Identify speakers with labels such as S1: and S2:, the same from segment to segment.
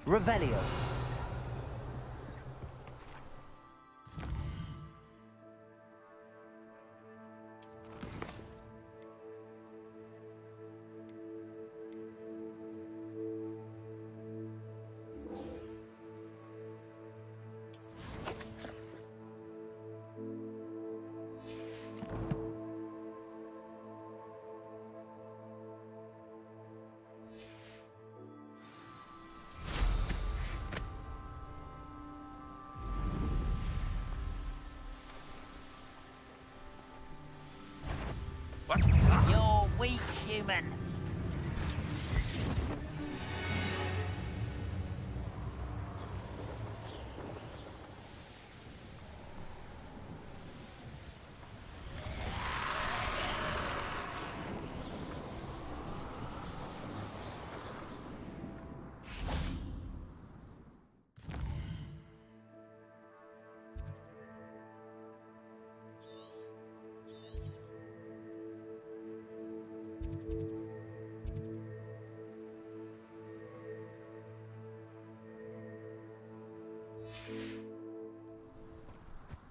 S1: Revelio.
S2: What?
S3: You're weak, human.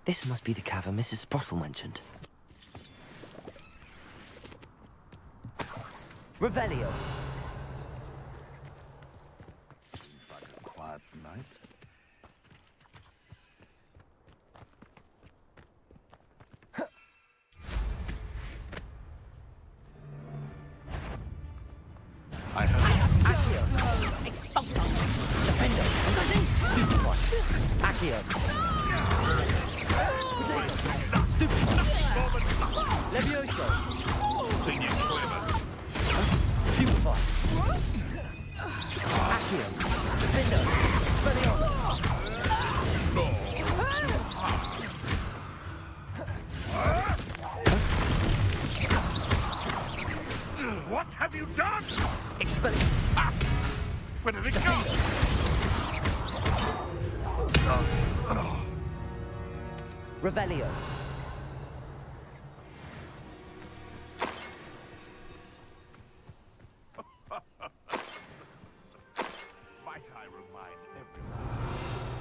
S1: This must be the cavern Mrs. Sprottle mentioned. Revelio.
S2: Seems like a quiet night. I heard.
S1: Accio.
S3: Expulso.
S1: Defendo. Stupefy. Accio. Stupefy. Levioso.
S2: Think you're clever.
S1: Stupefy. Accio. Defendo. Expelliarmus.
S2: What have you done?
S1: Expelliarmus.
S2: Ah! Where did it go?
S1: Revelio.
S2: Might I remind everyone?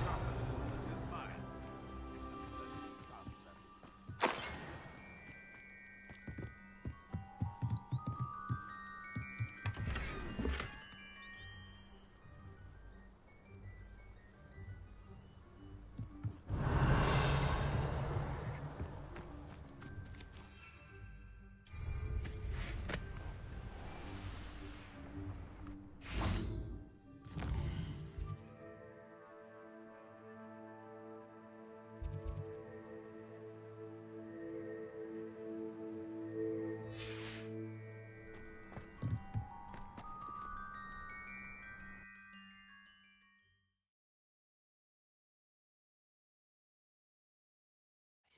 S2: Competition is mine.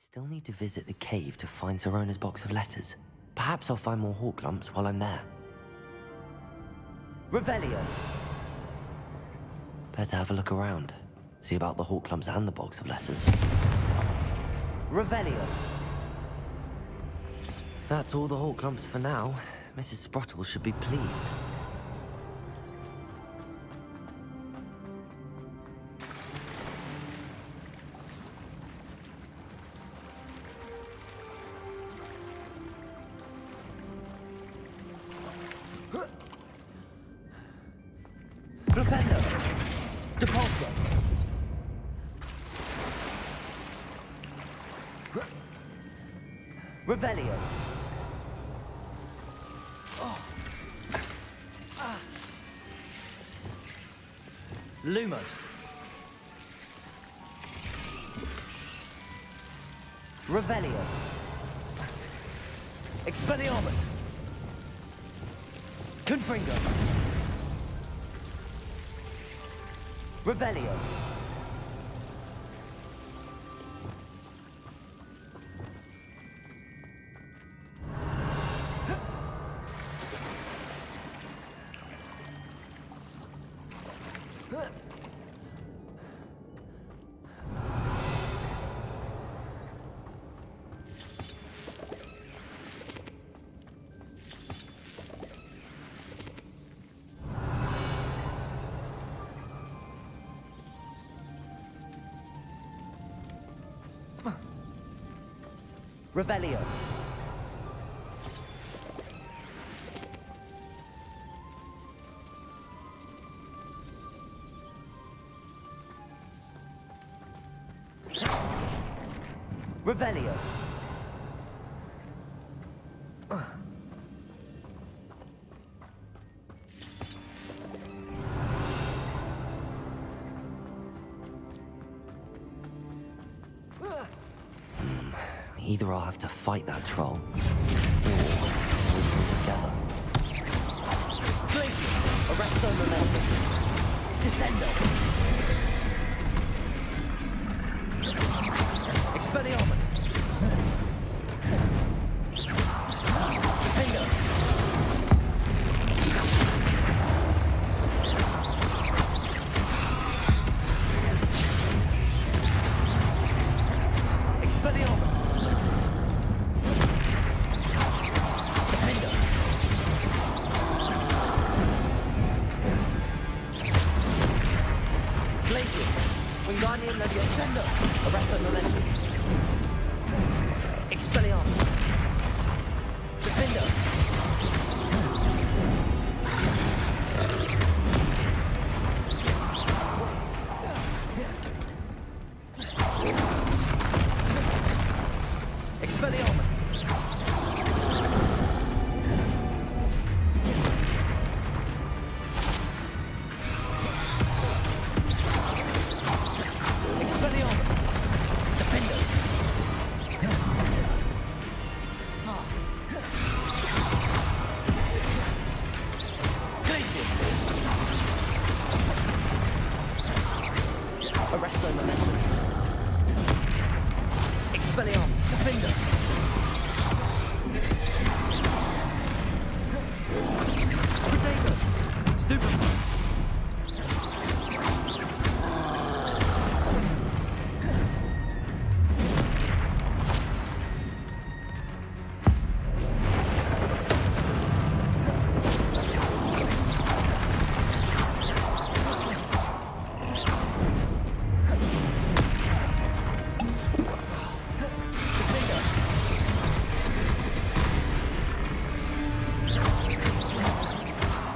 S1: Still need to visit the cave to find Zerona's box of letters. Perhaps I'll find more hawk lumps while I'm there. Revelio. Better have a look around. See about the hawk lumps and the box of letters. Revelio. That's all the hawk lumps for now. Mrs. Sprottle should be pleased. Flipendo! Depulso! Revelio! Lumos! Revelio! Expelliarmus! Confringo! Revelio. Revelio. Revelio. Either I'll have to fight that troll, or we'll pull together. Glacier, arrest their momentum. Descendo. Expelliarmus. Defendo. Expelliarmus. Defendo. Glaciers. Wingardium Leviosa. Arrest their momentum. Expelliarmus. Defendo. Expelliarmus. Expelliarmus. Defendo. Glaciers. Arrest their momentum. Expelliarmus. Defendo. Potato. Stupid.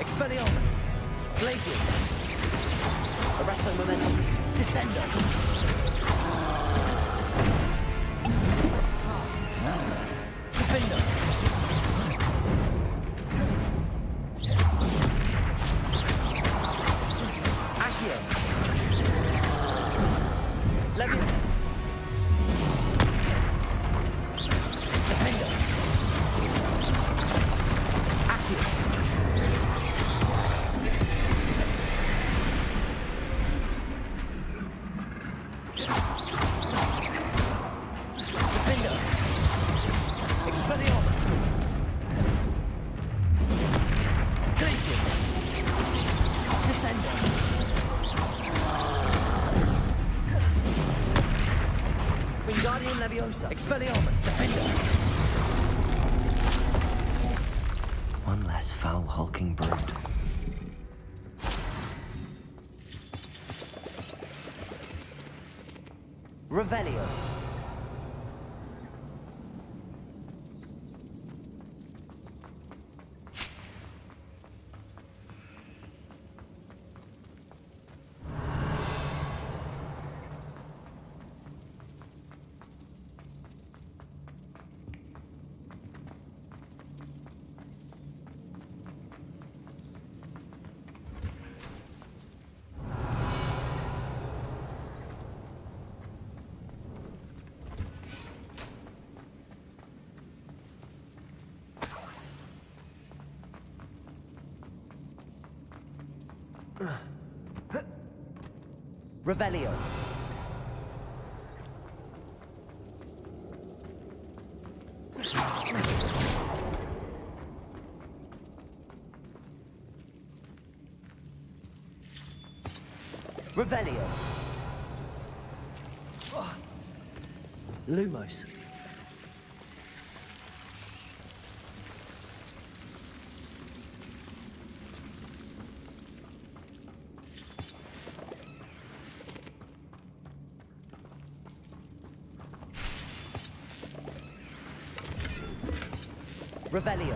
S1: Expelliarmus. Glaciers. Arrest their momentum. Descendo. Defendo. Accio. Levio. Defendo. Accio. Defendo. Expelliarmus. Glaciers. Descendo. Wingardium Leviosa. Expelliarmus. Defendo. One less foul hulking brood. Revelio. Revelio. Revelio. Lumos. Revelio.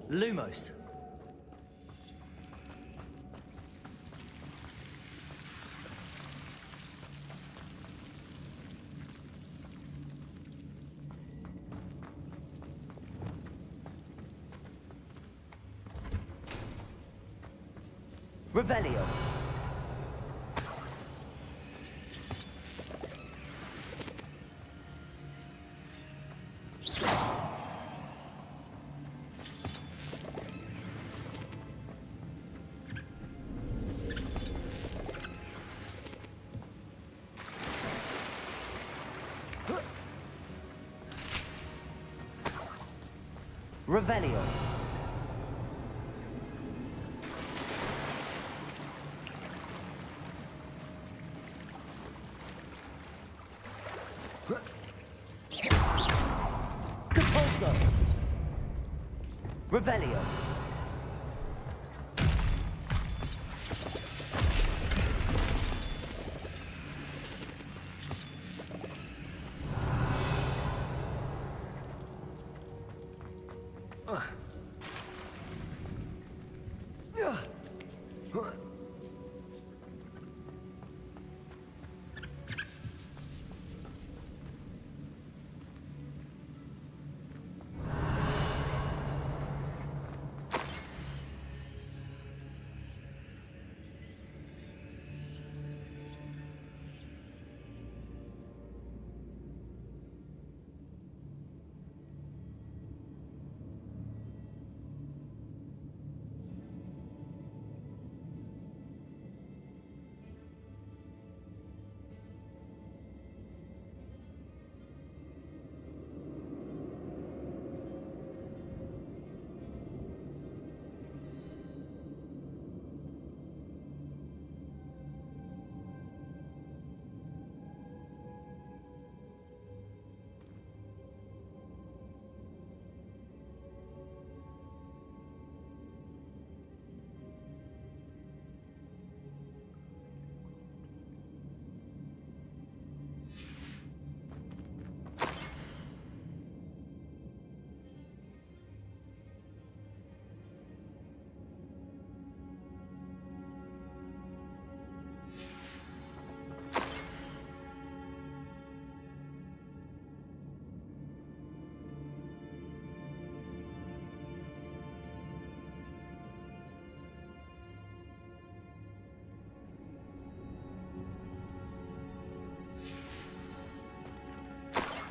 S1: Lumos. Revelio. Revelio. Compulso. Revelio.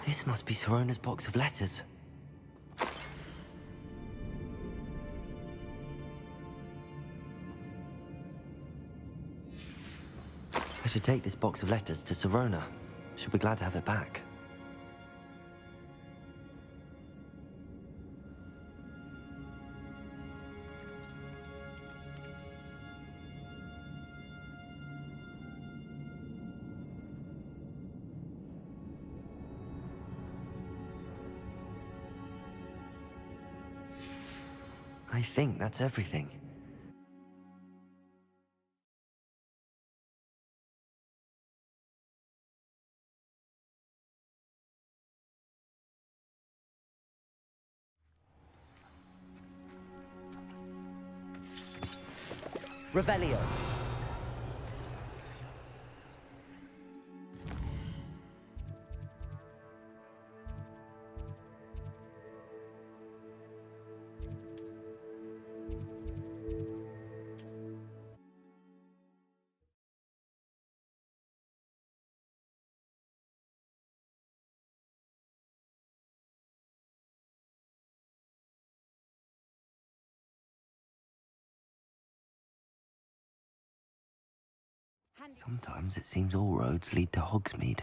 S1: This must be Sirona's box of letters. I should take this box of letters to Sirona. She'll be glad to have it back. I think that's everything. Revelio. Sometimes it seems all roads lead to Hogsmeade.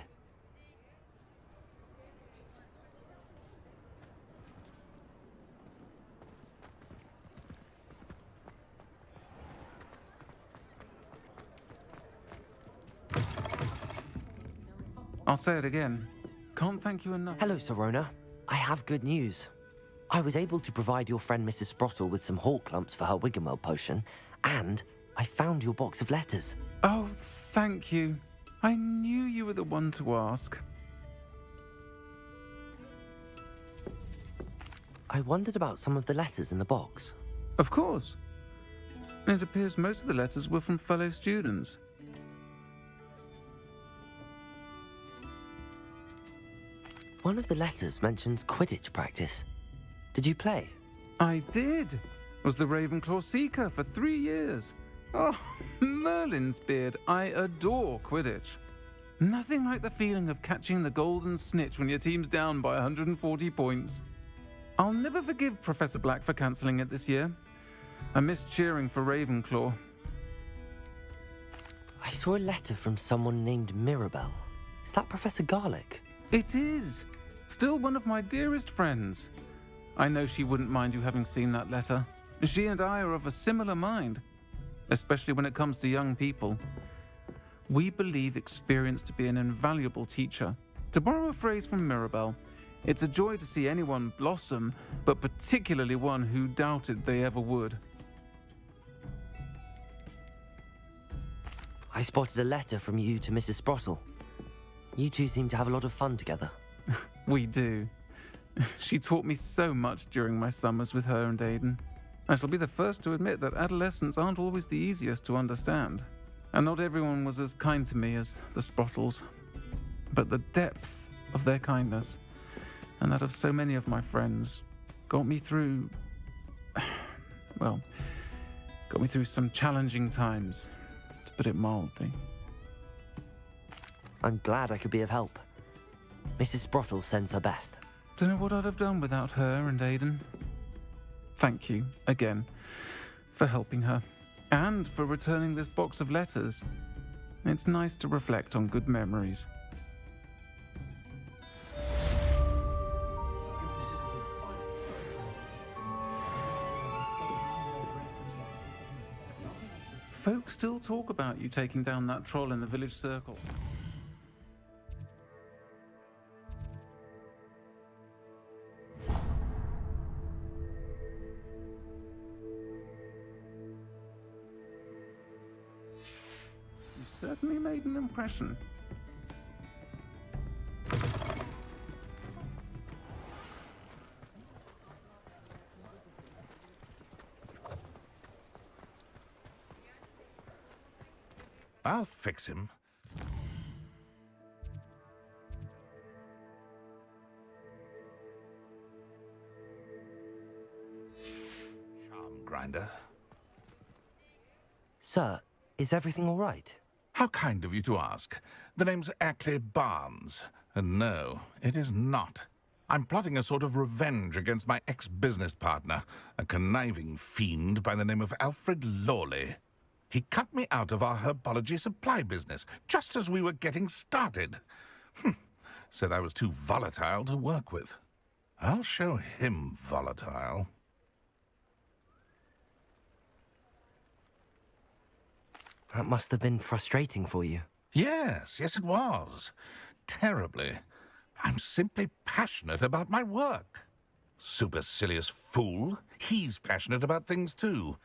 S4: I'll say it again. Can't thank you enough.
S1: Hello, Sirona. I have good news. I was able to provide your friend Mrs. Sprottle with some hawk lumps for her Wiggenweld potion, and I found your box of letters.
S4: Oh, thank you. I knew you were the one to ask.
S1: I wondered about some of the letters in the box.
S4: Of course. It appears most of the letters were from fellow students.
S1: One of the letters mentions Quidditch practice. Did you play?
S4: I did. Was the Ravenclaw Seeker for 3 years. Oh, Merlin's beard. I adore Quidditch. Nothing like the feeling of catching the golden snitch when your team's down by 140 points. I'll never forgive Professor Black for cancelling it this year. I missed cheering for Ravenclaw.
S1: I saw a letter from someone named Mirabelle. Is that Professor Garlick?
S4: It is. Still one of my dearest friends. I know she wouldn't mind you having seen that letter. She and I are of a similar mind, especially when it comes to young people. We believe experience to be an invaluable teacher. To borrow a phrase from Mirabelle, it's a joy to see anyone blossom, but particularly one who doubted they ever would.
S1: I spotted a letter from you to Mrs. Sprottle. You two seem to have a lot of fun together.
S4: We do. She taught me so much during my summers with her and Aidan. I shall be the first to admit that adolescents aren't always the easiest to understand. And not everyone was as kind to me as the Sprottles. But the depth of their kindness, and that of so many of my friends, got me through... well, got me through some challenging times, to put it mildly.
S1: I'm glad I could be of help. Mrs. Sprottle sends her best.
S4: Don't know what I'd have done without her and Aidan. Thank you, again, for helping her, and for returning this box of letters. It's nice to reflect on good memories. Folks still talk about you taking down that troll in the village circle. You certainly made an impression.
S2: I'll fix him. Charm grinder.
S1: Sir, is everything all right?
S2: How kind of you to ask. The name's Ackley Barnes. And no, it is not. I'm plotting a sort of revenge against my ex-business partner, a conniving fiend by the name of Alfred Lawley. He cut me out of our herbology supply business, just as we were getting started. Said I was too volatile to work with. I'll show him volatile.
S1: That must have been frustrating for you.
S2: Yes, it was. Terribly. I'm simply passionate about my work. Supercilious fool. He's passionate about things too,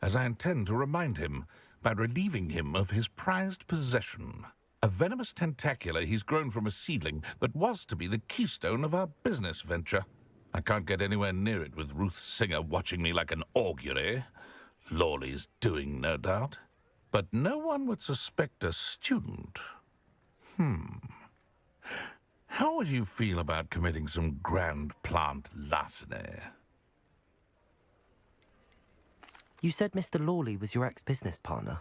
S2: as I intend to remind him by relieving him of his prized possession. A venomous tentacula he's grown from a seedling that was to be the keystone of our business venture. I can't get anywhere near it with Ruth Singer watching me like an augury. Lawley's doing, no doubt. But no one would suspect a student. How would you feel about committing some grand plant larceny?
S1: You said Mr. Lawley was your ex-business partner.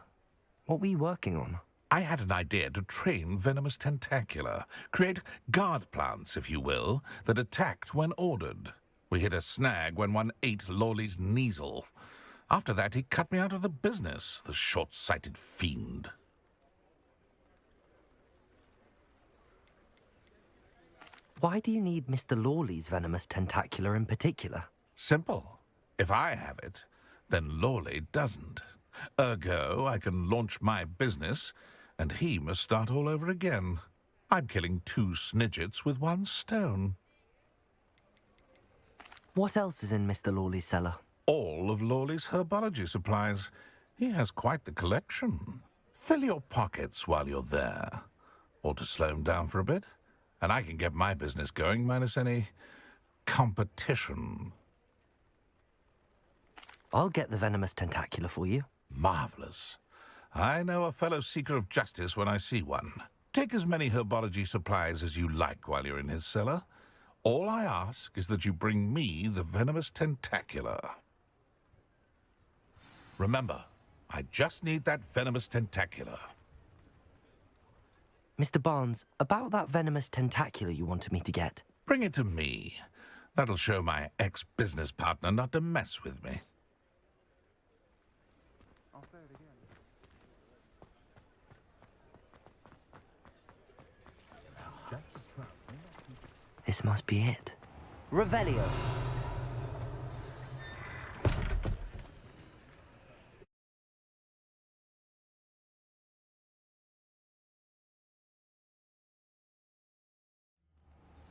S1: What were you working on?
S2: I had an idea to train venomous tentacula, create guard plants, if you will, that attacked when ordered. We hit a snag when one ate Lawley's Kneasel. After that, he cut me out of the business, the short-sighted fiend.
S1: Why do you need Mr. Lawley's venomous tentacula in particular?
S2: Simple. If I have it, then Lawley doesn't. Ergo, I can launch my business, and he must start all over again. I'm killing 2 snidgets with 1 stone.
S1: What else is in Mr. Lawley's cellar?
S2: All of Lawley's herbology supplies. He has quite the collection. Fill your pockets while you're there. or to slow him down for a bit, and I can get my business going minus any competition.
S1: I'll get the venomous tentacula for you.
S2: Marvelous. I know a fellow seeker of justice when I see one. Take as many herbology supplies as you like while you're in his cellar. All I ask is that you bring me the venomous tentacula. Remember, I just need that venomous tentacula.
S1: Mr. Barnes, about that venomous tentacula you wanted me to get.
S2: Bring it to me. That'll show my ex-business partner not to mess with me.
S4: I'll say it again.
S1: This must be it. Revelio.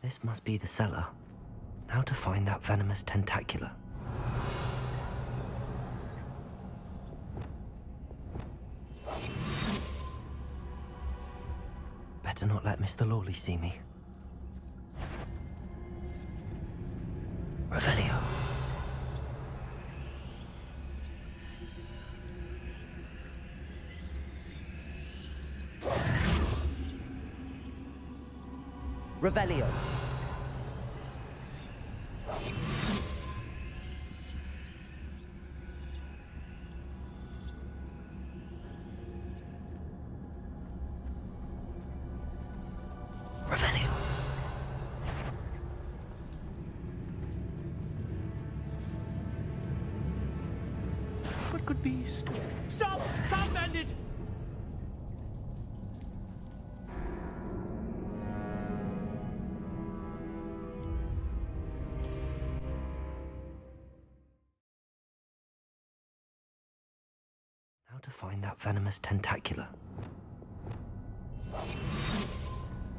S1: This must be the cellar. Now to find that venomous tentacula. Better not let Mr. Lawley see me. Revelio. Revelio. Revelio.
S5: What could be? Stop! Stop, bandit!
S1: How to find that venomous tentacula.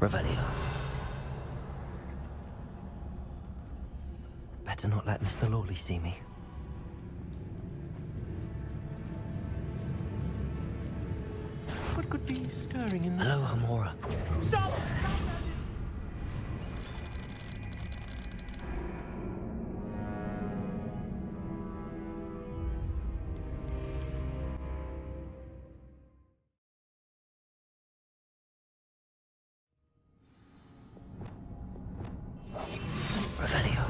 S1: Revelio. Better not let Mr. Lawley see me.
S5: What could be stirring in the...
S1: Hello, Hamora.
S5: Stop!
S1: Revelio.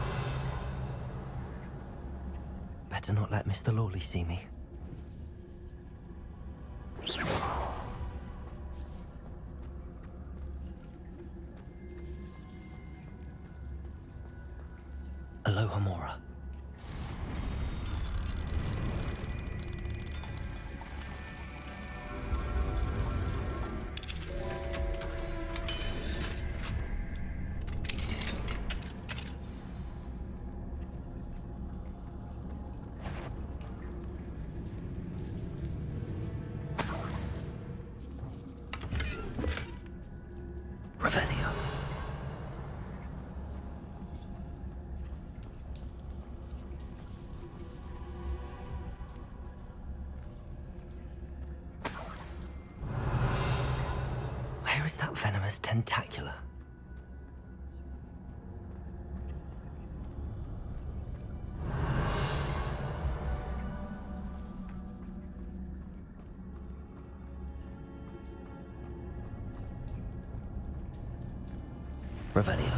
S1: Better not let Mr. Lawley see me. Aloha Mora. Revelio. Where is that venomous tentacula? Revelio.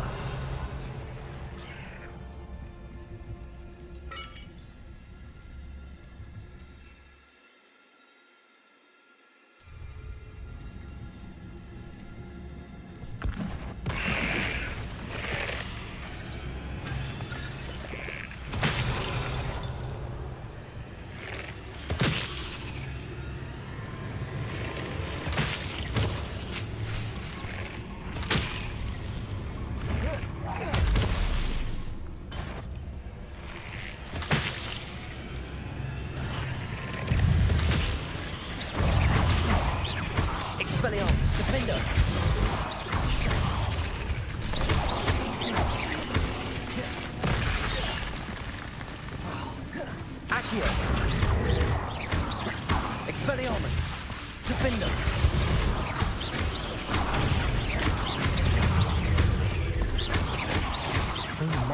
S1: Expelliarmus, defender. Accio. Expelliarmus, defender.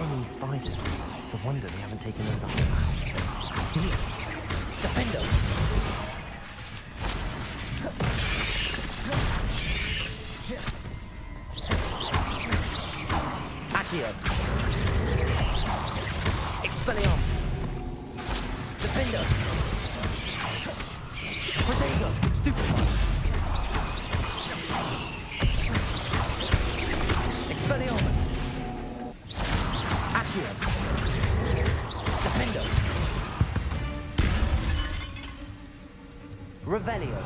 S1: many spiders. It's a wonder they haven't taken over the whole house. Here, Defender! Accio! Expelliarmus! Defender! Protego! Stupefy! Expelliarmus! Accio! Defendo! Revelio!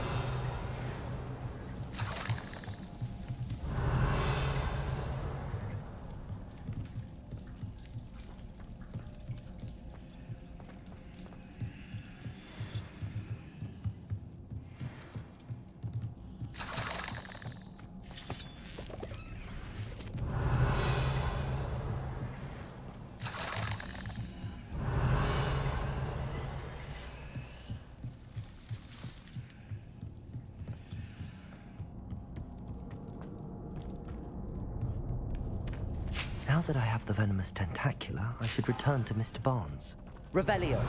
S1: Now that I have the venomous tentacula, I should return to Mr. Barnes. Revelio!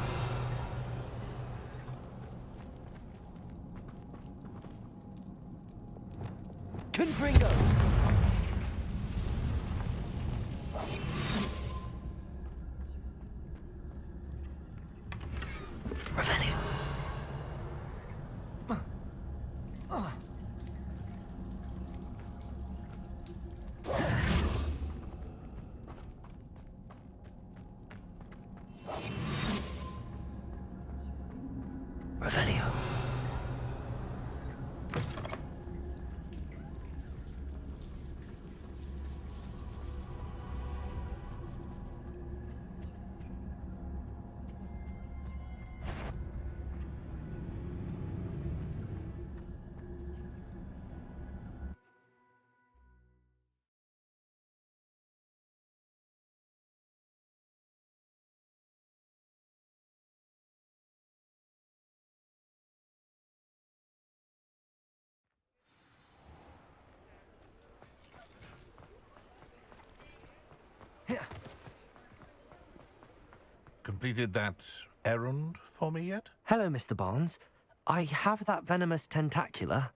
S1: Confringo! Revelio! Revelio.
S2: Completed that errand for me yet?
S1: Hello, Mr. Barnes. I have that venomous tentacula.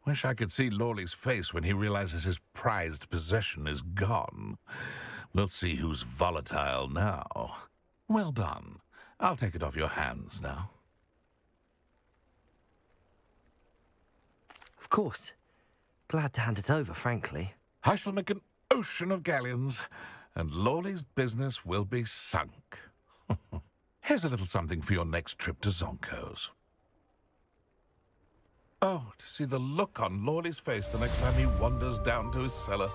S2: Wish I could see Lawley's face when he realizes his prized possession is gone. We'll see who's volatile now. Well done. I'll take it off your hands now.
S1: Of course. Glad to hand it over, frankly.
S2: I shall make an ocean of galleons, and Lawley's business will be sunk. Here's a little something for your next trip to Zonko's. Oh, to see the look on Lawley's face the next time he wanders down to his cellar.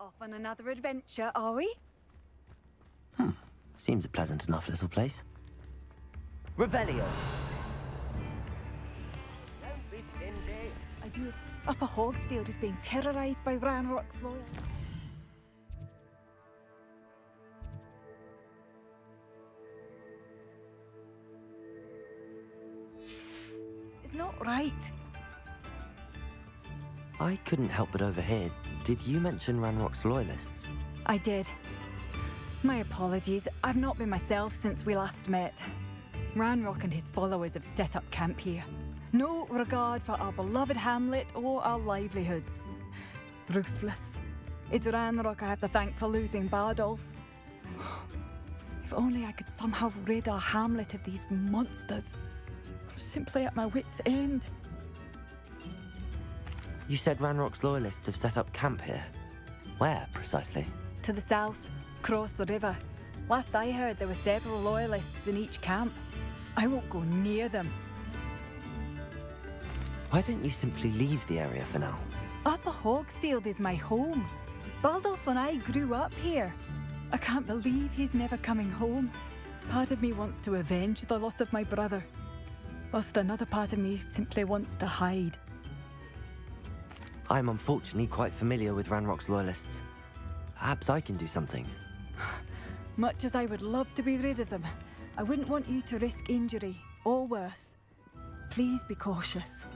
S6: Off on another adventure, are we?
S1: Seems a pleasant enough little place. Revelio!
S6: I do. Upper Hogsfield is being terrorised by Ranrock's loyal. It's not right.
S1: I couldn't help but overhear. Did you mention Ranrock's loyalists?
S6: I did. My apologies. I've not been myself since we last met. Ranrock and his followers have set up camp here. No regard for our beloved hamlet or our livelihoods. Ruthless. It's Ranrock I have to thank for losing Bardolph. If only I could somehow rid our hamlet of these monsters. I'm simply at my wit's end.
S1: You said Ranrock's loyalists have set up camp here. Where, precisely?
S6: To the south, across the river. Last I heard, there were several loyalists in each camp. I won't go near them.
S1: Why don't you simply leave the area for now?
S6: Upper Hogsfield is my home. Baldolph and I grew up here. I can't believe he's never coming home. Part of me wants to avenge the loss of my brother, whilst another part of me simply wants to hide.
S1: I'm unfortunately quite familiar with Ranrock's loyalists. Perhaps I can do something.
S6: Much as I would love to be rid of them, I wouldn't want you to risk injury, or worse. Please be cautious.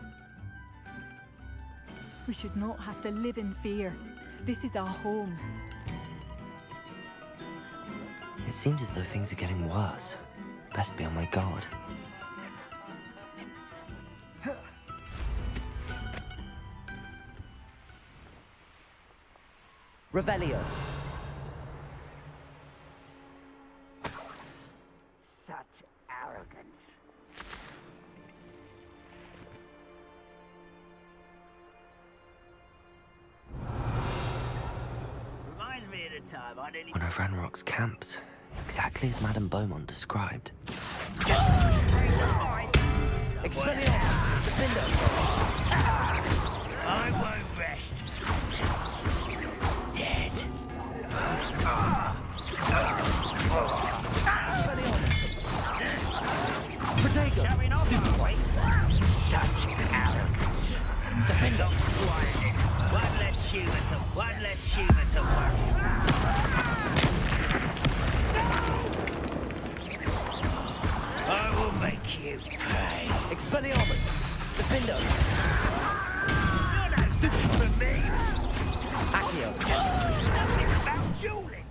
S6: We should not have to live in fear. This is our home.
S1: It seems as though things are getting worse. Best be on my guard. Revelio.
S3: Such arrogance. Reminds me of the time I nearly...
S1: One of Ranrock's camps. Exactly as Madame Beaumont described. Expelliarmus! Defender!
S3: I won't rest. Dead.
S1: Expelliarmus! Protego!
S3: Showing off, are we? Such arrogance.
S1: Defender!
S3: One less human to worry. I will make you pay.
S1: Expelliarmus! Defender!
S3: You're no sticking for me.
S1: Accio!
S3: Nothing about dueling.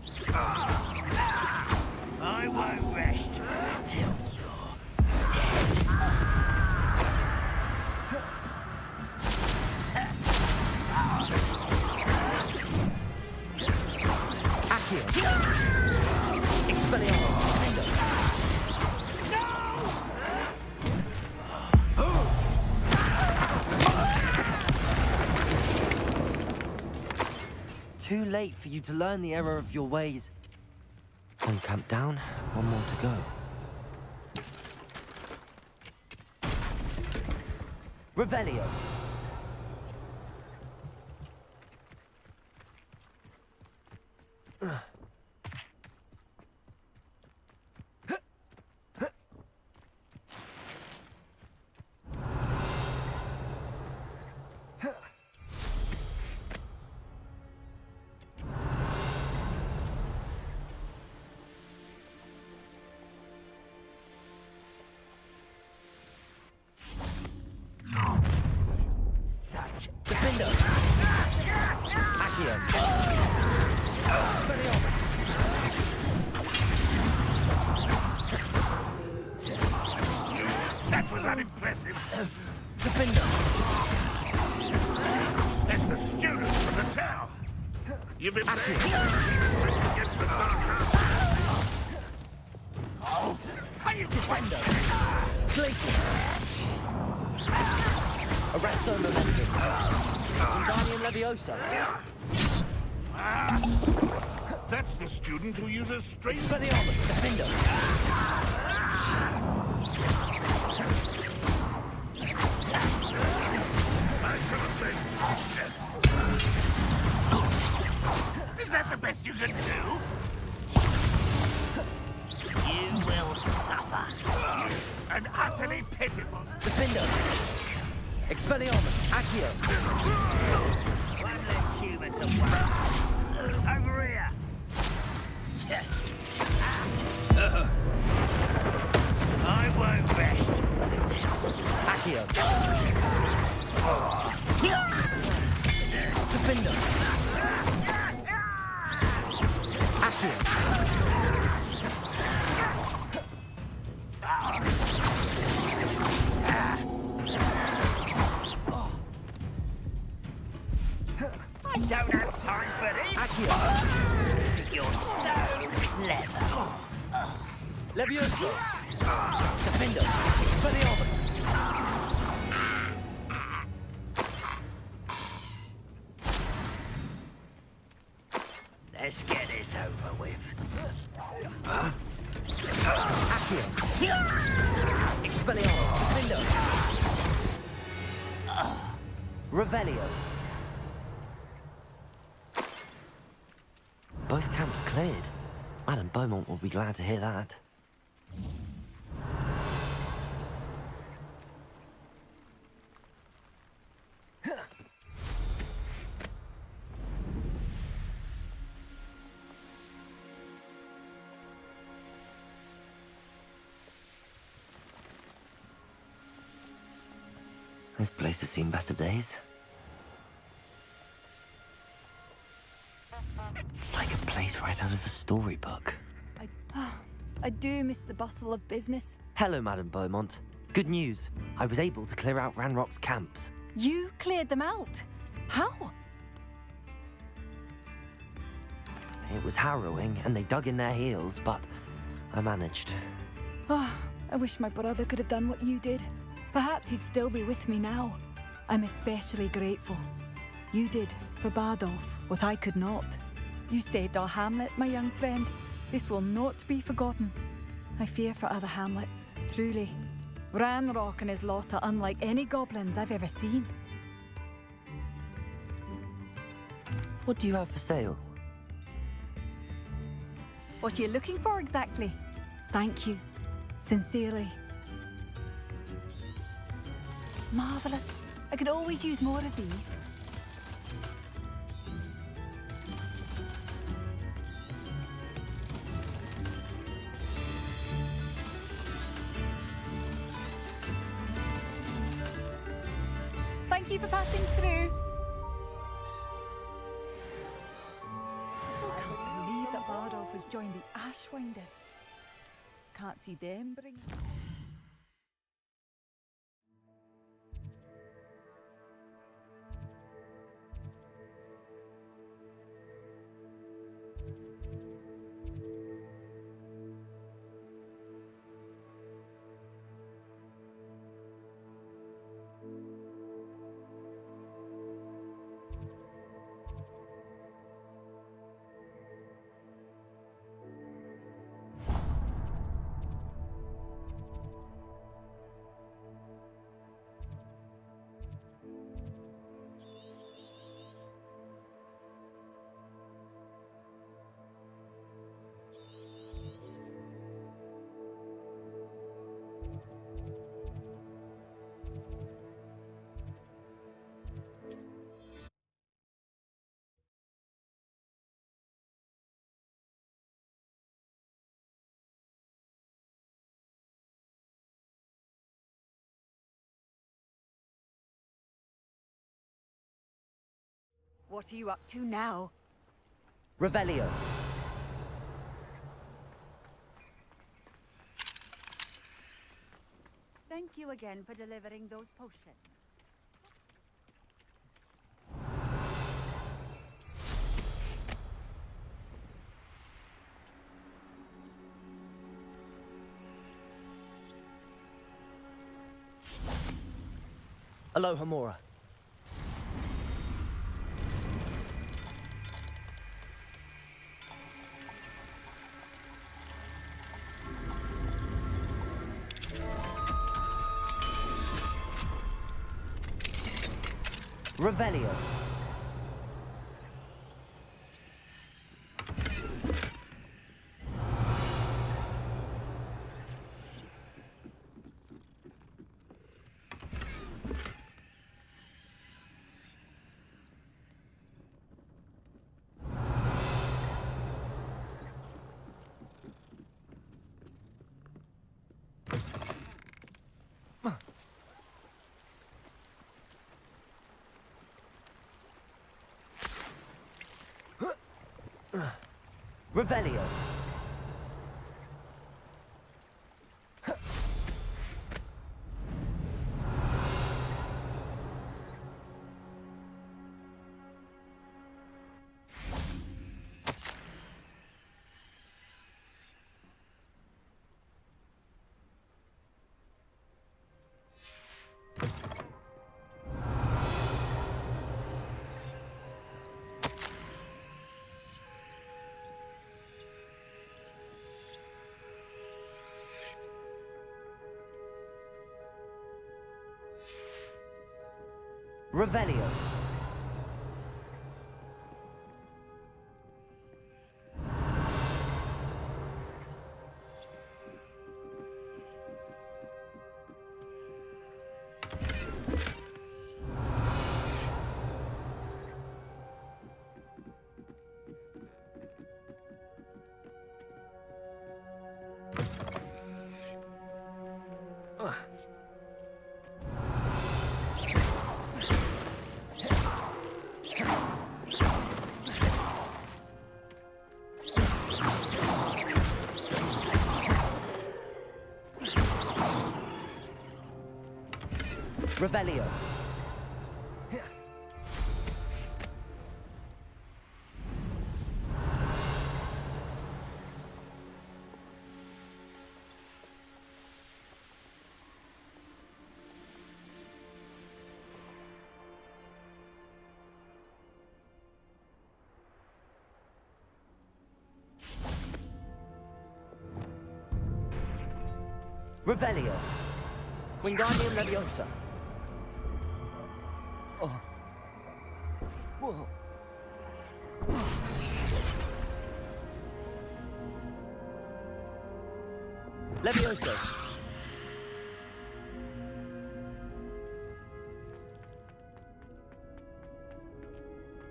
S3: I won't rest until you're dead.
S1: Accio! Expelliarmus! Defender! Too late for you to learn the error of your ways. One camp down, one more to go. Revelio. Defender! Accio! Expelliarmus!
S2: That was unimpressive.
S1: Defender!
S2: That's the student from the tower. You've been playing against the dark house. Oh, are you
S1: Defender! Glacier! Arresto Momentum! Wingardium Leviosa!
S2: That's the student who uses straight...
S1: Expelliarmus! Defender!
S2: Is that the best you can do?
S3: You will suffer.
S2: And utterly pitiful.
S1: Defender! Expelliarmus! Accio!
S3: One less human to worry. Over here. I won't rest until...
S1: Accio! Defender! Accio!
S3: I don't have time for this.
S1: Accio!
S3: You're so clever.
S1: Leviosa! Defender! Expelliarmus!
S3: The Let's get this over with.
S1: Accio! Expelliarmus! Defendo! Revelio! Both camps cleared. Madame Beaumont will be glad to hear that. This place has seen better days. It's like a place right out of a storybook.
S6: I do miss the bustle of business.
S1: Hello, Madame Beaumont. Good news. I was able to clear out Ranrock's camps.
S6: You cleared them out. How?
S1: It was harrowing, and they dug in their heels, but I managed.
S6: I wish my brother could have done what you did. Perhaps he'd still be with me now. I'm especially grateful. You did, for Bardolph, what I could not. You saved our hamlet, my young friend. This will not be forgotten. I fear for other hamlets, truly. Ranrock and his lot are unlike any goblins I've ever seen.
S1: What do you have for sale?
S6: What are you looking for exactly? Thank you. Sincerely. Marvelous. I could always use more of these. Thank you for passing through. I can't believe that Bardolph has joined the Ashwinders. Can't see them bring... What are you up to now?
S1: Revelio.
S7: Thank you again for delivering those potions.
S1: Aloha Mora. Revelio. Revelio. Revelio. Revelio. Revelio. Wingardium Leviosa. Oh. Whoa. Leviosa.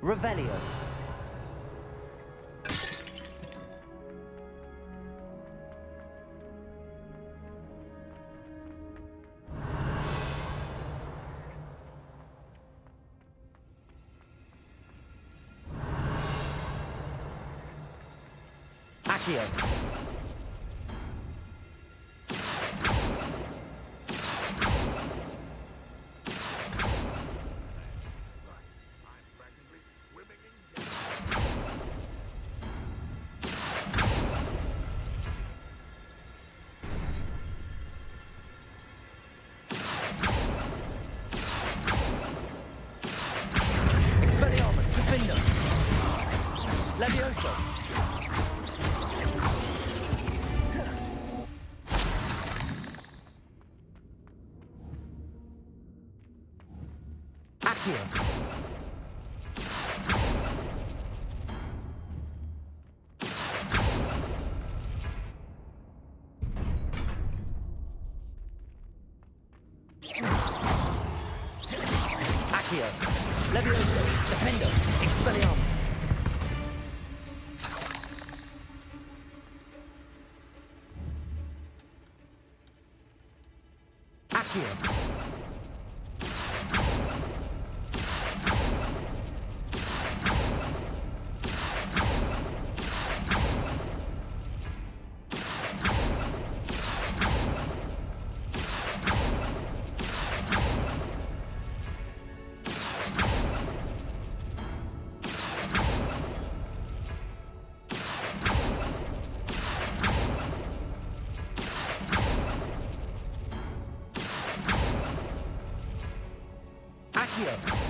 S1: Revelio. Accio. Expelliarmus, Defender. Leviosa. Accio. Accio. Leviosa. Defender. Expelliarmus. Accio. Accio.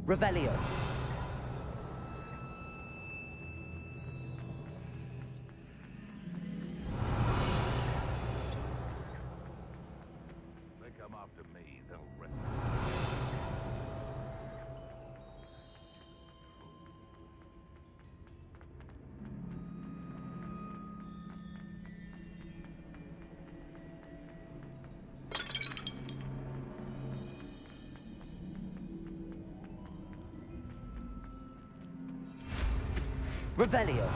S1: Revelio.
S2: They come after me, they'll rip.
S1: Revelio.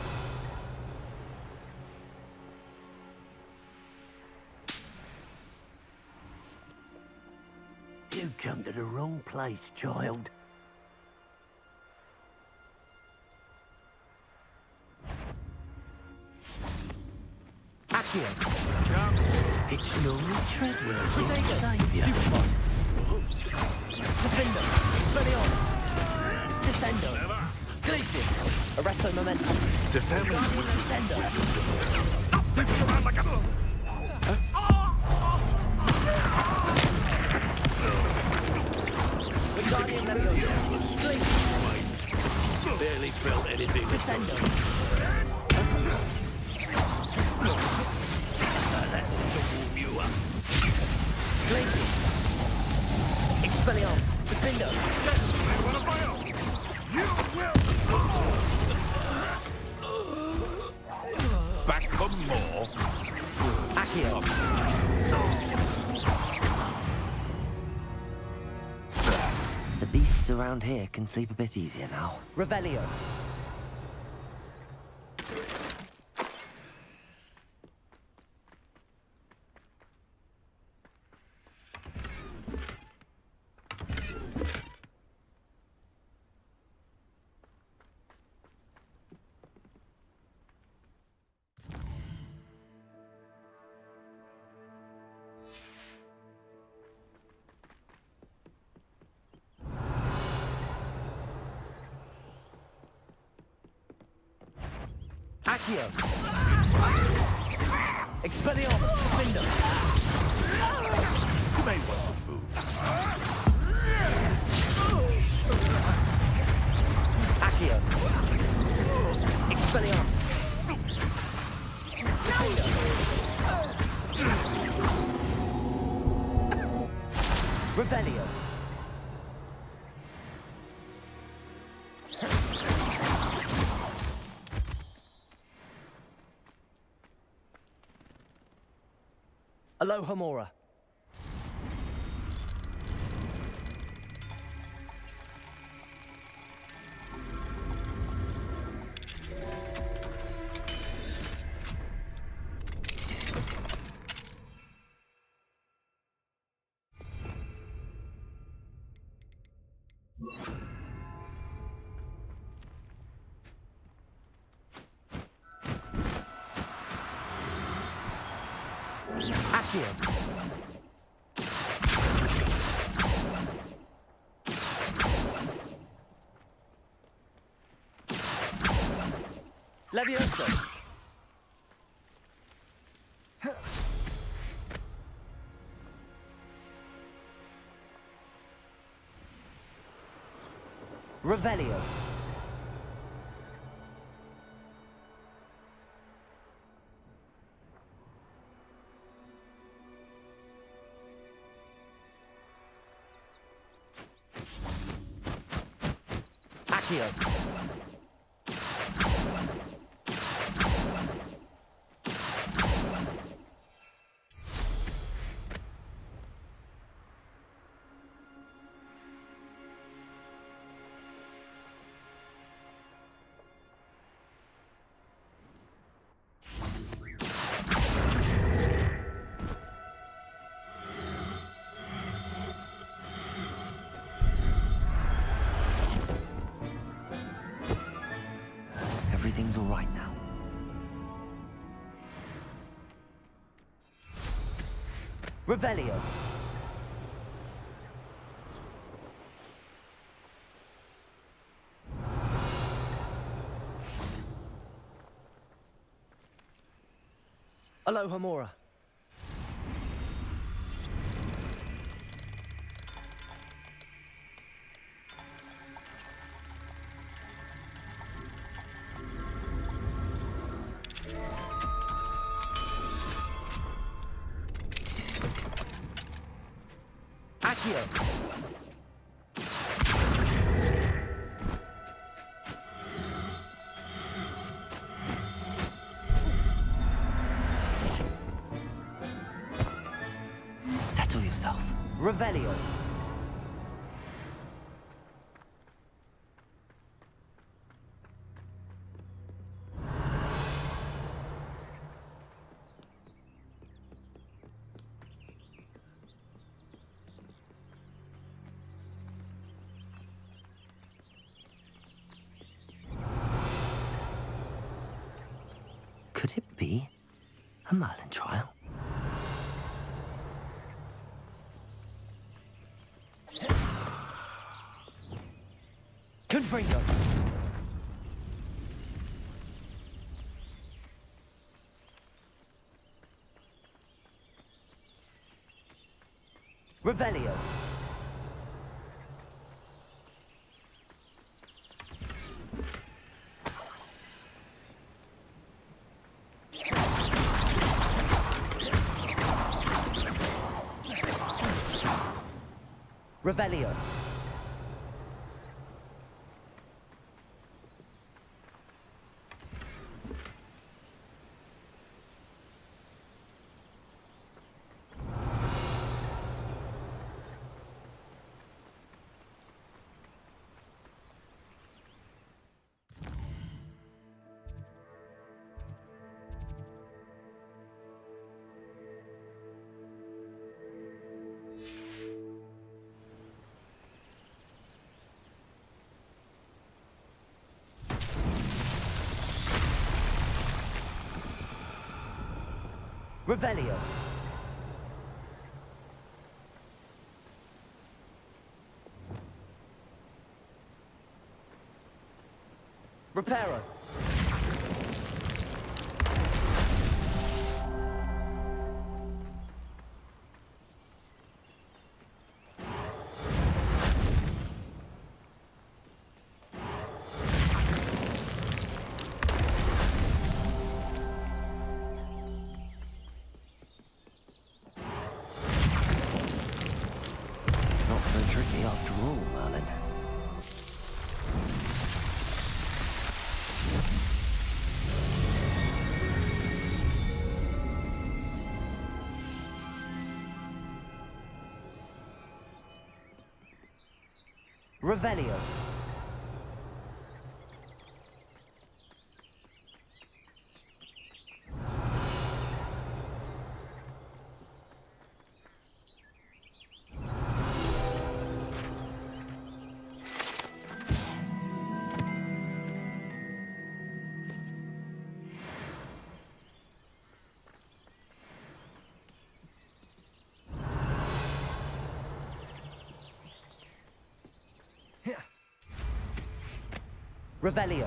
S3: You've come to the wrong place, child.
S1: Accio.
S3: It's No treadmill. Stupefy. Defender. Expelliarmus. Descendo. Glacius. Arresto Momentum.
S2: Defend.
S3: Descendo.
S2: Sticks around like a...
S3: Guardian Leviosa. Glacius.
S5: Barely felt anything.
S3: Descendo. Glacius. Expelliarmus. Defender.
S2: Back for more.
S3: Accio.
S1: The beasts around here can sleep a bit easier now.
S3: Revelio. Accio. Expelliarmus. Defender.
S2: You may want to move.
S3: Accio. Expelliarmus. Defender. Revelio. Alohomora. Accio. Levioso. Revelio. Accio.
S1: Everything's all right now.
S3: Revelio. Alohomora. Accio.
S1: Settle yourself.
S3: Revelio.
S1: Could it be a Merlin trial?
S3: Confringo. Revelio. Revelio. Revelio. Reparo.
S1: Not so tricky after all, Merlin.
S3: Revelio. Revelio.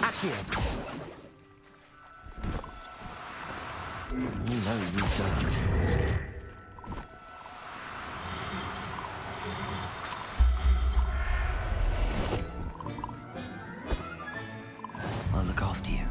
S3: Accio.
S1: No, you don't. I'll look after you.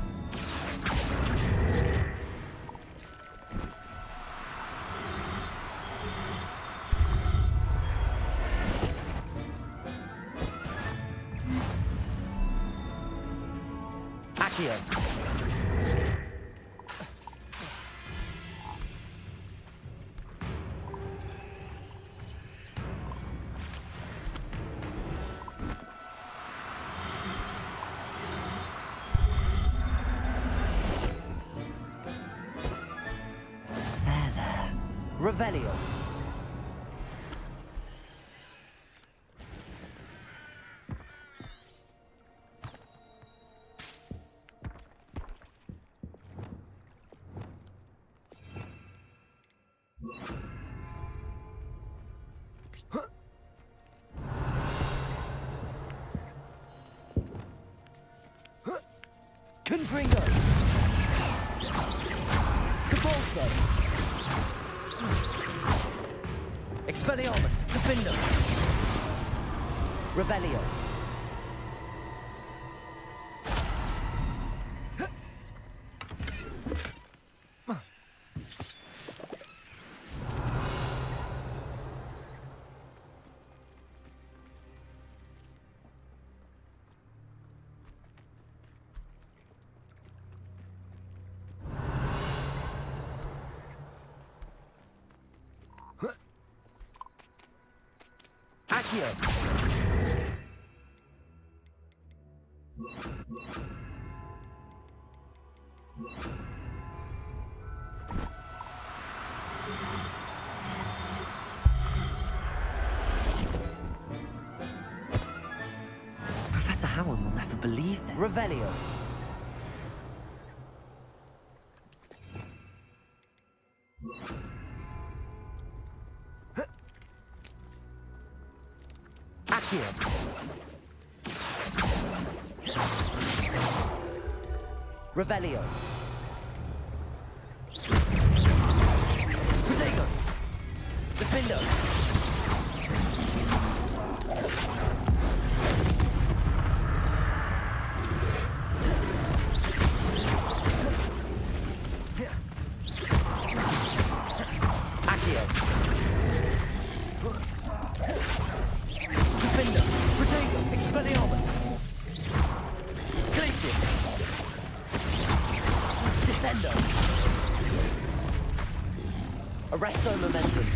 S3: Accio.
S1: There, there.
S3: Revelio. Confringo. Cabolso. Expelliarmus. Defender. Revelio.
S1: Accio! Professor Howard will never believe this. Revelio. Accio. Revelio. Protego. Defendo. Accio. Defender. Protego. Expelliarmus. Glacius. Descendo. Arresto momentum.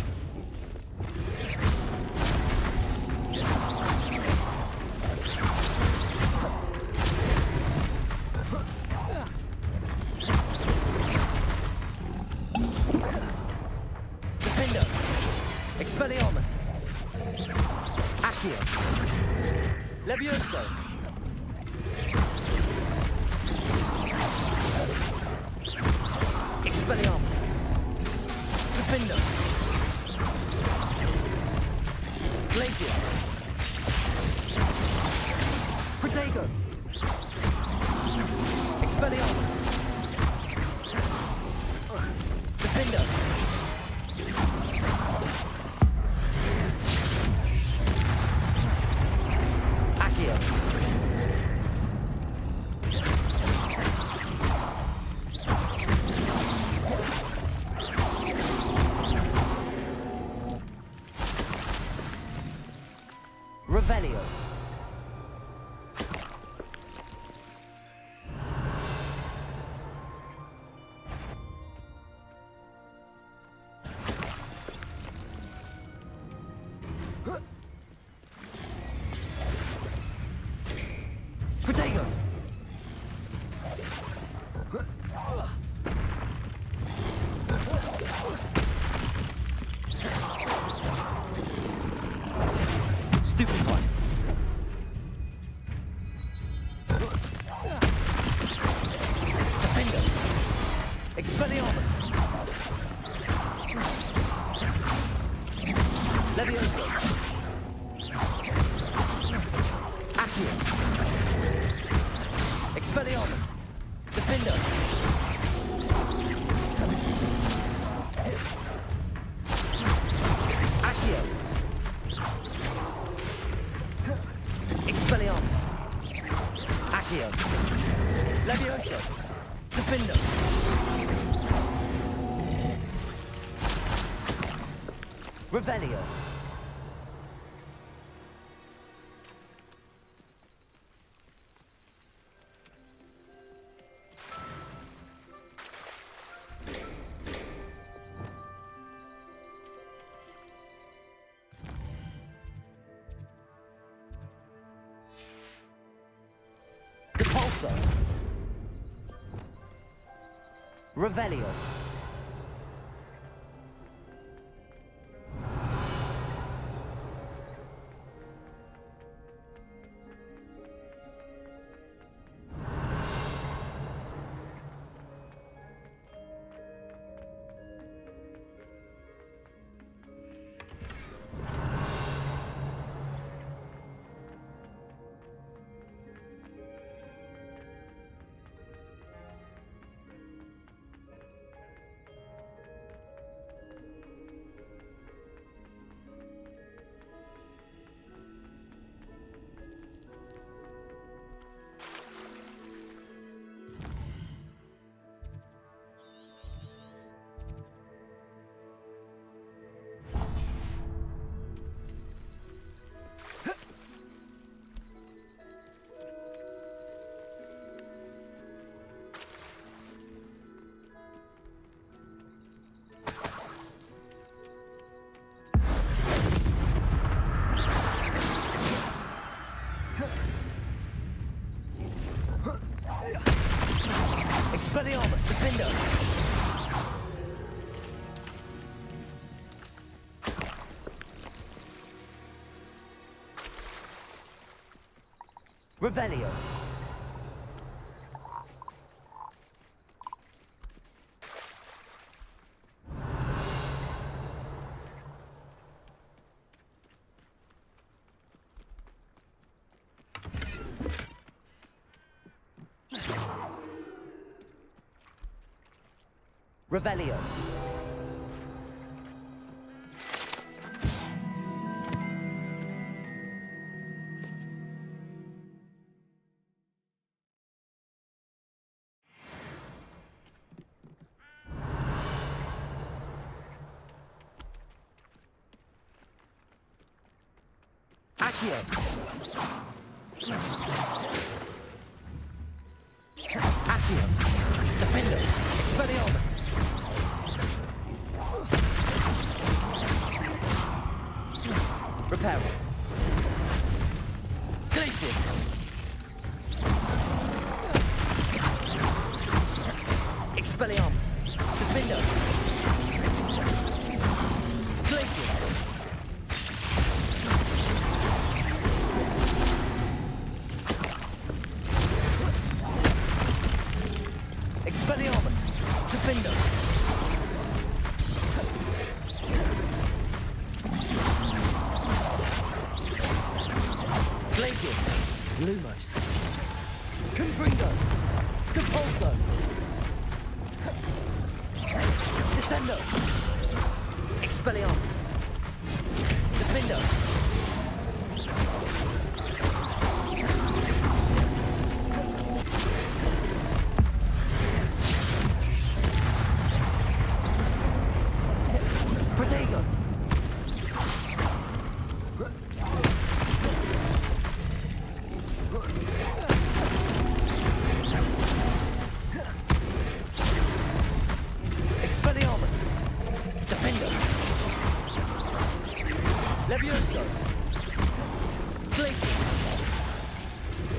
S1: Defendo. Expelliarmus. Accio. Levioso. Expelliarmus. Defendo. Glacius. Protego. Expelliarmus. Defendo. Accio. Revelio. Protego. Stupid one. Defender. Expelliarmus. Levioso. Accio. Expelliarmus. Defender. Accio. Expelliarmus. Accio. Levioso. Defender. Revelio. Depulso. Revelio. Expelliarmus! Defender! Revelio! Revelio. Accio. Accio. Defender. Expelliarmus. Reparo. Glacius. Expelliarmus. Defender. Glacius. Expelliarmus. Defender. Glacius. Lumos. Confringo. Compulso. Descendo. Expelliarmus. Defender. Protego. Expelliarmus. Defender. Levioso. Glacius.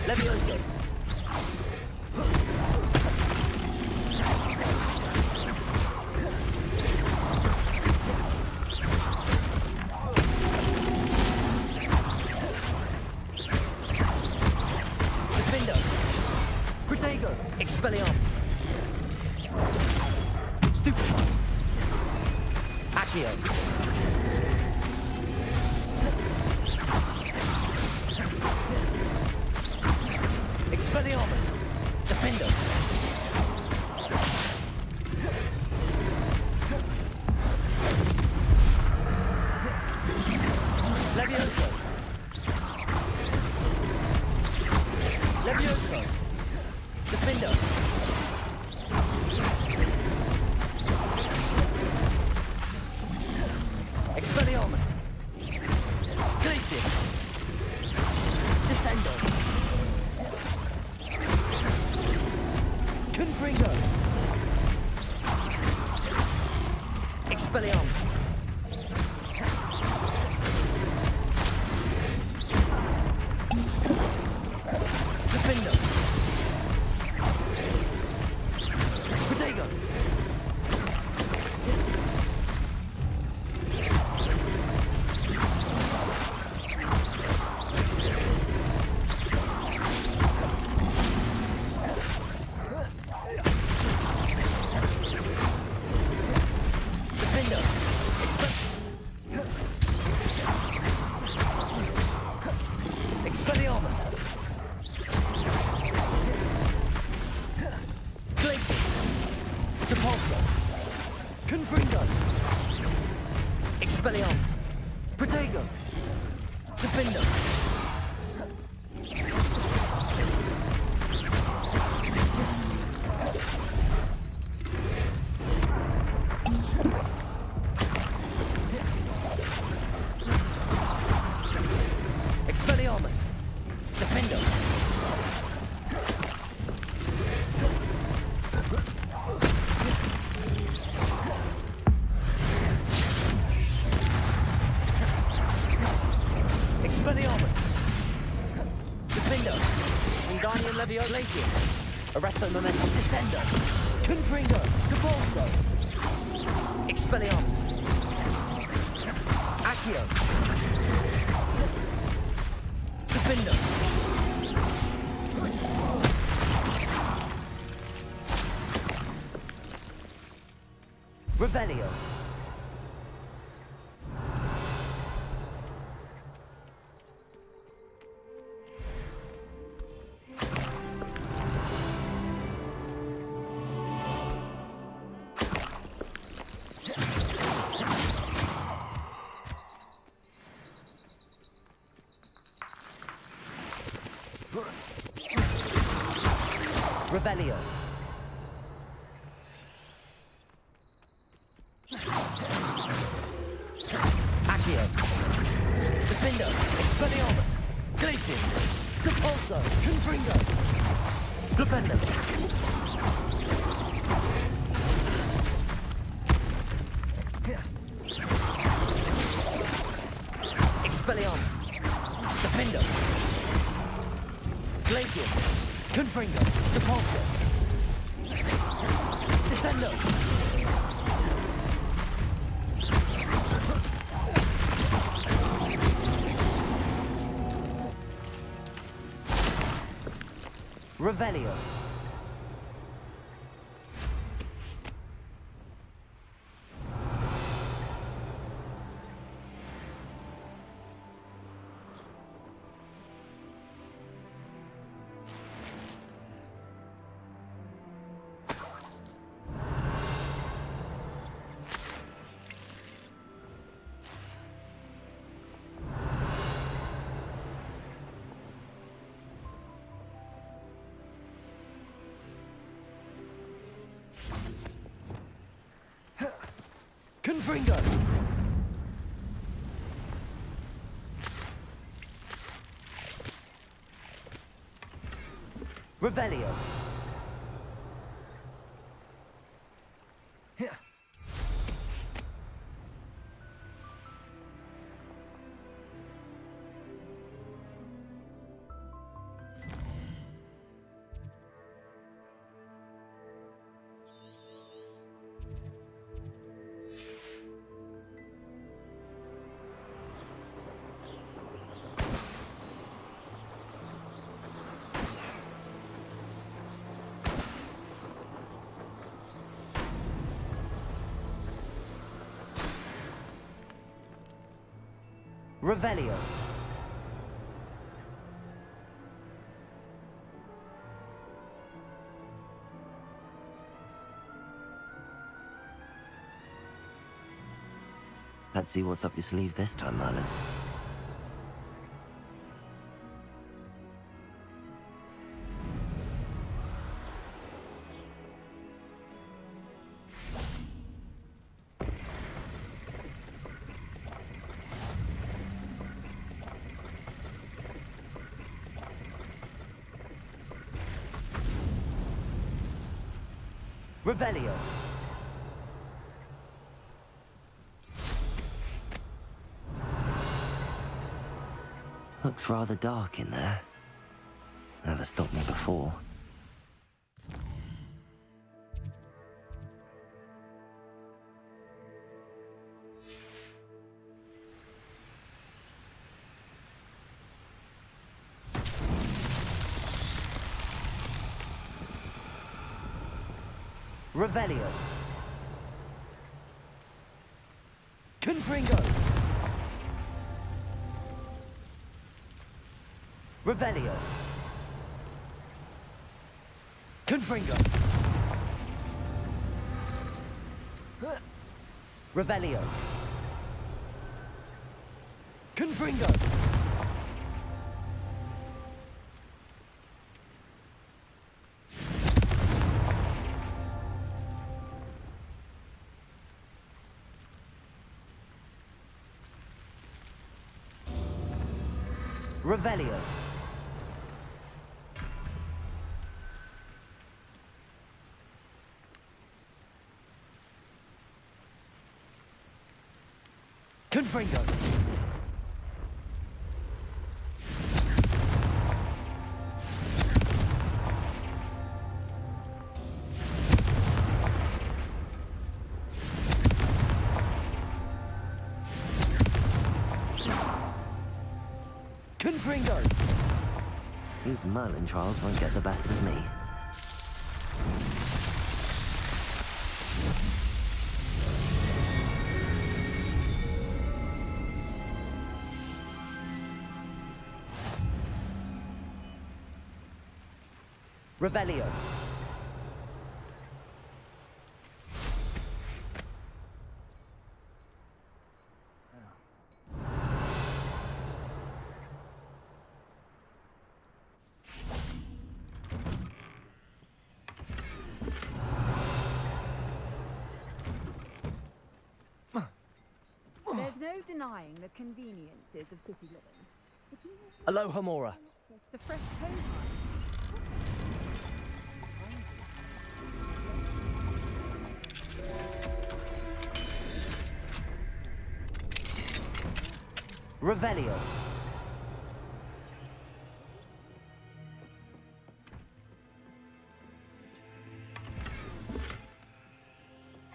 S1: Levioso. Defender. Protego. Expelliarmus. Stupefy. Accio. Expelliarmus. Defender. Levioso. Levioso. Defender. Expelliarmus. Glacius. Descendo. Confringo. Expelliarmus. Defender. Protego. Defender. Expelliarmus. Glacius. Compulso. Confringo. Expelliarmus. Protego. Defender. Expelliarmus. Defender. Expelliarmus. Defender. Wingardium Levio Glacius. Arresto Momentum Descendo.
S3: Confringo. Depulso. Expelliarmus. Accio. Defendo. Revelio. Revelio. Accio. Defendo. Expelliarmus. Glacius. Depulso. Confringo. Glupendo. Expelliarmus. Defendo. Glacius. Confringo. Depulso. Descendo. Revelio. Confringo. Revelio. Revelio.
S1: Let's see what's up your sleeve this time, Merlin.
S3: Revelio.
S1: Looks rather dark in there. Never stopped me before.
S3: Revelio. Confringo. Revelio. Confringo. Revelio. Confringo. Revelio. Confringo.
S1: Confringo! These Merlin trials won't get the best of me. Revelio.
S7: There's no denying the conveniences of city living.
S1: Aloha Mora.
S7: The fresh home.
S1: Revelio.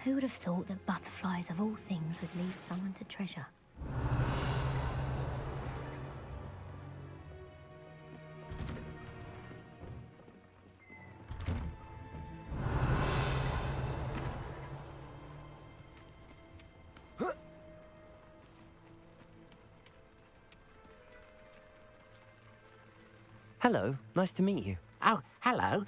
S8: Who would have thought that butterflies of all things would lead someone to treasure?
S1: Hello, nice to meet you.
S3: Oh, hello.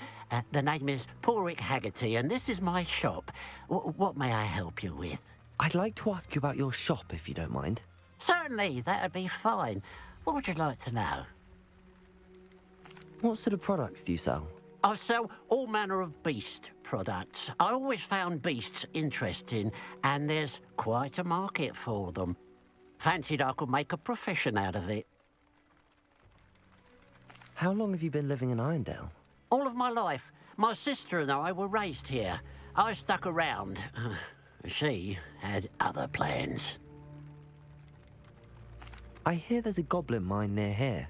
S3: The name is Porrick Haggerty, and this is my shop. What may I help you with?
S1: I'd like to ask you about your shop, if you don't mind.
S3: Certainly, that'd be fine. What would you like to know?
S1: What sort of products do you sell?
S3: I sell all manner of beast products. I always found beasts interesting, and there's quite a market for them. Fancied I could make a profession out of it.
S1: How long have you been living in Irondale?
S3: All of my life. My sister and I were raised here. I stuck around. She had other plans.
S1: I hear there's a goblin mine near here.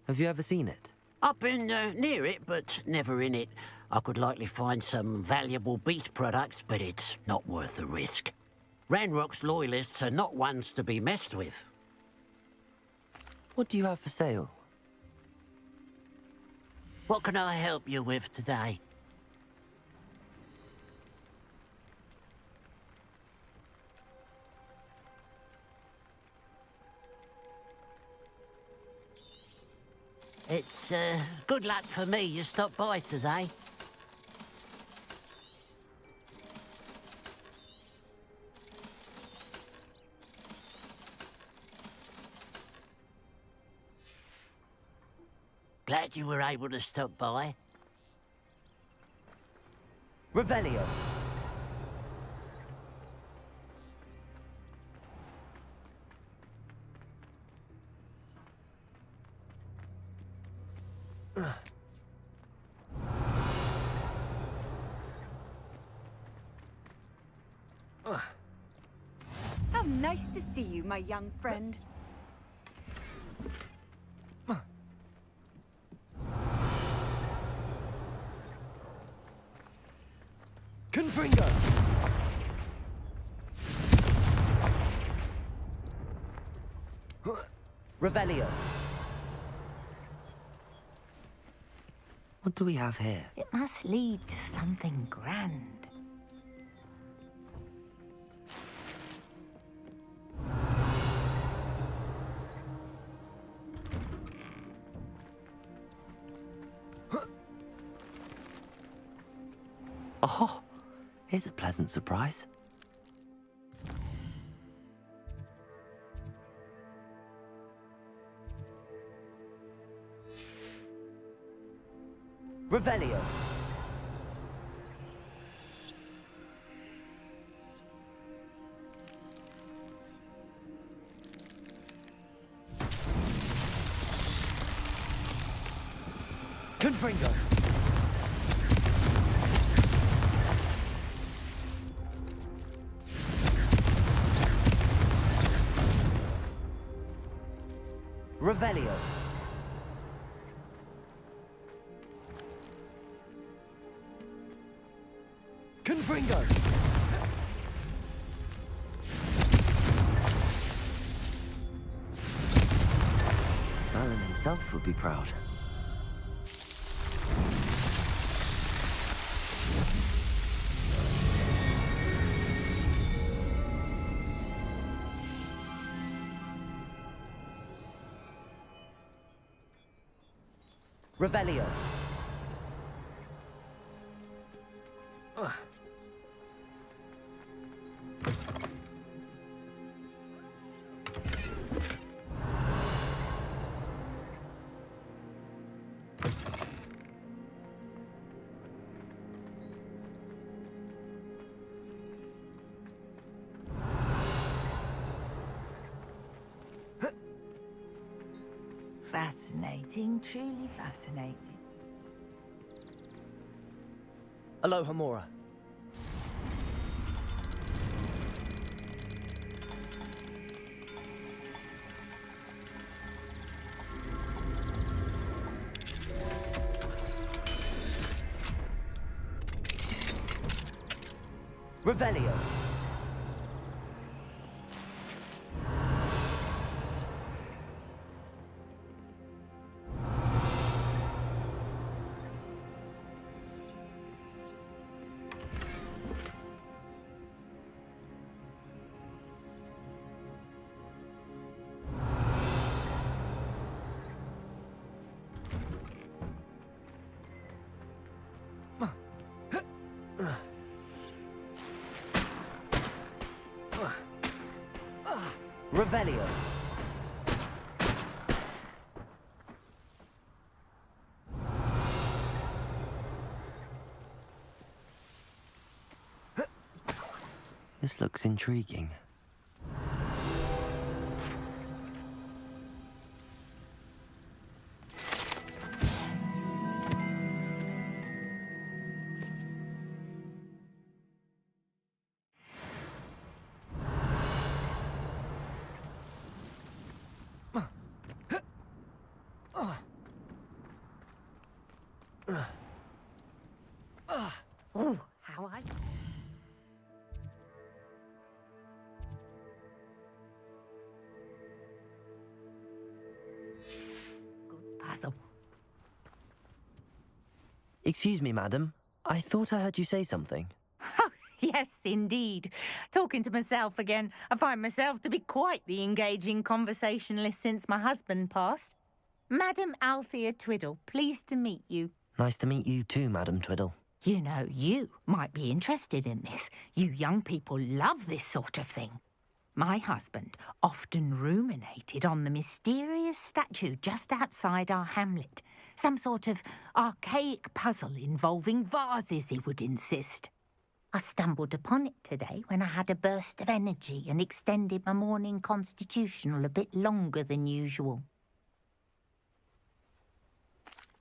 S1: Have you ever seen it?
S3: I've been near it, but never in it. I could likely find some valuable beast products, but it's not worth the risk. Ranrock's loyalists are not ones to be messed with.
S1: What do you have for sale?
S3: What can I help you with today? It's good luck for me you stopped by today. Glad you were able to stop by.
S1: Revelio.
S6: How nice to see you, my young friend.
S1: Confringo. Revelio. What do we have here?
S8: It must lead to something grand.
S1: Oh, here's a pleasant surprise. Revelio. Confringo. Revelio. Confringo. Merlin himself would be proud.
S9: Revelio.
S10: Fascinating, truly fascinating.
S9: Aloha Mora. Revelio. Revelio.
S1: This looks intriguing.
S10: Oh, how I... Good puzzle.
S1: Excuse me, madam. I thought I heard you say something.
S11: Yes, indeed. Talking to myself again. I find myself to be quite the engaging conversationalist since my husband passed. Madam Althea Twiddle, pleased to meet you.
S1: Nice to meet you too, Madam Twiddle.
S11: You know, you might be interested in this. You young people love this sort of thing. My husband often ruminated on the mysterious statue just outside our hamlet. Some sort of archaic puzzle involving vases, he would insist. I stumbled upon it today when I had a burst of energy and extended my morning constitutional a bit longer than usual.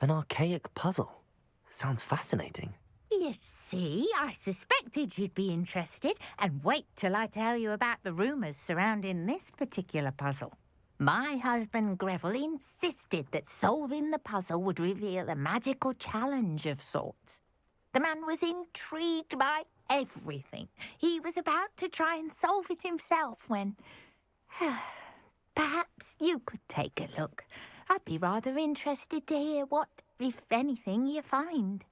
S1: An archaic puzzle. Sounds fascinating.
S11: You see, I suspected you'd be interested, and wait till I tell you about the rumours surrounding this particular puzzle. My husband Greville insisted that solving the puzzle would reveal a magical challenge of sorts. The man was intrigued by everything. He was about to try and solve it himself when... Perhaps you could take a look. I'd be rather interested to hear what, if anything, you find.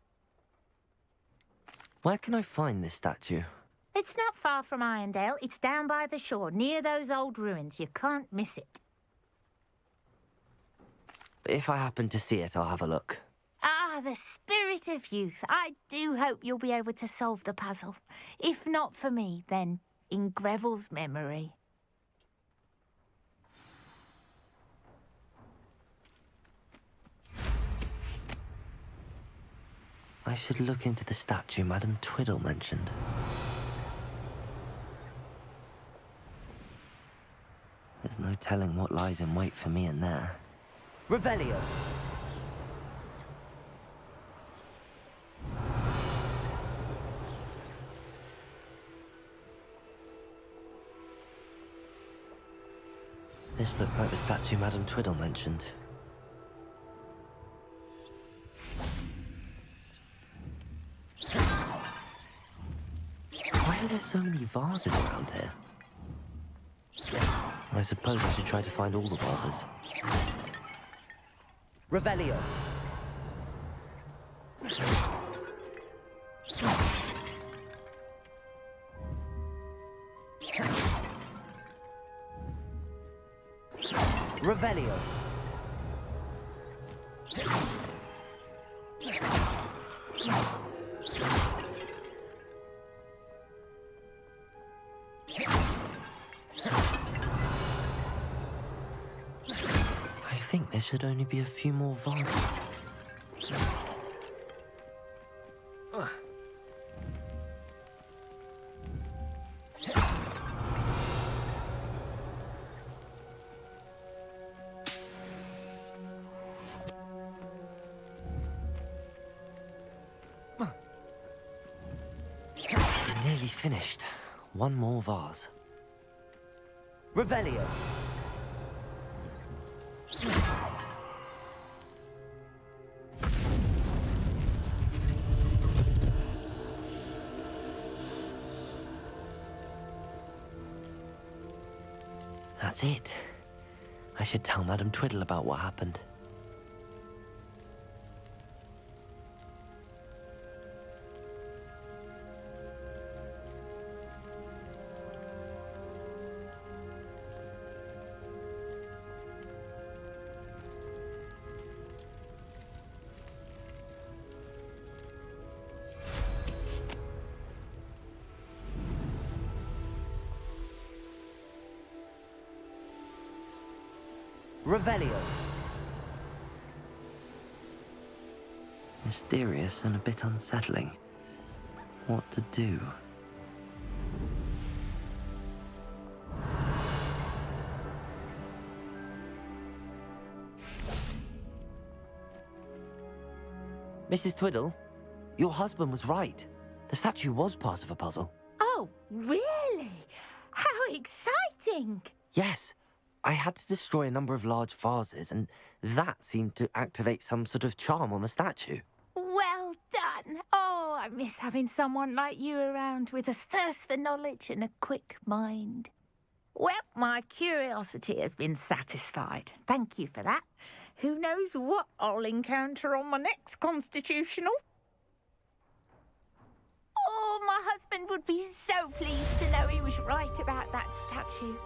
S1: Where can I find this statue?
S11: It's not far from Irondale. It's down by the shore, near those old ruins. You can't miss it.
S1: If I happen to see it, I'll have a look.
S11: Ah, the spirit of youth. I do hope you'll be able to solve the puzzle. If not for me, then in Greville's memory.
S1: I should look into the statue Madam Twiddle mentioned. There's no telling what lies in wait for me in there.
S9: Revelio.
S1: This looks like the statue Madam Twiddle mentioned. Why are there so many vases around here? I suppose I should try to find all the vases.
S9: Revelio. Revelio.
S1: I think there should only be a few more vases. Nearly finished. One more vase.
S9: Revelio.
S1: That's it. I should tell Madame Twiddle about what happened.
S9: Revelio.
S1: Mysterious and a bit unsettling. What to do? Mrs. Twiddle, your husband was right. The statue was part of a puzzle.
S11: Oh, really? How exciting!
S1: Yes, I had to destroy a number of large vases, and that seemed to activate some sort of charm on the statue.
S11: Well done. Oh, I miss having someone like you around with a thirst for knowledge and a quick mind. Well, my curiosity has been satisfied. Thank you for that. Who knows what I'll encounter on my next constitutional? Oh, my husband would be so pleased to know he was right about that statue.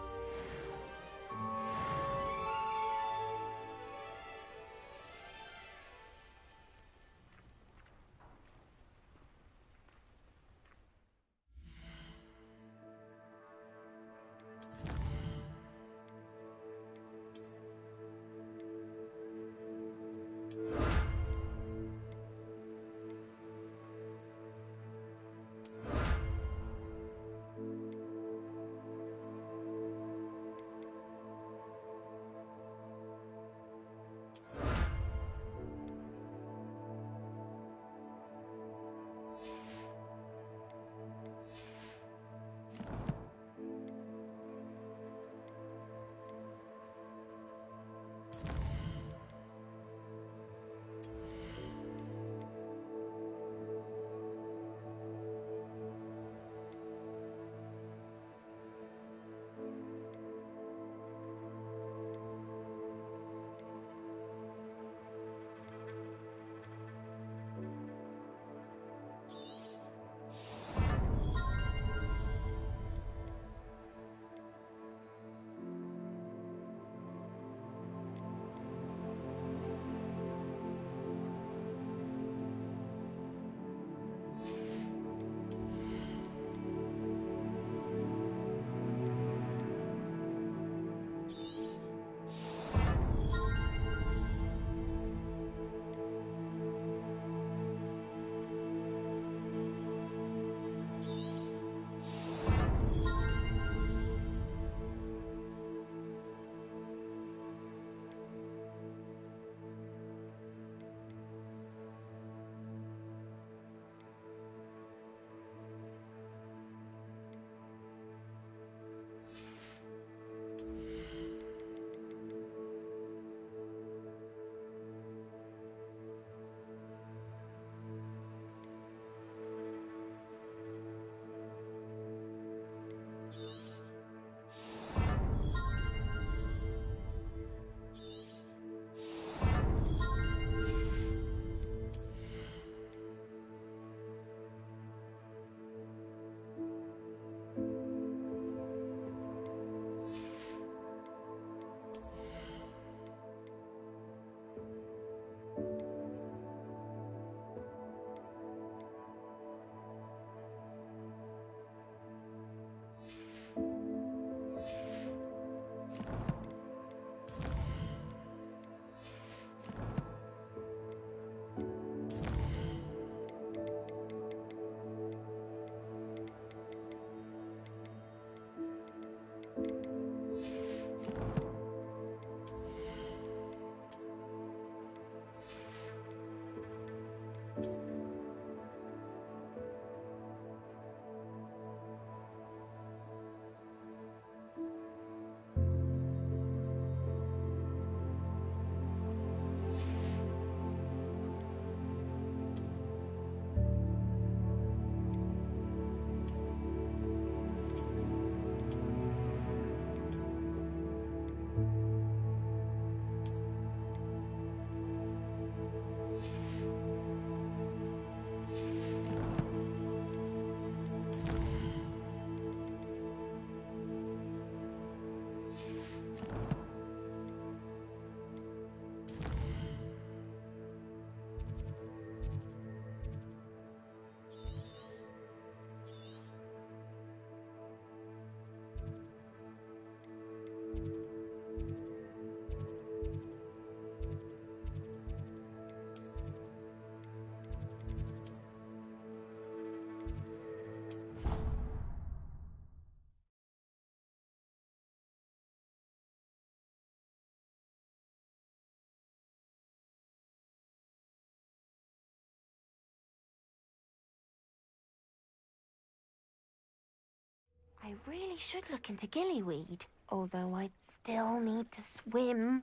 S12: I really should look into gillyweed, although I'd still need to swim.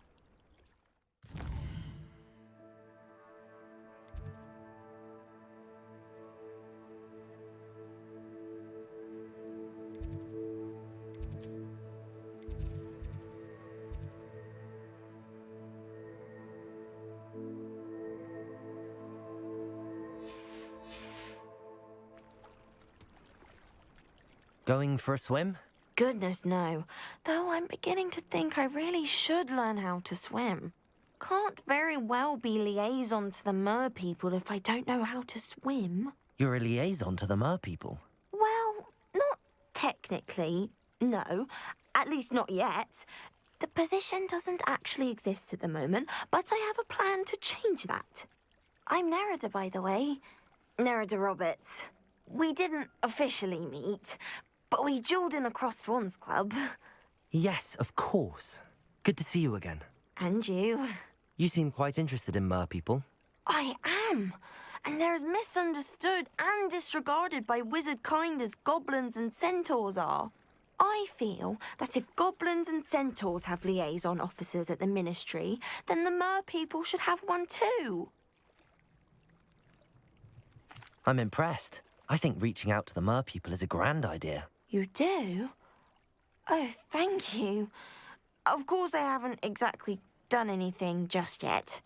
S1: Going for a swim?
S12: Goodness, no. Though I'm beginning to think I really should learn how to swim. Can't very well be liaison to the mer people if I don't know how to swim.
S1: You're a liaison to the mer people.
S12: Well, not technically, no. At least not yet. The position doesn't actually exist at the moment, but I have a plan to change that. I'm Nerida, by the way. Nerida Roberts. We didn't officially meet, but we duelled in the Crossed Swans Club.
S1: Yes, of course. Good to see you again.
S12: And you.
S1: You seem quite interested in mer people.
S12: I am. And they're as misunderstood and disregarded by wizard kind as goblins and centaurs are. I feel that if goblins and centaurs have liaison officers at the ministry, then the mer people should have one too.
S1: I'm impressed. I think reaching out to the mer people is a grand idea.
S12: You do? Oh, thank you. Of course I haven't exactly done anything just yet.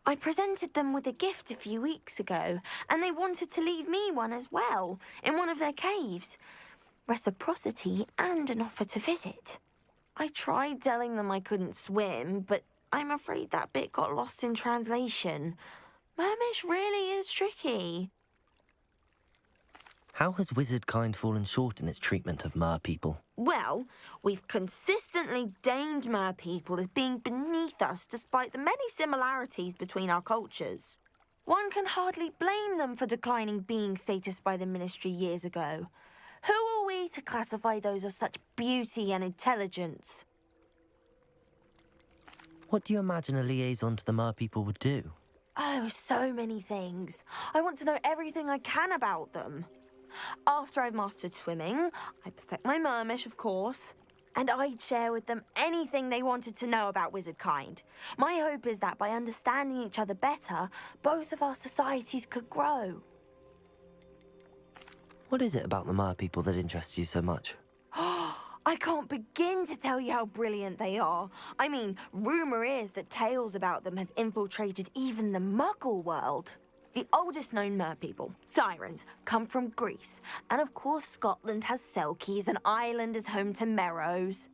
S12: I presented them with a gift a few weeks ago, and they wanted to leave me one as well, in one of their caves. Reciprocity and an offer to visit. I tried telling them I couldn't swim, but I'm afraid that bit got lost in translation. Mermish really is tricky.
S1: How has wizard kind fallen short in its treatment of mer people?
S12: Well, we've consistently deemed mer people as being beneath us despite the many similarities between our cultures. One can hardly blame them for declining being status by the ministry years ago. Who are we to classify those of such beauty and intelligence?
S1: What do you imagine a liaison to the mer people would do?
S12: Oh, so many things. I want to know everything I can about them. After I've mastered swimming, I perfect my mermish, of course, and I'd share with them anything they wanted to know about wizard kind. My hope is that by understanding each other better, both of our societies could grow.
S1: What is it about the mer people that interests you so much?
S12: I can't begin to tell you how brilliant they are. I mean, rumour is that tales about them have infiltrated even the Muggle world. The oldest known mer people, sirens, come from Greece. And of course Scotland has Selkies and Ireland is home to Merrows.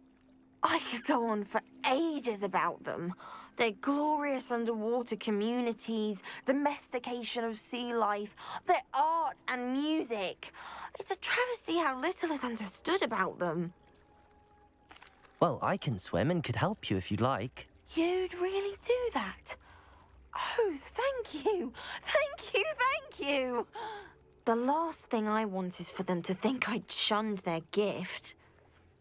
S12: I could go on for ages about them. Their glorious underwater communities, domestication of sea life, their art and music. It's a travesty how little is understood about them.
S1: Well, I can swim and could help you if you'd like.
S12: You'd really do that? Oh, thank you. Thank you, thank you. The last thing I want is for them to think I'd shunned their gift.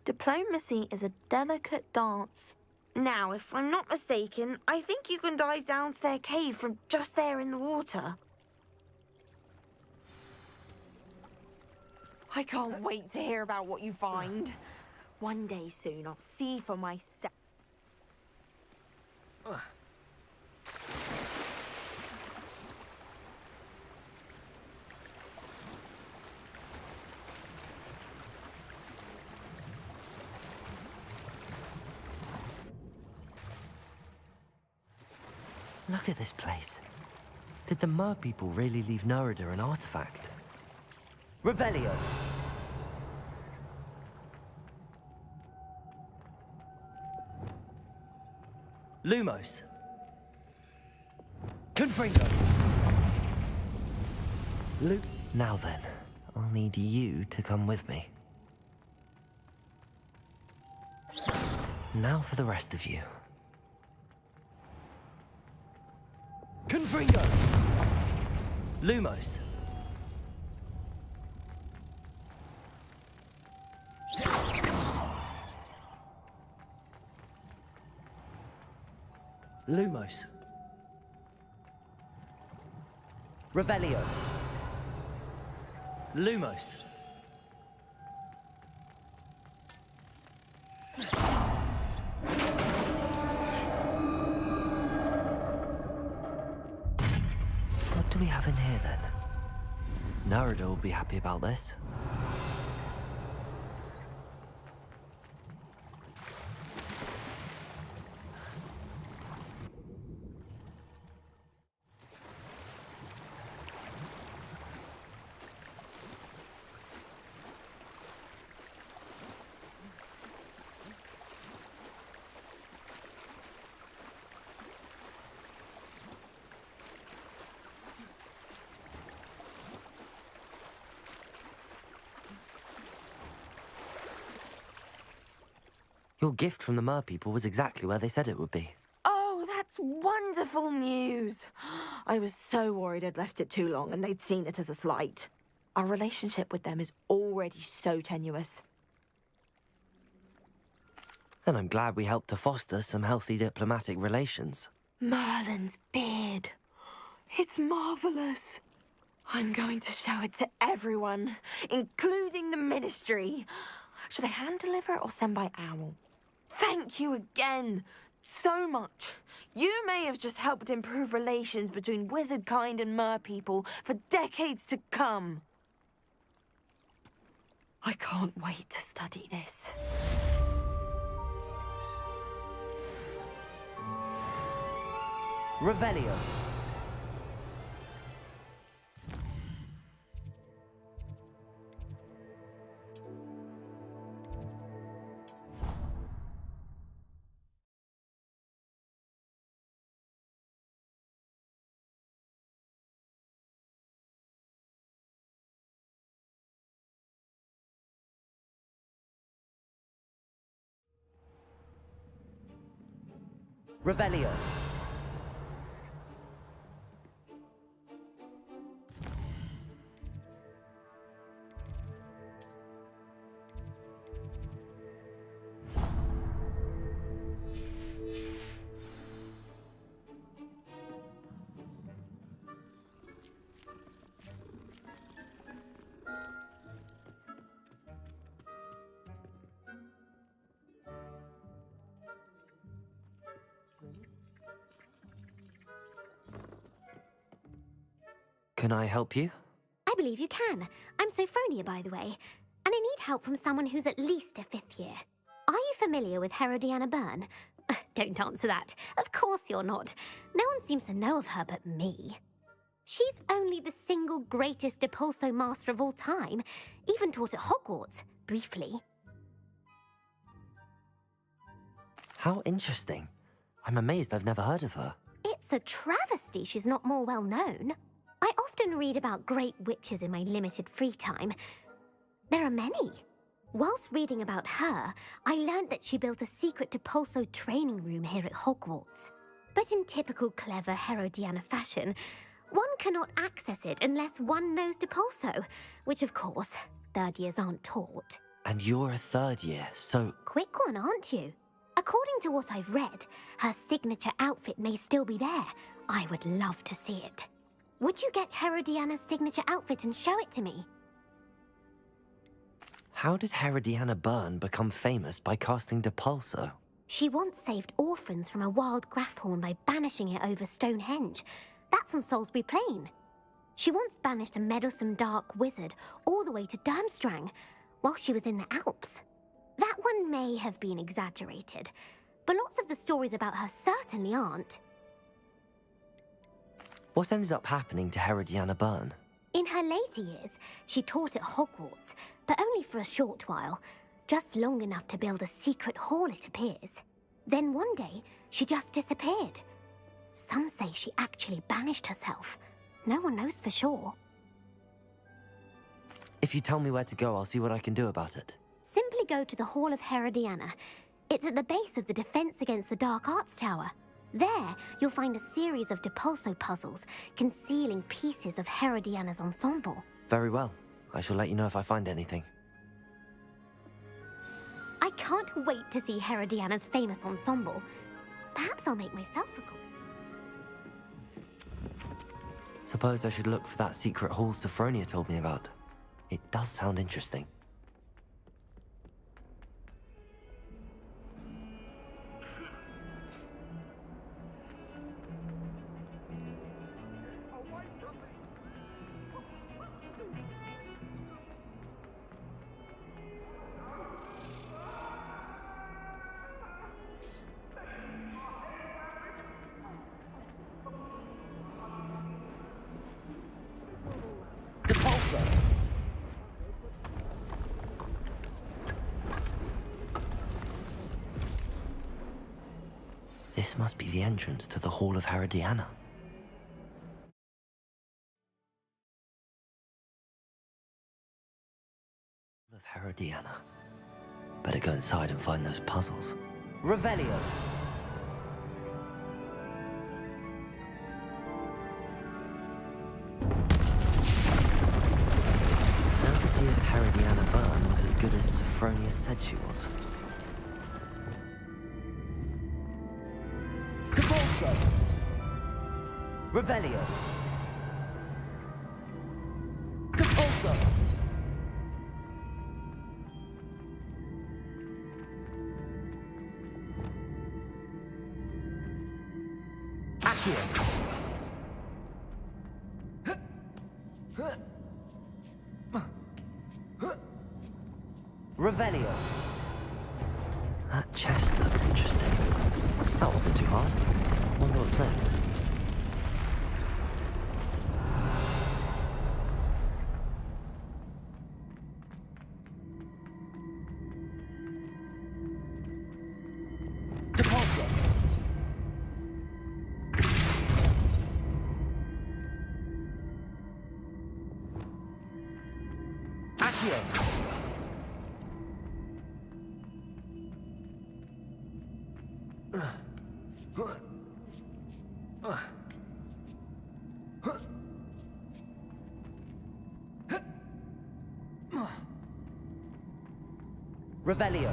S12: Diplomacy is a delicate dance. Now, if I'm not mistaken, I think you can dive down to their cave from just there in the water. I can't wait to hear about what you find. One day soon, I'll see for myself.
S1: Look at this place. Did the mer people really leave Nerida an artifact?
S9: Revelio. Lumos. Confringo.
S1: Now then, I'll need you to come with me. Now for the rest of you.
S9: Confringo! Lumos. Lumos. Revelio. Lumos.
S1: What do we have in here then? Narada will be happy about this. Your gift from the Mer people was exactly where they said it would be.
S12: Oh, that's wonderful news. I was so worried I'd left it too long and they'd seen it as a slight. Our relationship with them is already so tenuous.
S1: Then I'm glad we helped to foster some healthy diplomatic relations.
S12: Merlin's beard. It's marvelous. I'm going to show it to everyone, including the Ministry. Should I hand deliver it or send by owl? Thank you again so much. You may have just helped improve relations between wizard kind and mer people for decades to come. I can't wait to study this.
S9: Revelio. Revelio.
S1: Can I help you?
S8: I believe you can. I'm Sophronia, by the way, and I need help from someone who's at least a 5th year. Are you familiar with Herodiana Byrne? Don't answer that. Of course you're not. No one seems to know of her but me. She's only the single greatest Depulso master of all time, even taught at Hogwarts, briefly.
S1: How interesting. I'm amazed I've never heard of her.
S8: It's a travesty she's not more well known. I often read about great witches in my limited free time. There are many. Whilst reading about her, I learned that she built a secret Depulso training room here at Hogwarts. But in typical clever Herodiana fashion, one cannot access it unless one knows Depulso, which of course, 3rd years aren't taught.
S1: And you're a 3rd year, so...
S8: Quick one, aren't you? According to what I've read, her signature outfit may still be there. I would love to see it. Would you get Herodiana's signature outfit and show it to me?
S1: How did Herodiana Byrne become famous by casting Depulso?
S8: She once saved orphans from a wild Grafhorn by banishing it over Stonehenge. That's on Salisbury Plain. She once banished a meddlesome dark wizard all the way to Durmstrang while she was in the Alps. That one may have been exaggerated, but lots of the stories about her certainly aren't.
S1: What ended up happening to Herodiana Byrne?
S8: In her later years, she taught at Hogwarts, but only for a short while, just long enough to build a secret hall, it appears. Then one day, she just disappeared. Some say she actually banished herself. No one knows for sure.
S1: If you tell me where to go, I'll see what I can do about it.
S8: Simply go to the Hall of Herodiana. It's at the base of the Defense Against the Dark Arts Tower. There, you'll find a series of Depulso puzzles concealing pieces of Herodiana's ensemble.
S1: Very well. I shall let you know if I find anything.
S8: I can't wait to see Herodiana's famous ensemble. Perhaps I'll make myself a copy.
S1: Suppose I should look for that secret hall Sophronia told me about. It does sound interesting.
S9: Depulso!
S1: This must be the entrance to the Hall of Herodiana. Hall of Herodiana. Better go inside and find those puzzles.
S9: Revelio.
S1: Now to see if Herodiana Byrne was as good as Sophronia said she was.
S9: Depulso. Revelio. Depulso. Accio. Revelio.
S1: That chest looks interesting. That wasn't too hard. Wonder what's next.
S9: Depulso. Accio. Revelio.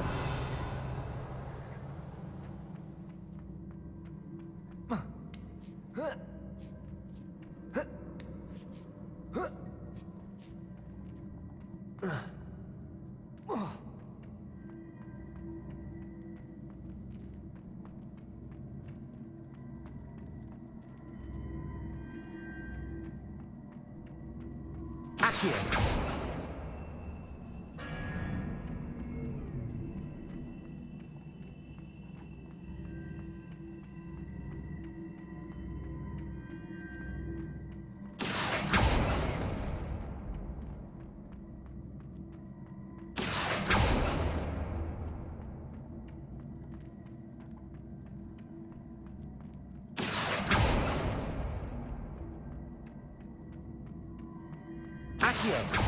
S9: Accio. Accio.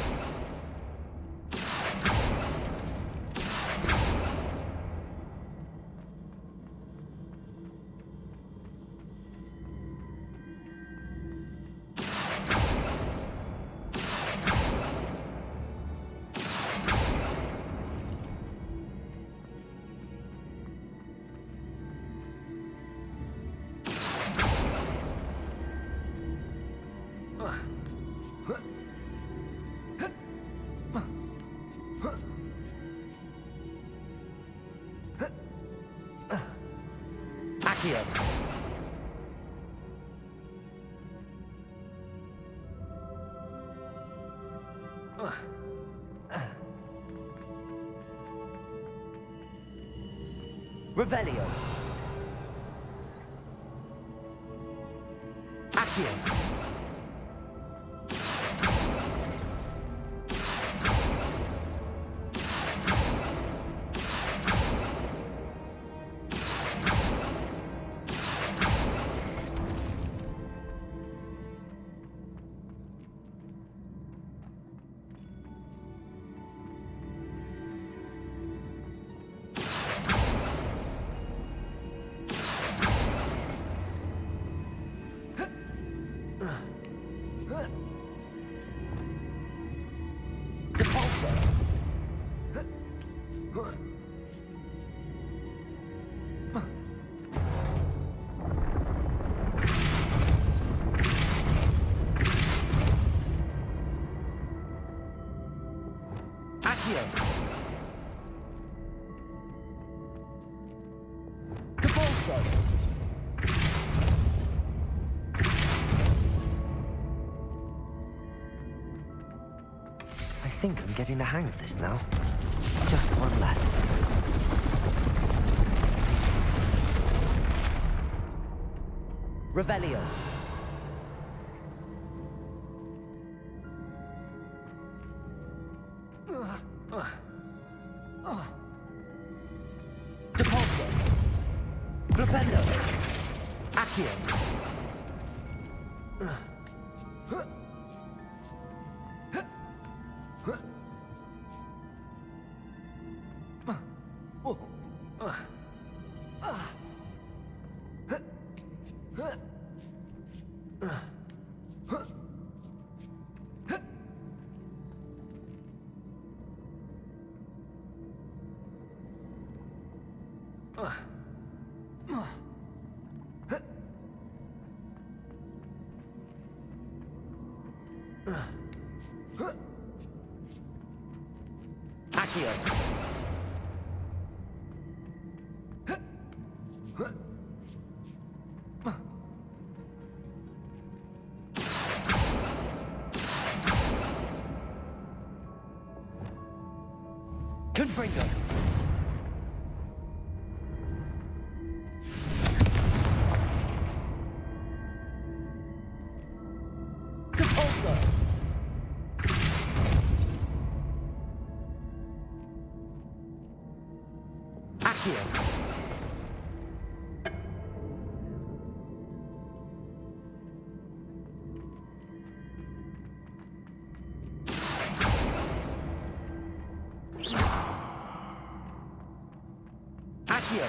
S9: Accio. Revelio. Accio. Devolso.
S1: I think I'm getting the hang of this now. Just one left.
S9: Revelio. Depulso. Flipendo. Accio. Accio. Confringo. Compulso. Accio. Accio.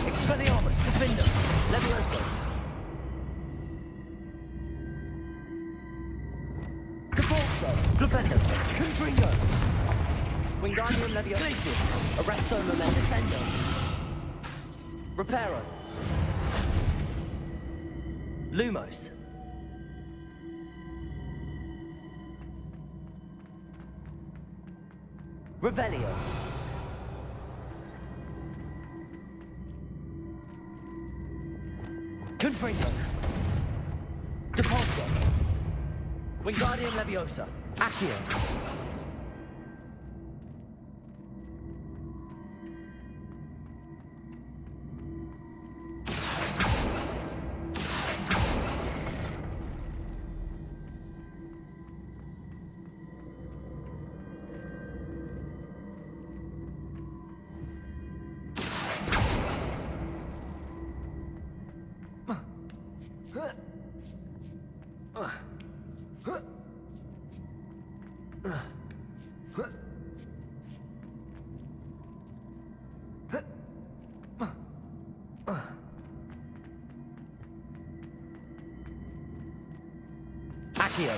S9: Expelliarmus, Defender, Levioso. Devolso, Flipendo, Confringo. Wingardium Levioso. Glacius, Arresto Descendo. Reparo. Lumos. Revelio. Confringo. Depulso. Wingardium Leviosa. Accio. Accio.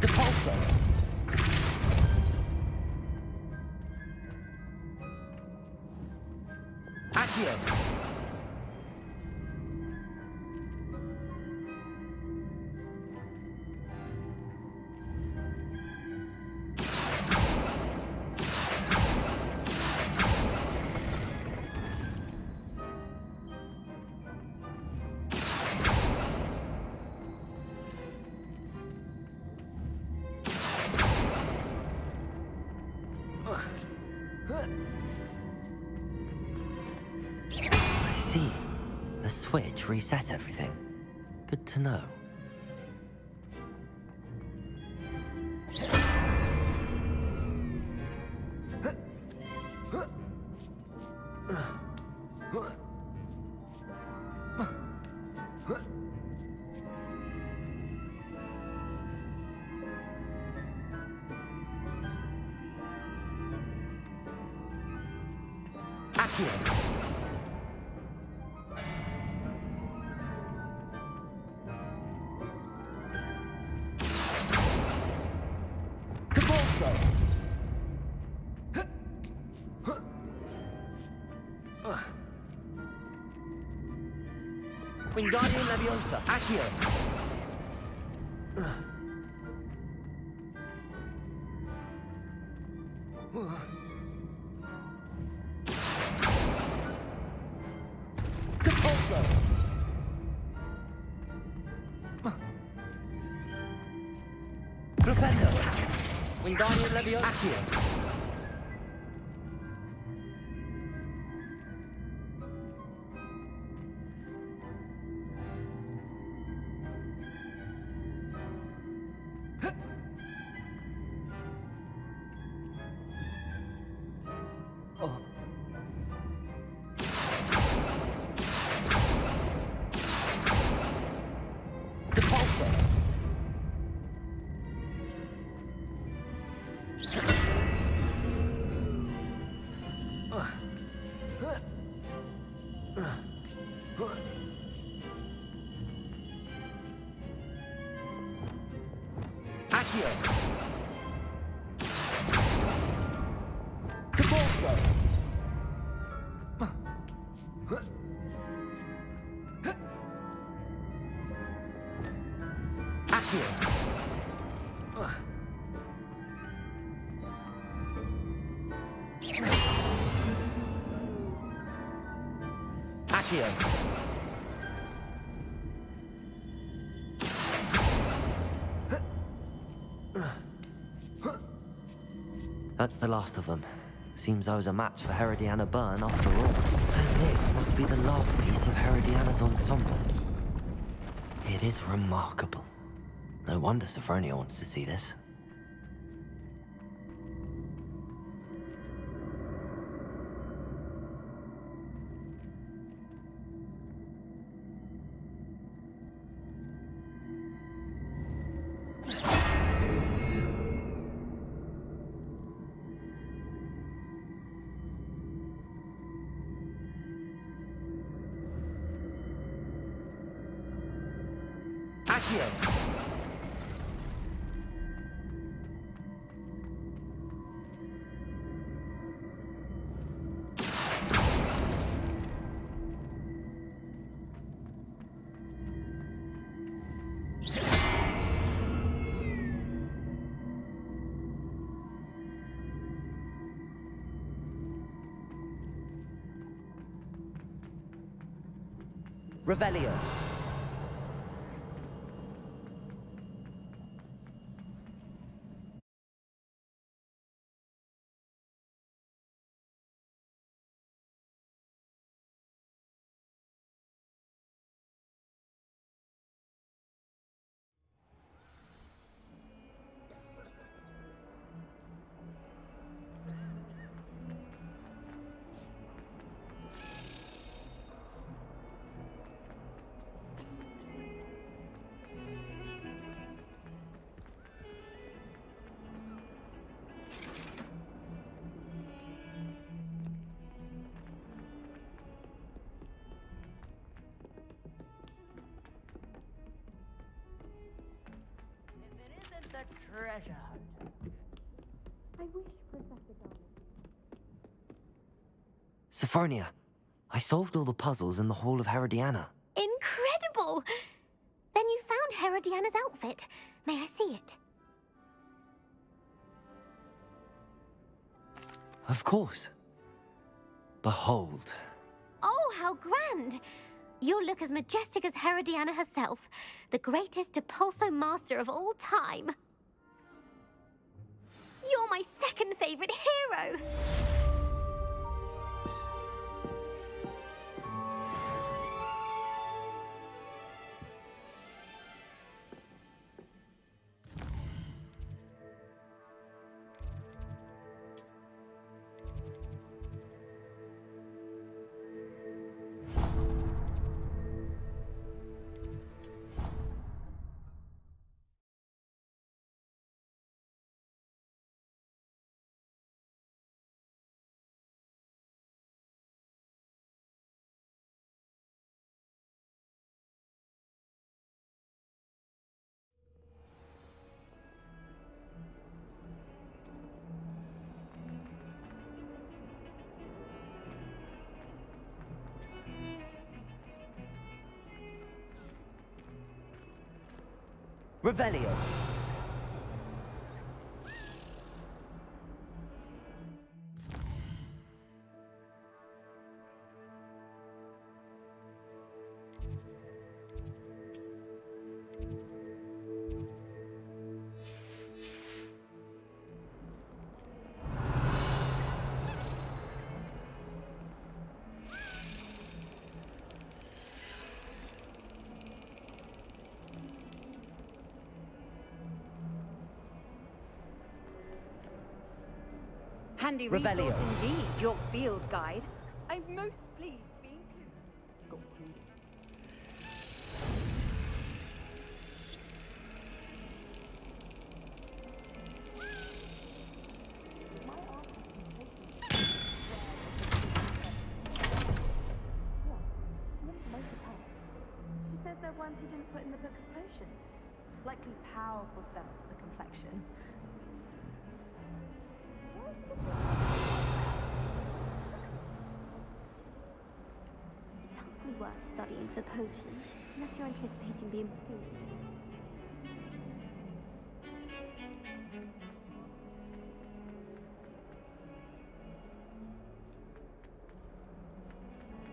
S9: Depulso. Accio.
S1: I see. The switch reset everything. Good to know.
S9: Accio. Debolso. Wingardium Leviosa. Accio. Debolso. Flipendo. Wingardium Leviosa. Accio. Oh. Depulso. Accio. Depulso. Accio. Accio.
S1: That's the last of them. Seems I was a match for Herodiana Byrne after all. And this must be the last piece of Herodiana's ensemble. It is remarkable. No wonder Sophronia wants to see this.
S9: Accio. Revelio.
S10: The treasure hunt.
S8: I wish, Professor Darling.
S1: Sophronia, I solved all the puzzles in the Hall of Herodiana.
S8: Incredible! Then you found Herodiana's outfit. May I see it?
S1: Of course. Behold.
S8: Oh, how grand! You'll look as majestic as Herodiana herself, the greatest Depulso master of all time. You're my second favorite hero!
S9: Revelio.
S6: Handy
S9: Revelio.
S6: resource indeed, your field guide. I'm most pleased to be included.
S7: She says they're ones you didn't put in the book of potions. Likely powerful spells for the complexion.
S8: It's hardly worth studying for potions, unless you're anticipating being fooled.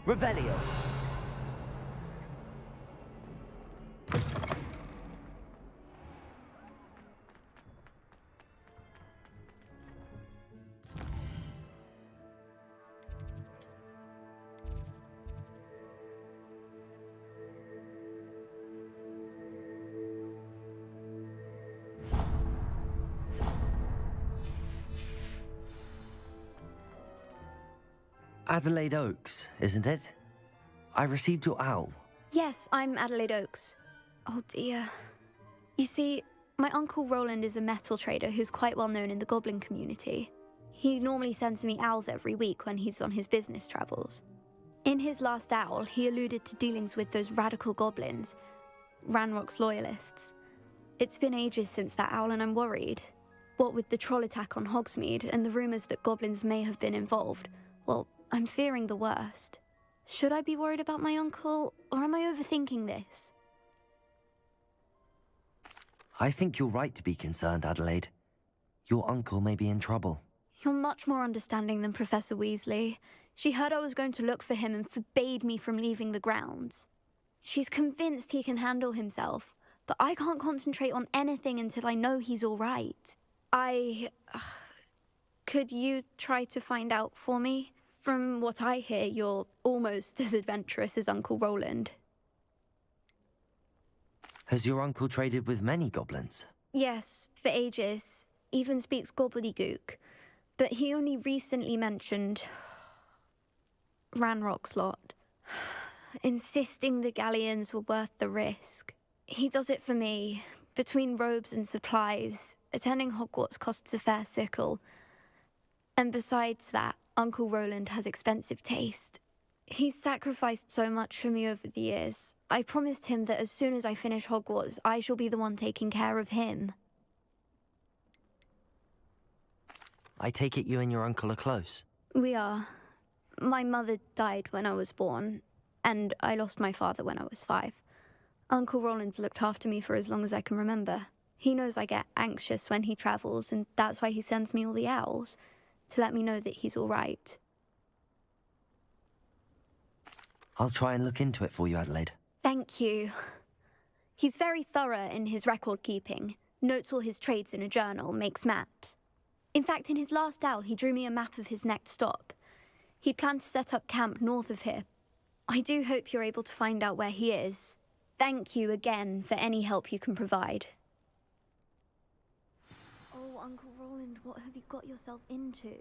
S9: Revelio.
S1: Adelaide Oaks, isn't it? I received your owl.
S13: Yes, I'm Adelaide Oaks. Oh dear. You see, my Uncle Roland is a metal trader who's quite well known in the goblin community. He normally sends me owls every week when he's on his business travels. In his last owl, he alluded to dealings with those radical goblins, Ranrock's loyalists. It's been ages since that owl and I'm worried. What with the troll attack on Hogsmeade and the rumours that goblins may have been involved, well, I'm fearing the worst. Should I be worried about my uncle, or am I overthinking this?
S1: I think you're right to be concerned, Adelaide. Your uncle may be in trouble.
S13: You're much more understanding than Professor Weasley. She heard I was going to look for him and forbade me from leaving the grounds. She's convinced he can handle himself, but I can't concentrate on anything until I know he's all right. Could you try to find out for me? From what I hear, you're almost as adventurous as Uncle Roland.
S1: Has your uncle traded with many goblins?
S13: Yes, for ages. Even speaks gobbledygook. But he only recently mentioned Ranrock's lot, insisting the galleons were worth the risk. He does it for me. Between robes and supplies, attending Hogwarts costs a fair sickle. And besides that, Uncle Roland has expensive taste. He's sacrificed so much for me over the years. I promised him that as soon as I finish Hogwarts, I shall be the one taking care of him.
S1: I take it you and your uncle are close.
S13: We are. My mother died when I was born, and I lost my father when I was 5. Uncle Roland's looked after me for as long as I can remember. He knows I get anxious when he travels, and that's why he sends me all the owls, to let me know that he's all right.
S1: I'll try and look into it for you, Adelaide.
S13: Thank you. He's very thorough in his record keeping, notes all his trades in a journal, makes maps. In fact, in his last owl, he drew me a map of his next stop. He'd planned to set up camp north of here. I do hope you're able to find out where he is. Thank you again for any help you can provide.
S8: Oh, Uncle Roland, what have you got yourself into?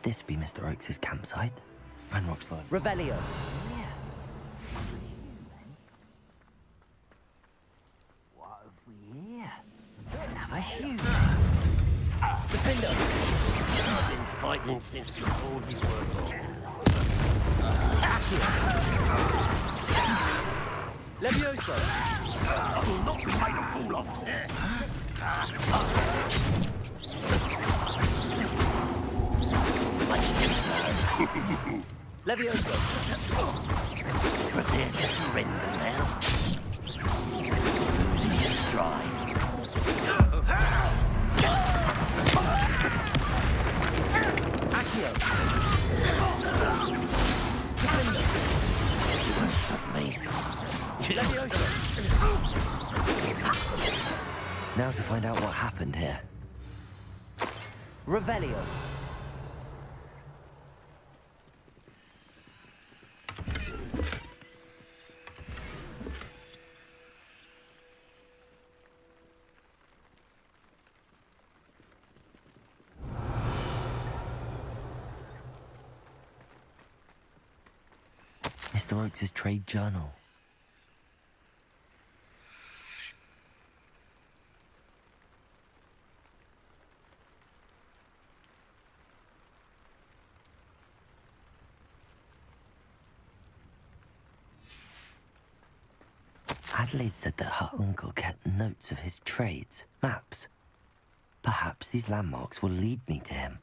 S1: this be Mr. Oakes' campsite? Ranrock's like...
S9: Revelio.
S3: What have we here? Another huge.
S9: Defender.
S3: I've been fighting since before you were born.
S9: Accio. Levioso.
S3: I will not be made a fool of.
S9: Levioso.
S3: Prepare to surrender now. Losing your stride.
S9: Accio.
S3: You won't stop me.
S1: Now to find out what happened here.
S9: Revelio.
S1: Mr. Oakes' trade journal. Adelaide said that her uncle kept notes of his trades, maps. Perhaps these landmarks will lead me to him.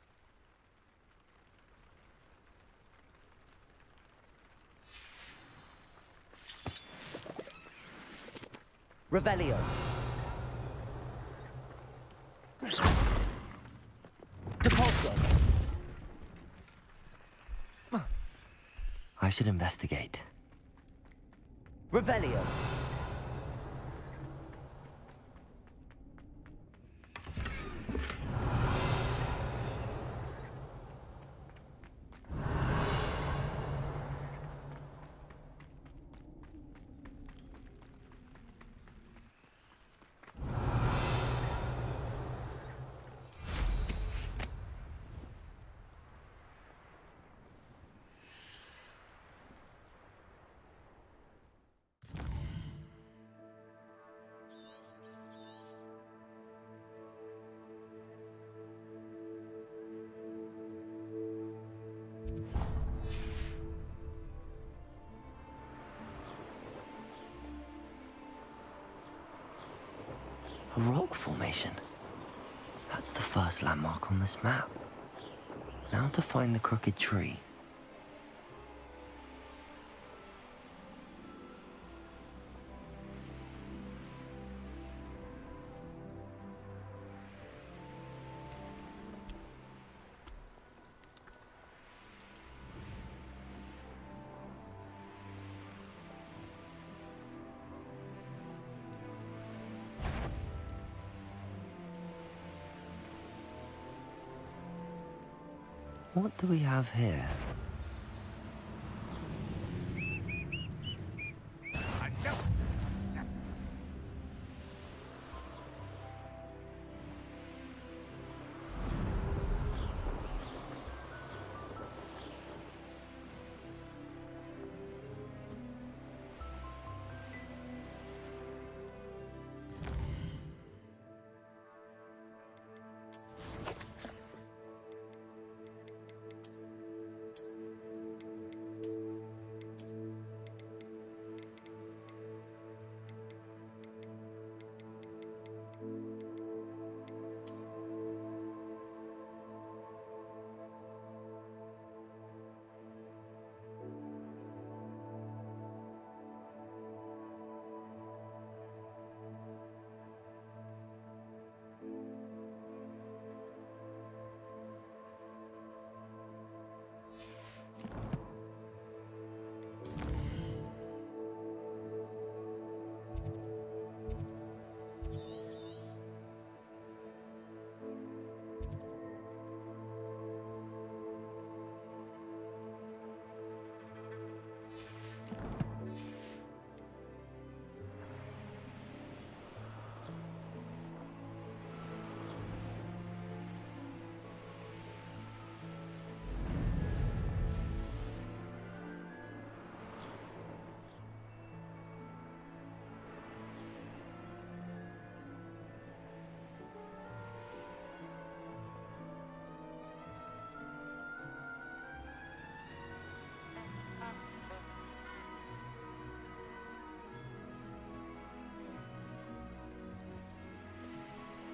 S9: Revelio. Depulso.
S1: I should investigate.
S9: Revelio.
S1: A rock formation. That's the first landmark on this map. Now to find the crooked tree. What do we have here?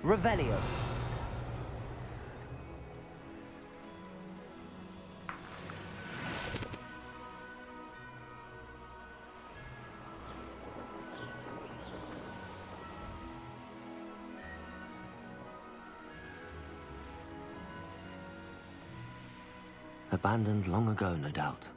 S9: Revelio.
S1: Abandoned long ago, no doubt.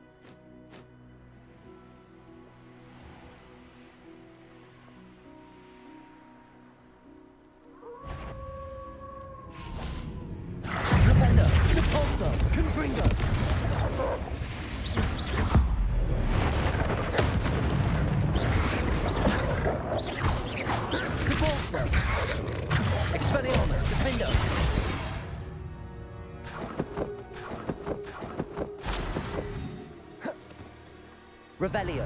S9: Flipendo. Depulso. Confringo. Depulso. Expelliarmus. Defendo. Revelio.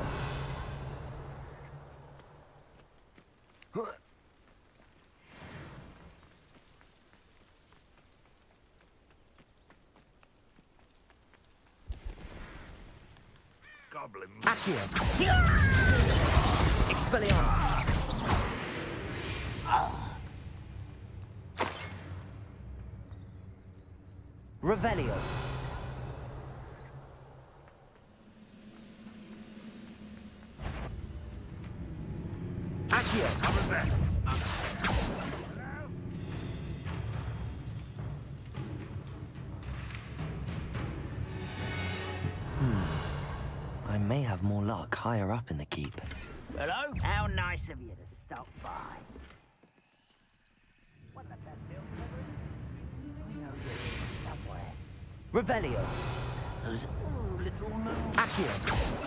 S2: Goblins.
S9: Accio. Expelliarmus. Revelio. Accio.
S2: Cover that.
S1: I may have more luck higher up in the keep.
S10: Hello? How nice of you to stop by. What the bill, I know you're here somewhere.
S9: Revelio.
S10: Those little moons
S9: Accio.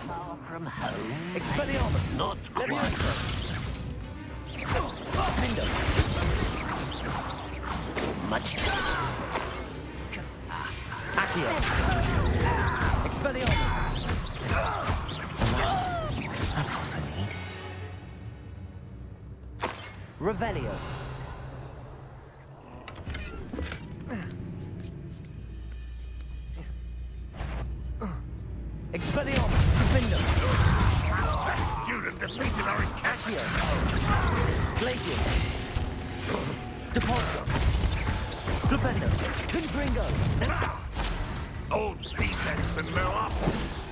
S10: far from home.
S9: Expelliarmus.
S10: Not
S9: Leviosa. Defendo.
S10: much.
S9: Accio. Expelliarmus.
S1: That's what I need.
S9: Revelio. Expelliarmus. Defendo.
S2: That student defeated our
S9: Accio. Glacius. Depulso. Flipendo. Confringo.
S2: old defense and no offense.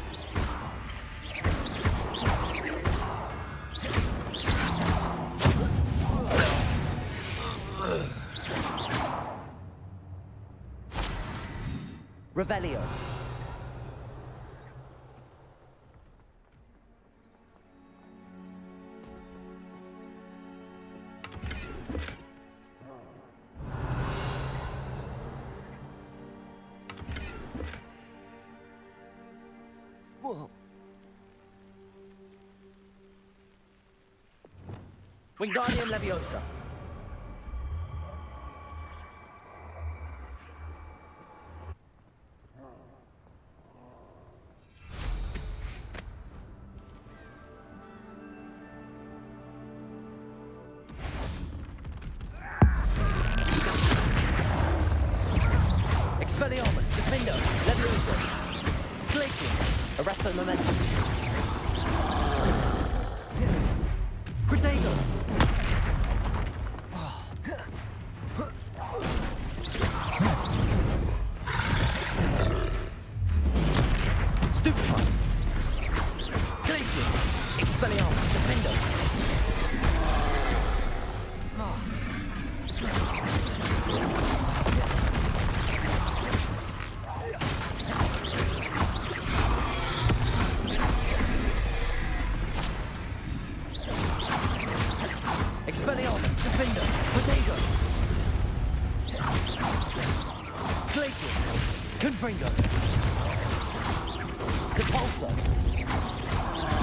S9: Revelio. Whoa. Wingardium Leviosa. Expelliarmus, Defendo, Leviosa, Glacius, Arresto Momentum, Protego, Stupefy, Glacius, Expelliarmus, Defendo. Expelliarmus, Defender, Protego, Glacius, Confringo, Depulso,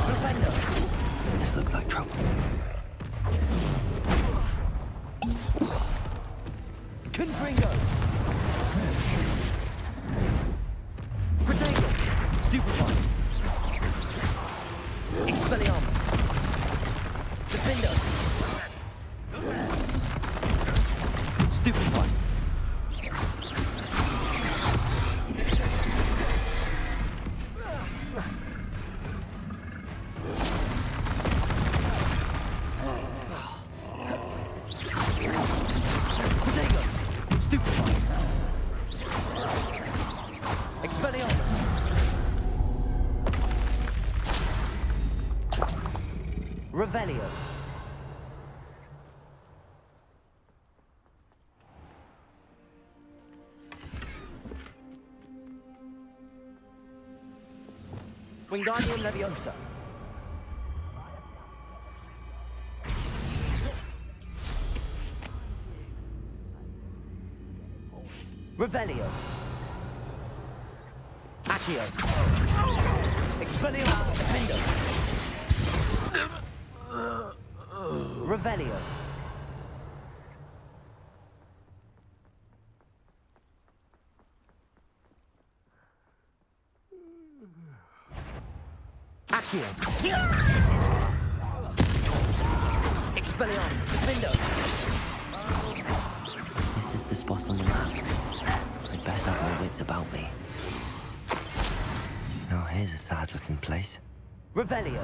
S9: Flipendo.
S1: This looks like trouble.
S9: Confringo, Protego, Stupefy, Expelliarmus, Defendo, Stupefy. Expelliarmus! Revelio. Wingardium Leviosa. Revelio. Accio. Expelliarmus Defendo. Revelio. Accio. Expelliarmus Defendo.
S1: This is the spot on the map. I'd best have my wits about me. Now here's a sad-looking place.
S9: Revelio.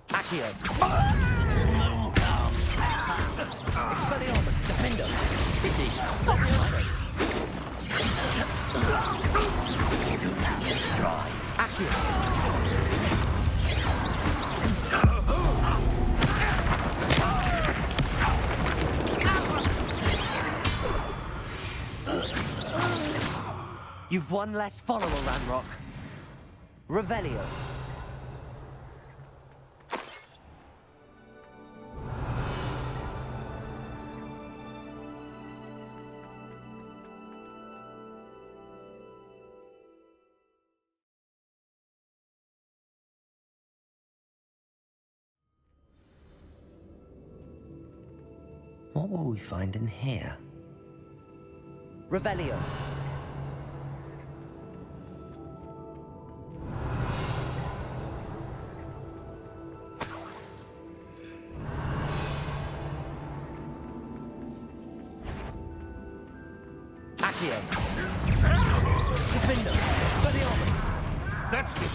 S9: Accio. Expelliarmus Defendo. Pity. Try. Accio. You've one less follower, Ranrock. Revelio.
S1: What will we find in here?
S9: Revelio. Accio. Defendo. Expelliarmus.
S2: That's the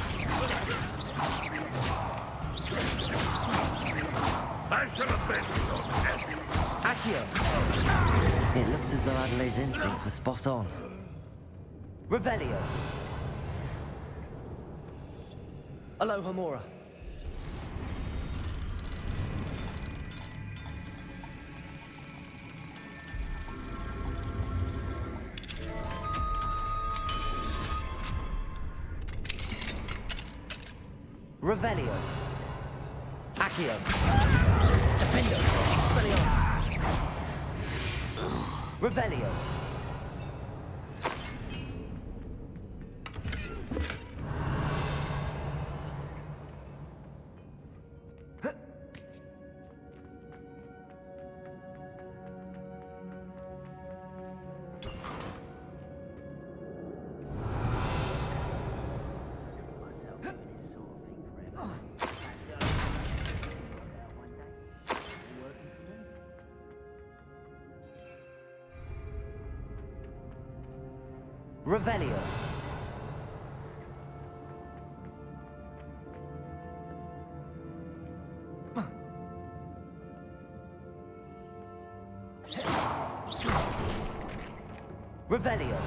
S2: I shall avenge your death.
S9: Accio.
S1: It looks as though Adelaide's instincts were spot on.
S9: Revelio. Alohomora. Revelio. Accio. Defendo. Expelliarmus. Revelio. Revelio. Revelio.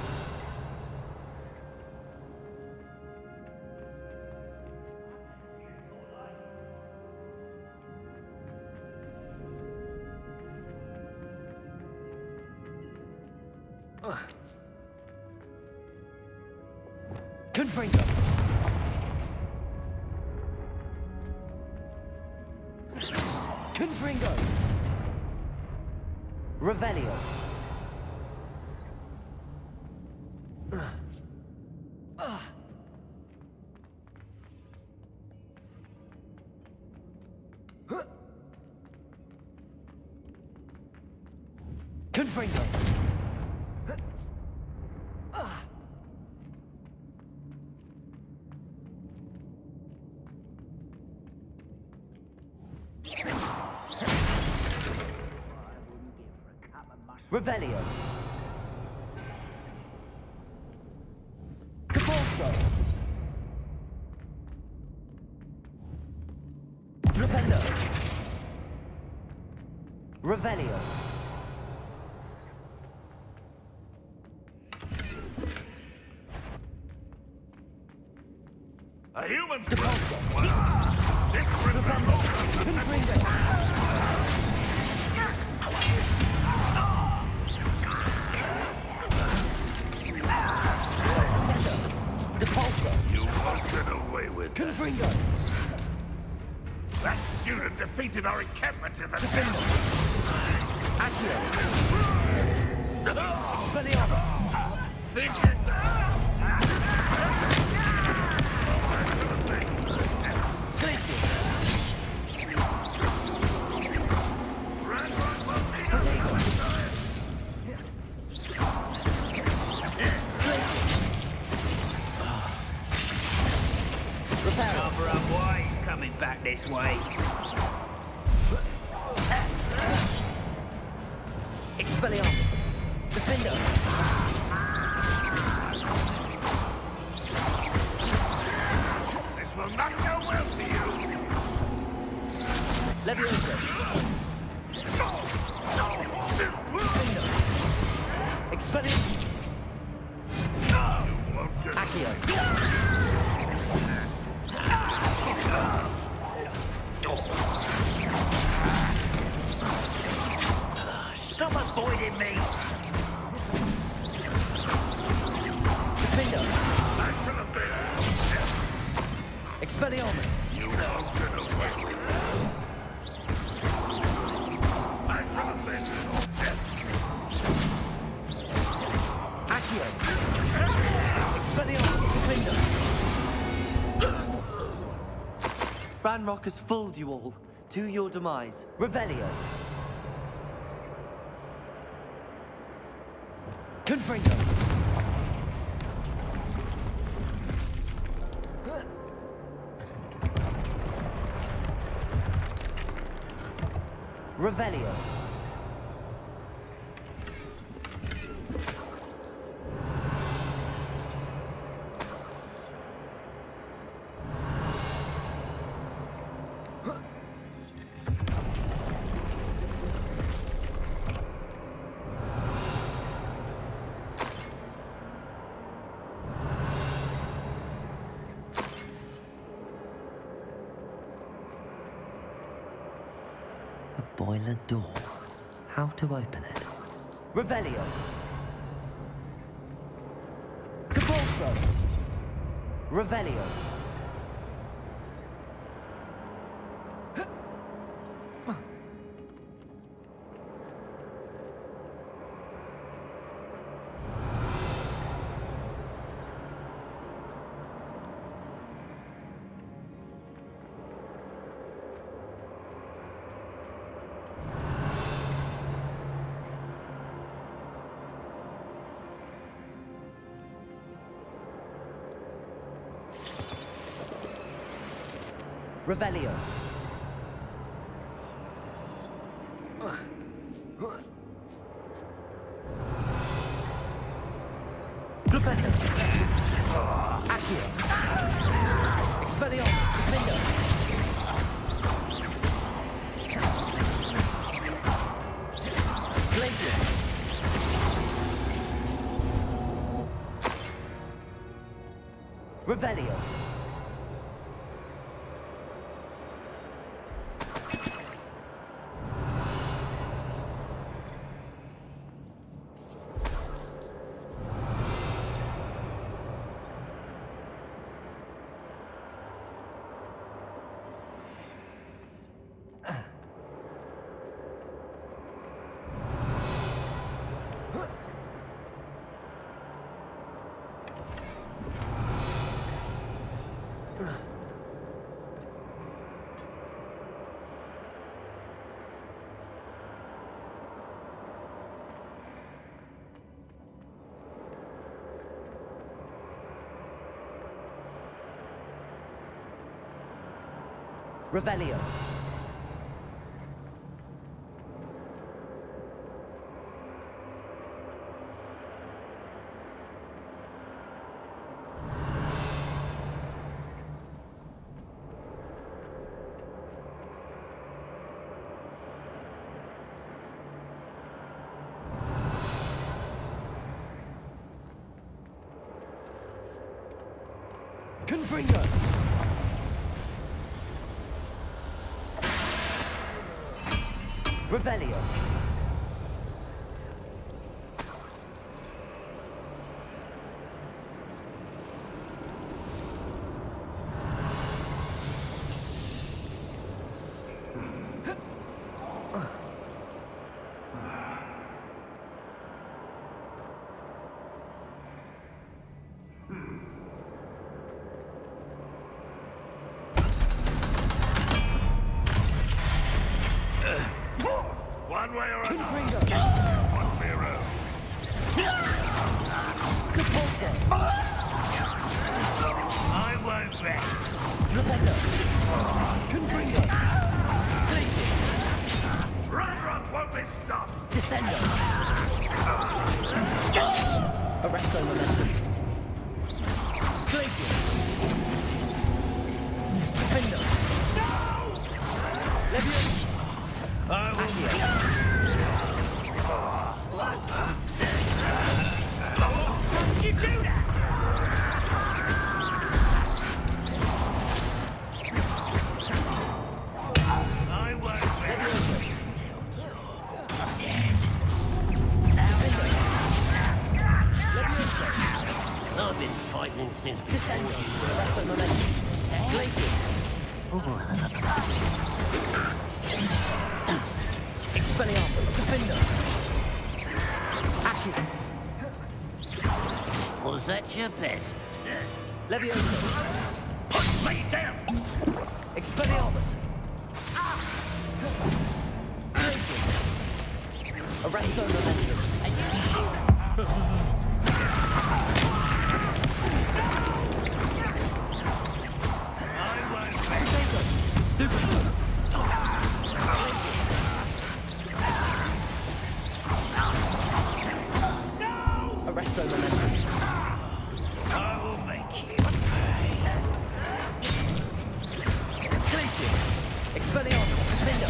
S9: Confringo. Confringo. Revelio. Confringo. Revelio. Capolso. Flipendo. Revelio.
S2: A human's
S9: Depulso.
S2: This
S9: Flipendo. Confringo. Depulso.
S2: You won't get away with it.
S9: Confringo.
S2: That student defeated our encampment in the
S9: Defendo. Accio. Expelliarmus. Glacius.
S10: Cover up why he's coming back this way.
S9: Expelliarmus. Defendo.
S2: This will not go well for you.
S9: Levioso. Defendo. Expelliarmus.
S2: You won't get
S9: Accio.
S10: Stop avoiding me.
S9: Defendo.
S2: back to the bed.
S9: Expelliarmus.
S2: You won't get away with it. Back to the bed.
S9: Accio. Expelliarmus. Defendo.
S1: Ranrock has fooled you all. To your demise.
S9: Revelio. Confringo. Revelio.
S1: A boiler door. How to open it?
S9: Revelio. Capolso. Revelio. Revelio. Flipendo. Accio. Expelliarmus. Defendo. Glacius. Revelio. Revelio. Confringo! Revelio!
S2: One way or another.
S9: Confringo!
S2: One hero.
S9: Repulsor!
S2: I won't rest.
S9: Flipendo! Confringo! Glacis!
S2: Ranrock won't be stopped.
S9: Descendo! Arresto Momentum! Glacis! Defendo! Leviathan!
S2: I will
S5: How did you do that?
S2: I won't
S3: I've been fighting since before
S9: Descendo!
S3: you were.
S9: Arresto Momentum! Glacis! Expelliarmus! Defendo! Accio!
S3: Was that your best?
S9: Levioso!
S2: lay down.
S9: Expelliarmus! Glacius! Arresto Momentum! Arresto Momentum!
S2: I will make you pay.
S9: Glacius! Expelliarmus! Defendo!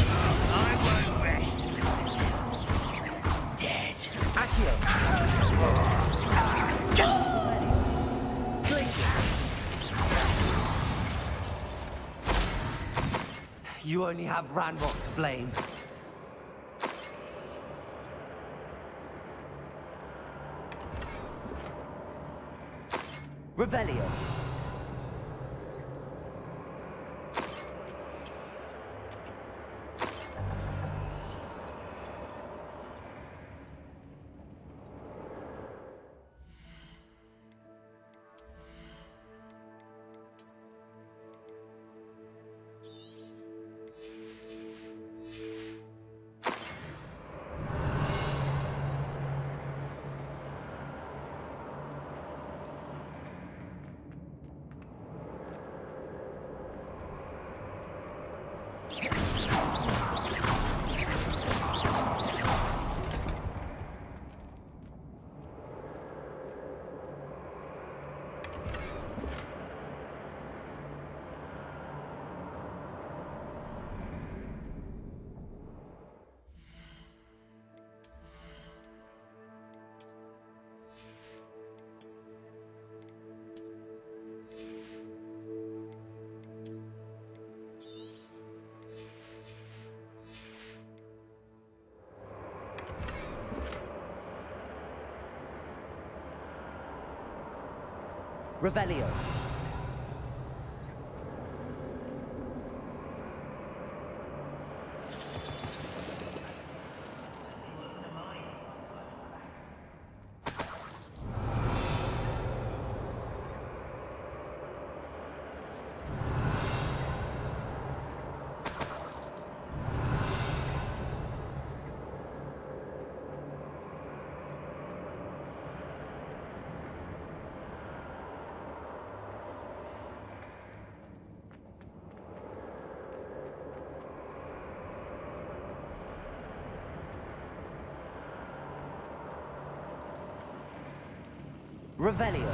S2: I won't rest until dead.
S9: Accio! Glacius! You only have Ranrock to blame. Revelio. Revelio. Revelio.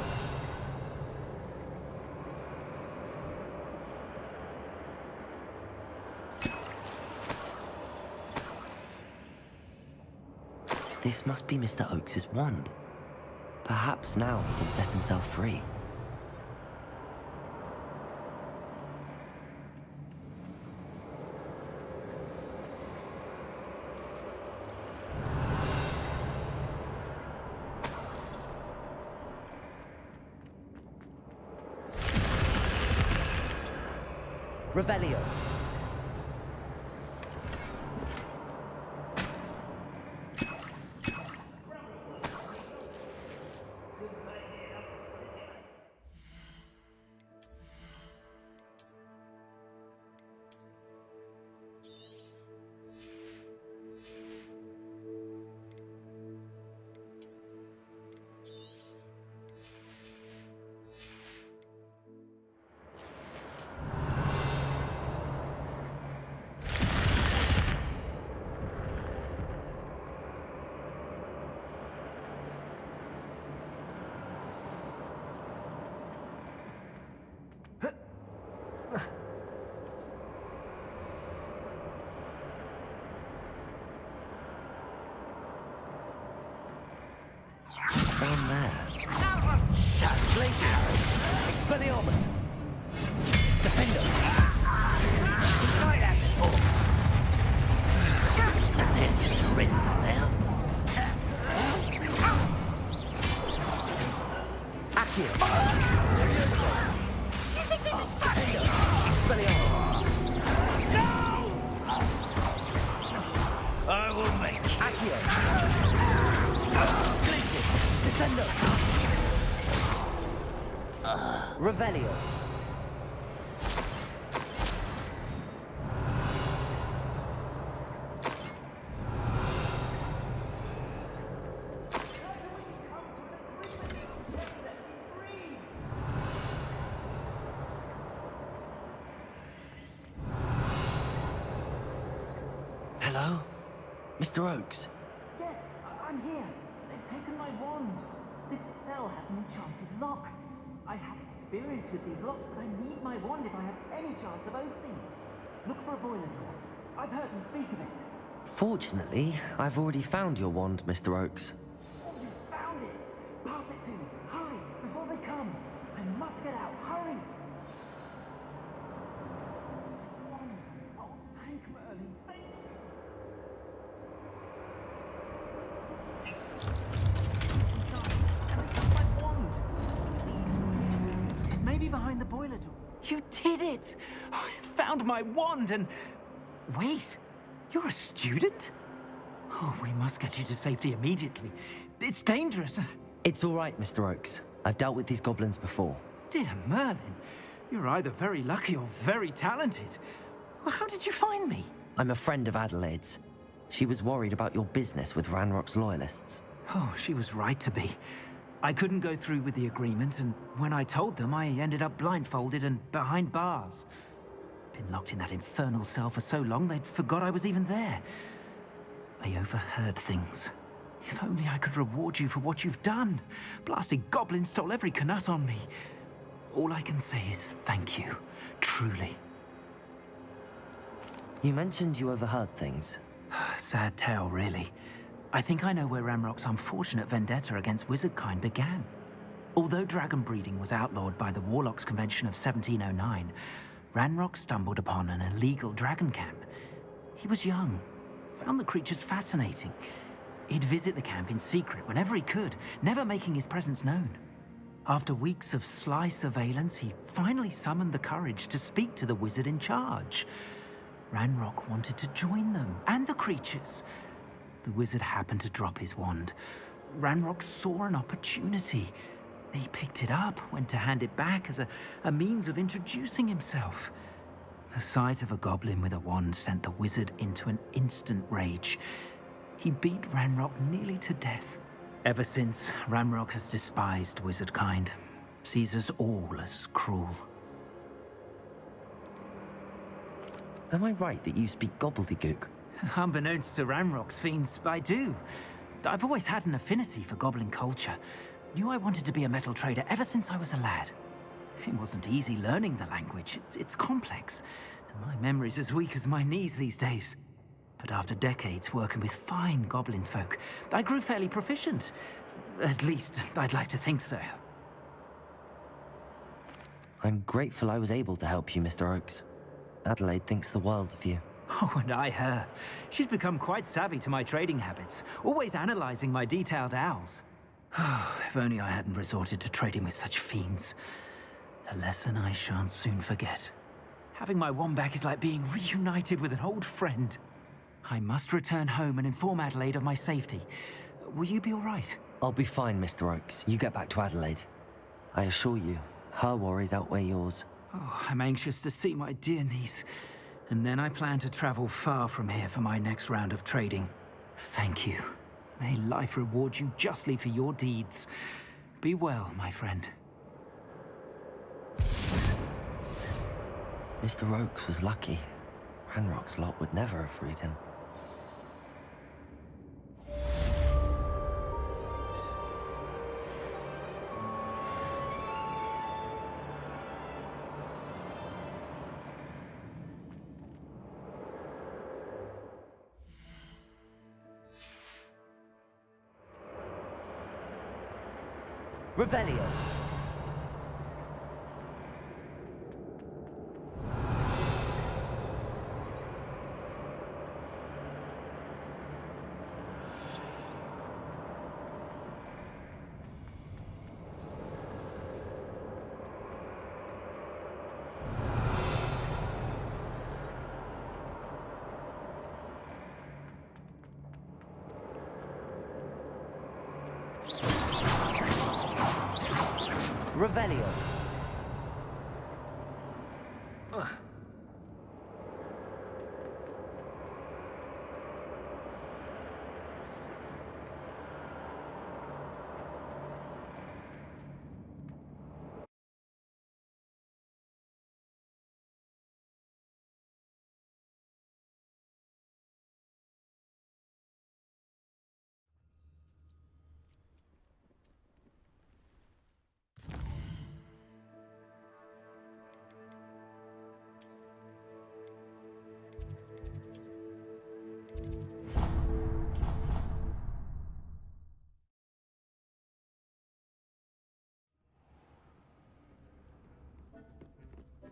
S1: This must be Mr. Oakes's wand. Perhaps now he can set himself free.
S9: Revelio.
S1: Down there.
S9: Glacier. Expelliarmus. Defender. Skydax.
S3: Surrender now.
S9: Accio.
S3: You think this is funny?
S9: Expelliarmus.
S3: I will make you.
S9: Accio. Glacier. Descendo. Revelio.
S1: Hello? Mr. Oakes?
S5: Yes, I'm here. They've taken my wand. This cell has an enchanted lock. I have experience with these locks, but I need my wand if I have any chance of opening it. Look for a boiler door. I've heard them speak of it.
S1: Fortunately, I've already found your wand, Mr. Oakes.
S5: Oh, you found it! Pass it to me. Hurry, before they come. I must get out. Hurry! Wand. Oh, thank Merlin. Thank you. My wand. Maybe behind the boiler door. You did it! I found my wand and... Wait, you're a student? Oh, we must get you to safety immediately. It's dangerous.
S1: It's all right, Mr. Oakes. I've dealt with these goblins before.
S5: Dear Merlin, you're either very lucky or very talented. Well, how did you find me?
S1: I'm a friend of Adelaide's. She was worried about your business with Ranrock's loyalists.
S5: Oh, she was right to be. I couldn't go through with the agreement, and when I told them, I ended up blindfolded and behind bars. Been locked in that infernal cell for so long, they'd forgot I was even there. I overheard things. If only I could reward you for what you've done. Blasted goblin stole every canut on me. All I can say is thank you, truly.
S1: You mentioned you overheard things.
S5: Sad tale, really. I think I know where Ranrock's unfortunate vendetta against wizardkind began. Although dragon breeding was outlawed by the Warlocks Convention of 1709, Ranrock stumbled upon an illegal dragon camp. He was young, found the creatures fascinating. He'd visit the camp in secret whenever he could, never making his presence known. After weeks of sly surveillance, he finally summoned the courage to speak to the wizard in charge. Ranrock wanted to join them, and the creatures. The wizard happened to drop his wand. Ranrock saw an opportunity. He picked it up, went to hand it back as a means of introducing himself. The sight of a goblin with a wand sent the wizard into an instant rage. He beat Ranrock nearly to death. Ever since, Ranrock has despised wizardkind, sees us all as cruel.
S1: Am I right that you speak gobbledygook?
S5: Unbeknownst to Ranrock's fiends, I do. I've always had an affinity for goblin culture. Knew I wanted to be a metal trader ever since I was a lad. It wasn't easy learning the language. It's complex, and my memory's as weak as my knees these days. But after decades working with fine goblin folk, I grew fairly proficient. At least, I'd like to think so.
S1: I'm grateful I was able to help you, Mr. Oakes. Adelaide thinks the world of you.
S5: Oh, and I her. She's become quite savvy to my trading habits, always analyzing my detailed owls. If only I hadn't resorted to trading with such fiends. A lesson I shan't soon forget. Having my wand back is like being reunited with an old friend. I must return home and inform Adelaide of my safety. Will you be all right?
S1: I'll be fine, Mr. Oakes. You get back to Adelaide. I assure you, her worries outweigh yours.
S5: Oh, I'm anxious to see my dear niece. And then I plan to travel far from here for my next round of trading. Thank you. May life reward you justly for your deeds. Be well, my friend.
S1: Mr. Oakes was lucky. Ranrock's lot would never have freed him.
S9: Revelio. Revelio.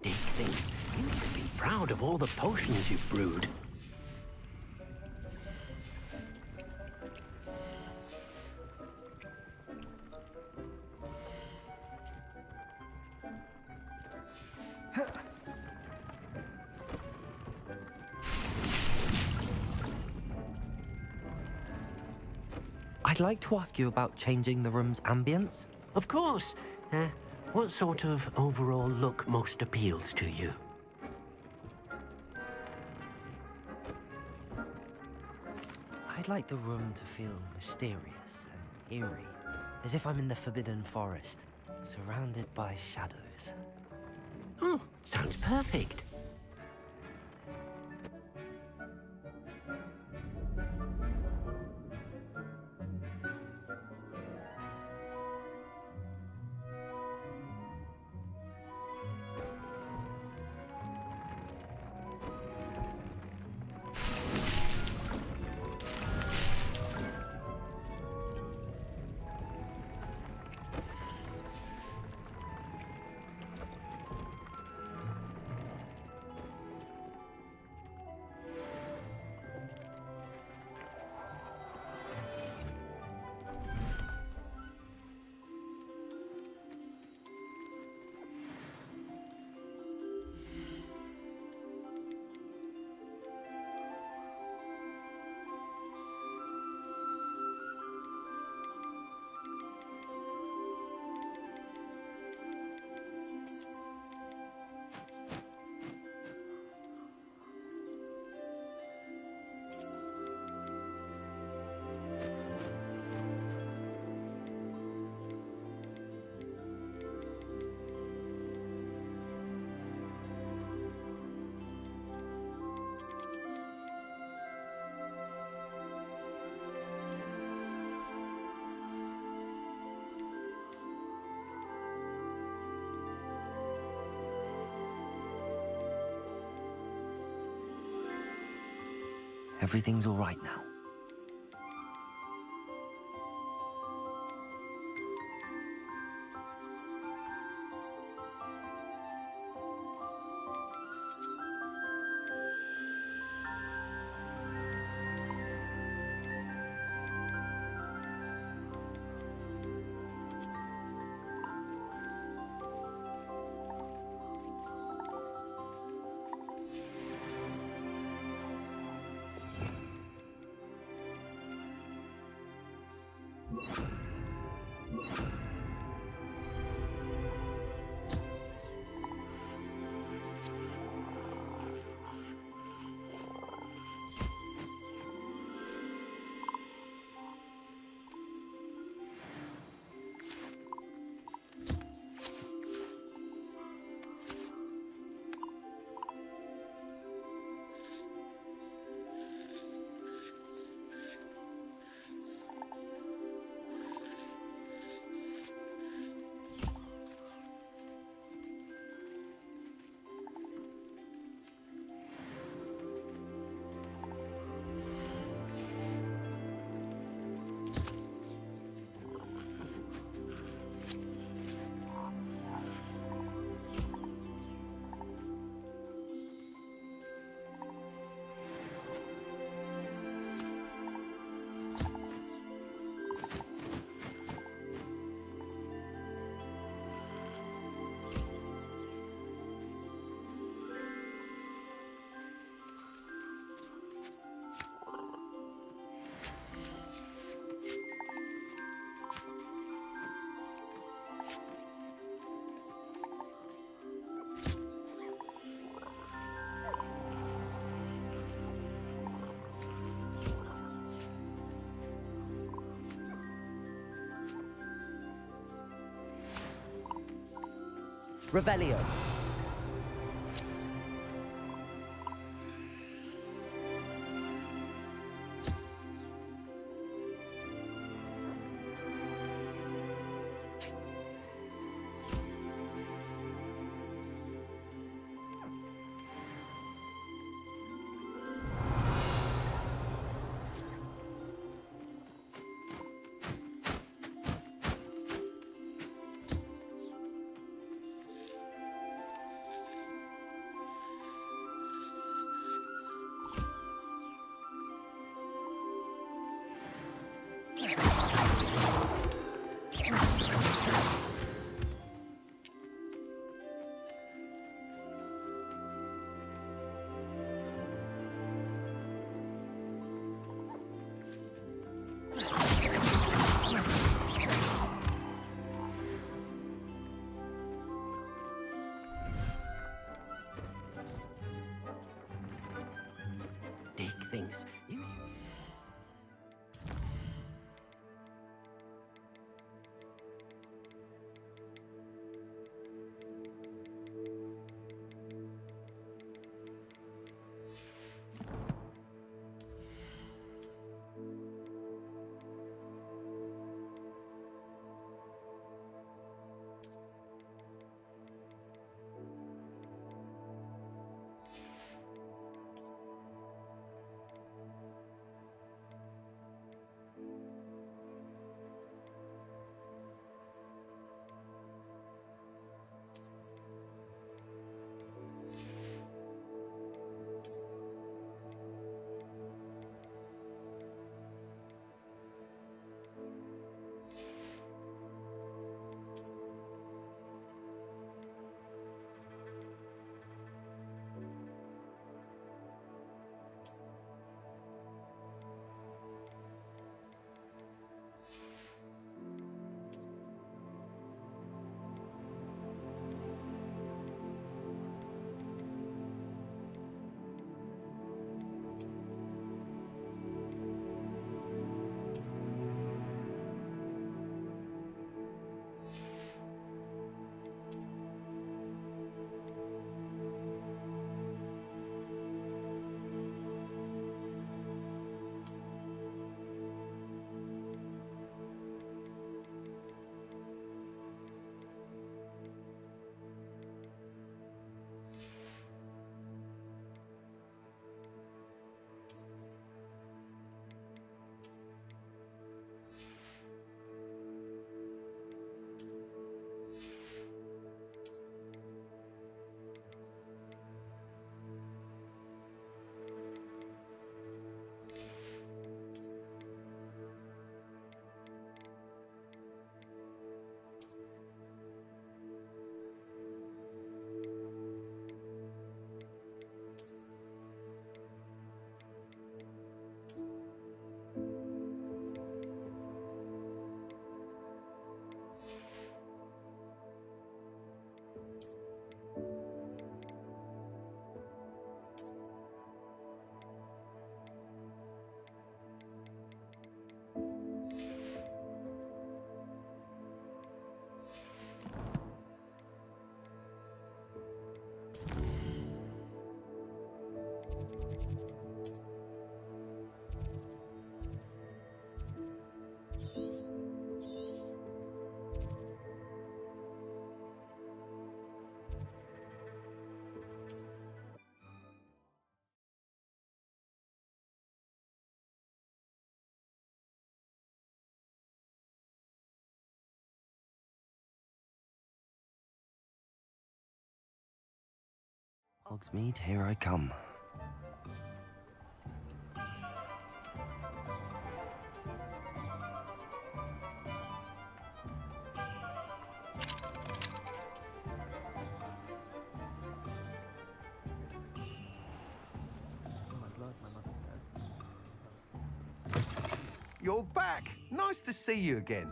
S3: Digby, you should be proud of all the potions you've brewed.
S1: I'd like to ask you about changing the room's ambience.
S3: Of course. What sort of overall look most appeals to you?
S1: I'd like the room to feel mysterious and eerie, as if I'm in the Forbidden Forest, surrounded by shadows.
S3: Oh, sounds perfect.
S1: Everything's all right now.
S9: Revelio.
S1: Hogsmeade, here I come.
S14: You're back. Nice to see you again.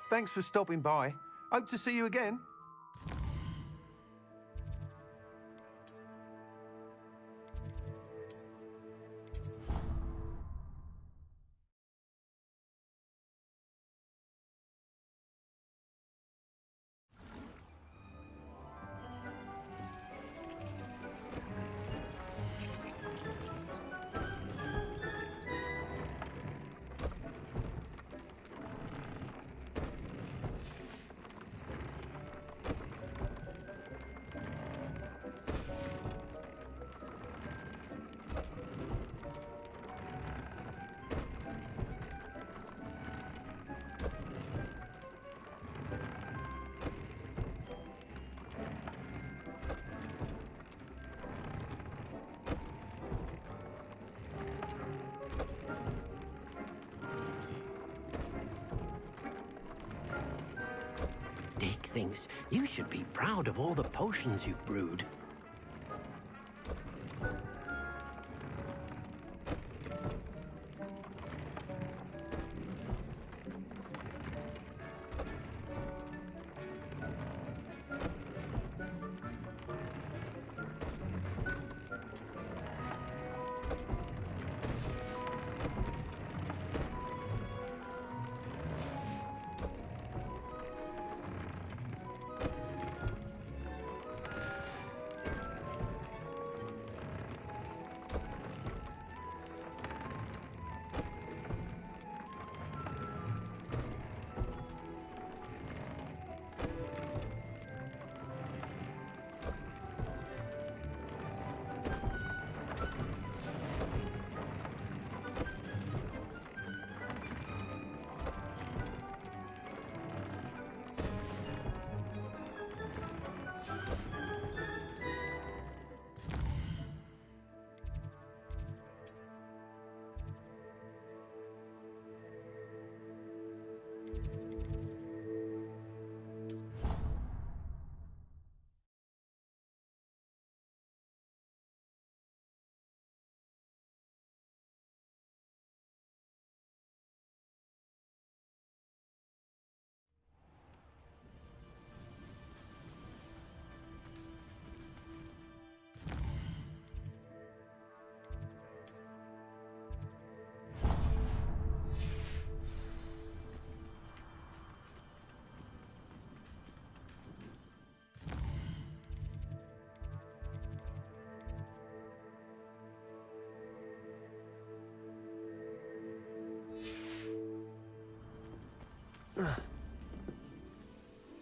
S14: Thanks for stopping by. Hope to see you again.
S3: Dick thinks you should be proud of all the potions you've brewed.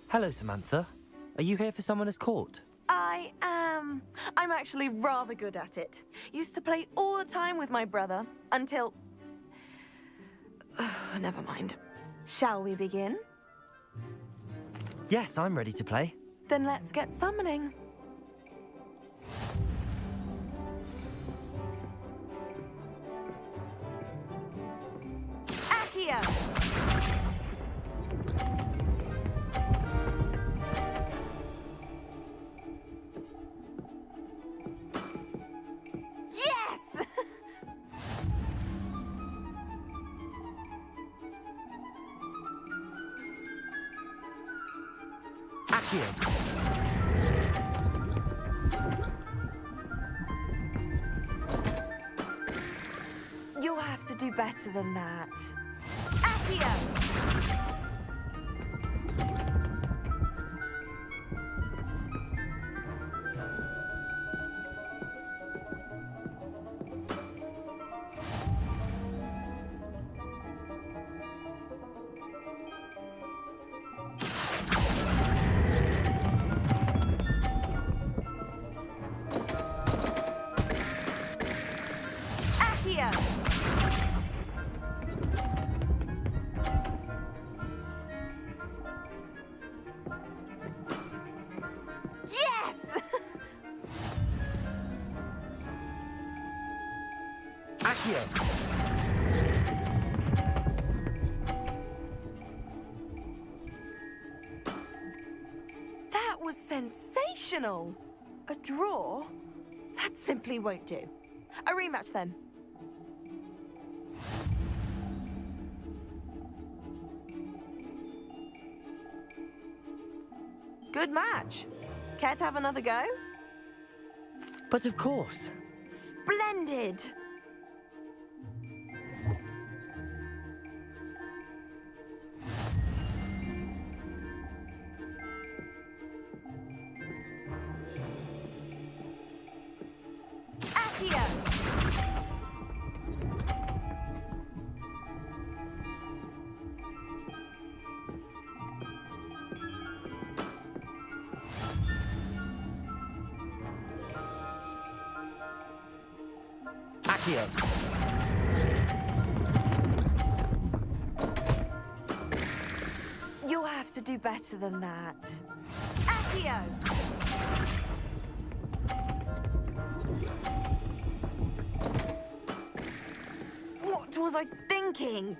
S1: Hello, Samantha. Are you here for Summoner's Court?
S12: I am. I'm actually rather good at it. Used to play all the time with my brother until... Never mind. Shall we begin?
S1: Yes, I'm ready to play.
S12: Then let's get summoning. Accio! Yes!
S1: Accio!
S12: You'll have to do better than that. Accio! Accio! Yes!
S9: Accio!
S12: That was sensational! A draw? That simply won't do. A rematch then. Good match. Care to have another go?
S1: But of course.
S12: Splendid! Accio!
S9: Accio!
S12: You'll have to do better than that. Accio! What was I thinking?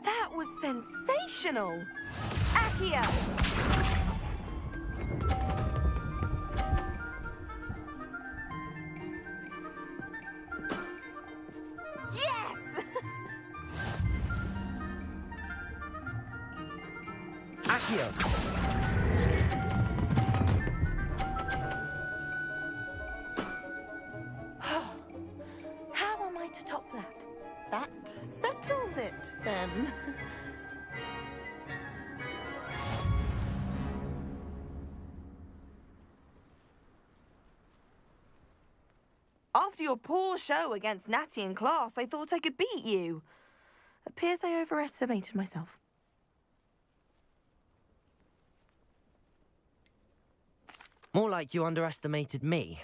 S12: That was sensational! Accio! Yes!
S9: Accio!
S12: How am I to top that? That settles it, then. After your poor show against Natty in class, I thought I could beat you. Appears I overestimated myself.
S1: More like you underestimated me.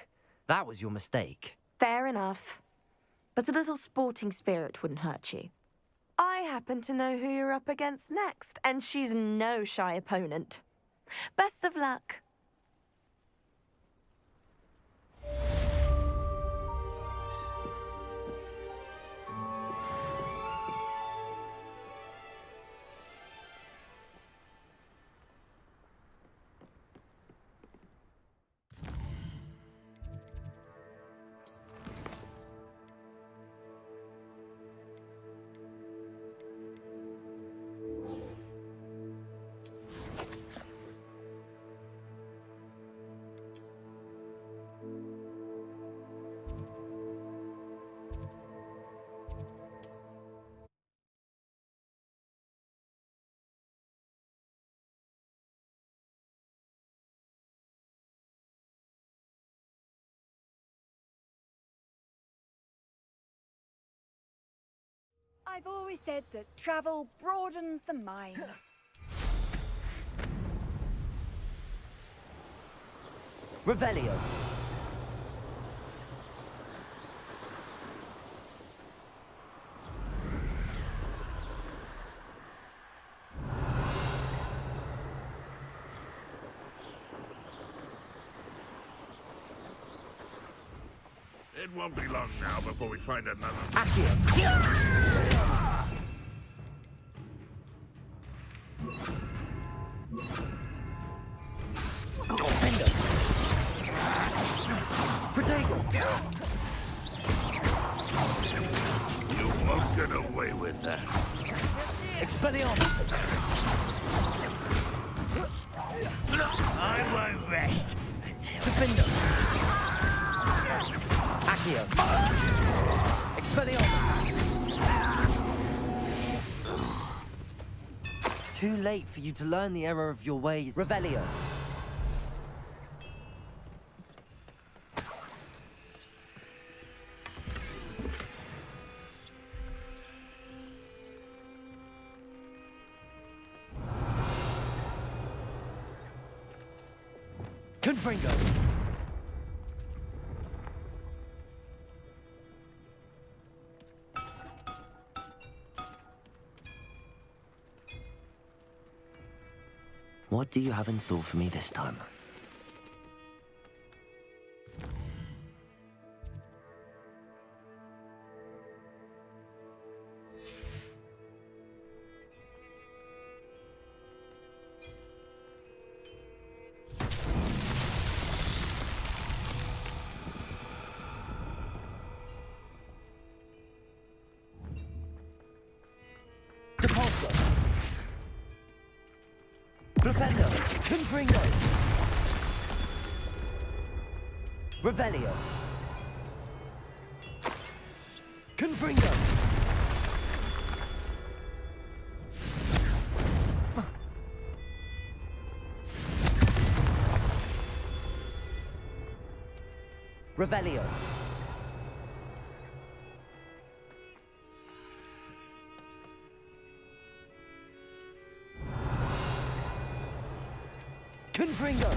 S1: That was your mistake.
S12: Fair enough. But a little sporting spirit wouldn't hurt you. I happen to know who you're up against next, and she's no shy opponent. Best of luck.
S6: I've always said that travel broadens the mind.
S9: Revelio!
S2: It won't be long now before we find another.
S9: Accio! Defender! Protego!
S2: You won't get away with that.
S9: Expelliarmus!
S10: I won't rest until...
S9: Defender! Accio! Expelliarmus! Too late for you to learn the error of your ways. Revelio! Confringo.
S1: What do you have in store for me this time?
S9: Depulso. Flipendo. Confringo. Revelio. Confringo. Revelio. Confringo.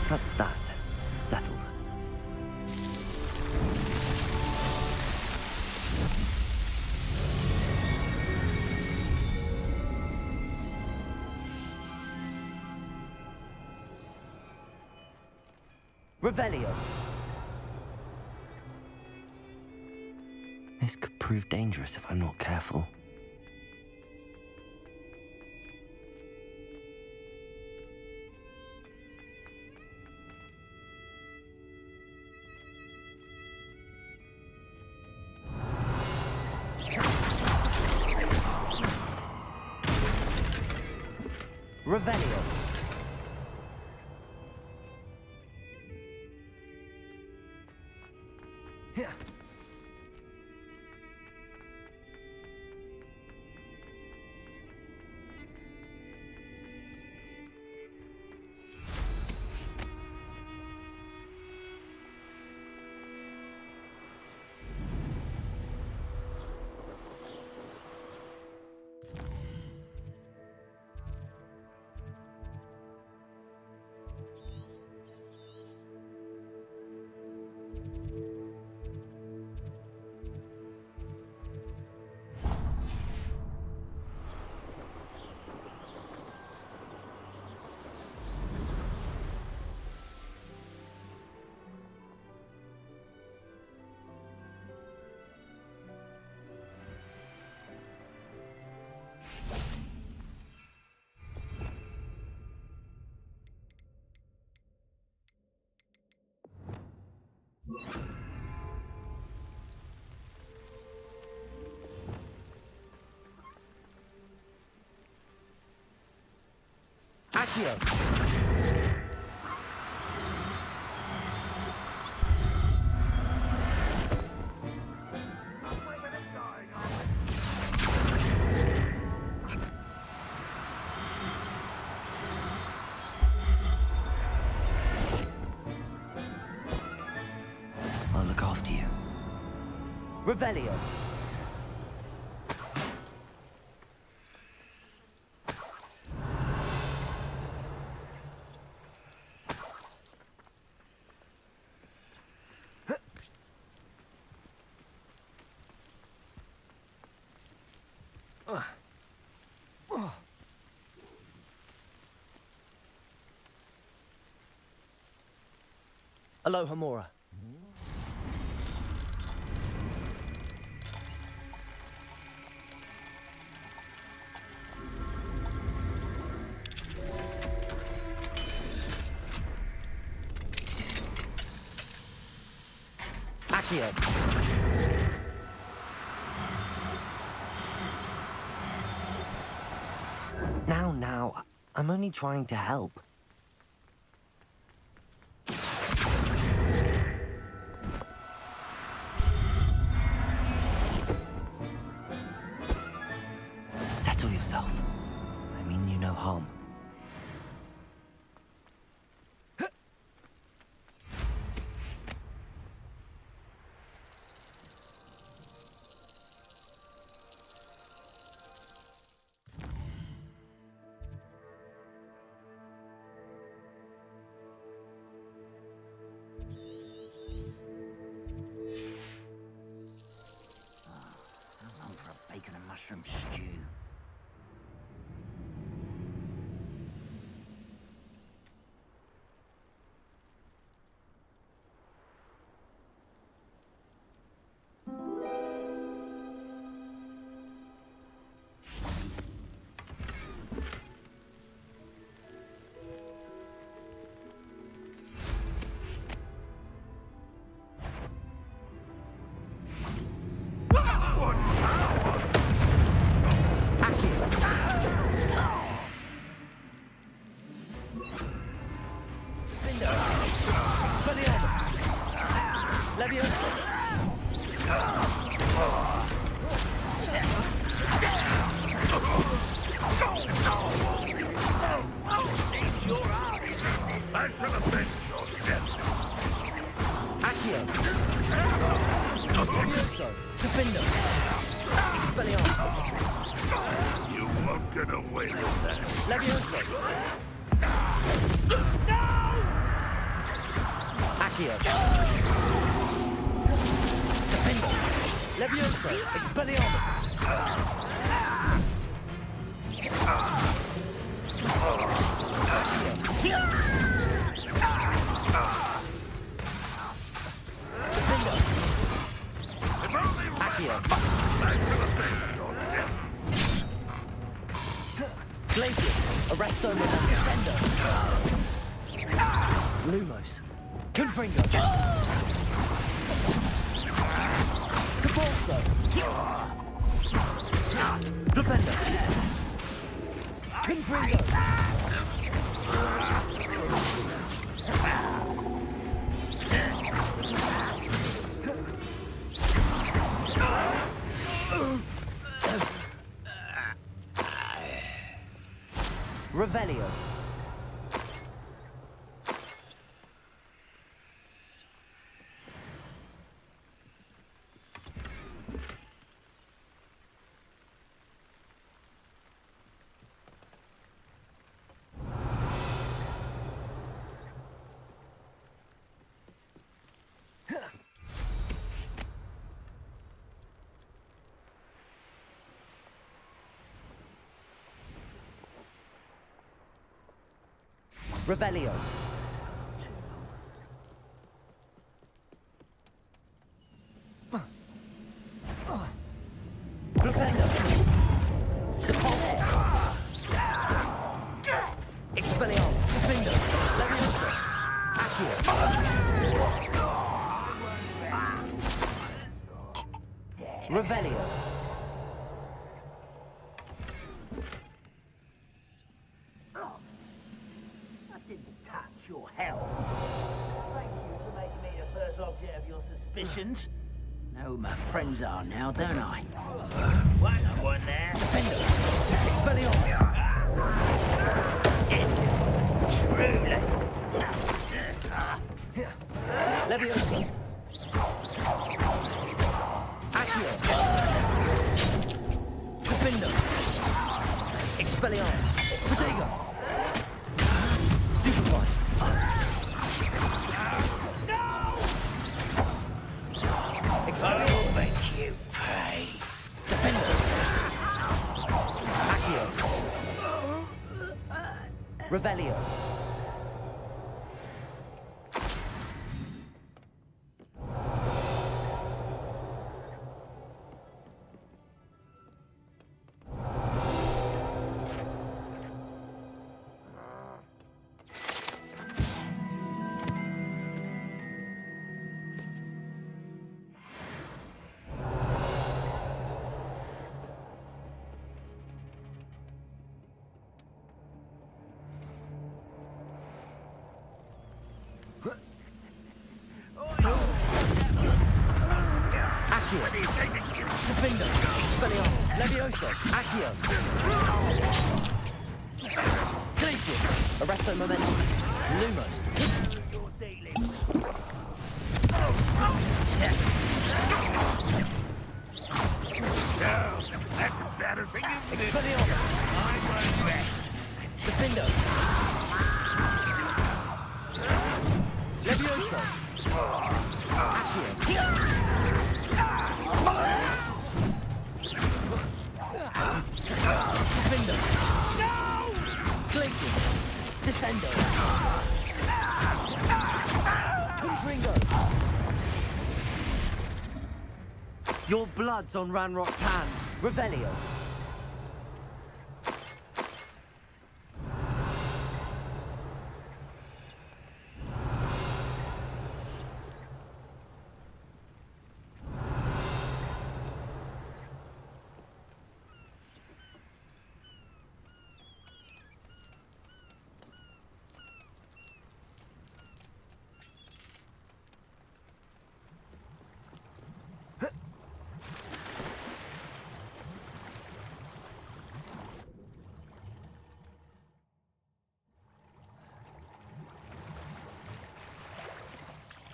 S1: That's that. Settled.
S9: Revelio.
S1: This could prove dangerous if I'm not careful.
S9: Revelio.
S1: Here.
S9: Accio.
S1: I'll look after you.
S9: Revelio. Aloha Mora. Accio.
S1: Now, I'm only trying to help. Settle yourself. I mean you no harm.
S9: Leviosa!
S2: Needs your eyes. I shall avenge your death.
S9: Accio! Levioso! Defendo! Expelliarmus!
S2: You won't get away with that.
S9: Levioso! Accio! Defendo! Levioso! Expelliarmus! Glacius, Arresto Descendo. Lumos, Confringo. Cabalso. Flipendo. Confringo. Revelio. Revelio. Flipendo. Sepulso. Expelliarmus. Defendo. Leviosa. Accio. Revelio.
S10: Your hell. Thank you for making me the first object of your suspicions. Know who my friends are now, don't I? Wait, I wasn't there.
S9: Defendo. Expelliarmus.
S10: It's truly.
S9: Leviosa. Accio. Defendo. Expelliarmus. Protego. Stupefy.
S10: I'll make you pay.
S9: Defendo. Accio. Revelio. Defendo. Expelliarmus. Levioso. Accio. Glacius. Arresto Momentum. Lumos.
S2: That's embarrassing, isn't it?
S9: Expelliarmus.
S2: I won't rest.
S9: Defendo. Levioso. Accio. Defendo. Glacius. Descendo. Confringo. Your blood's on Ranrock's hands. Revelio.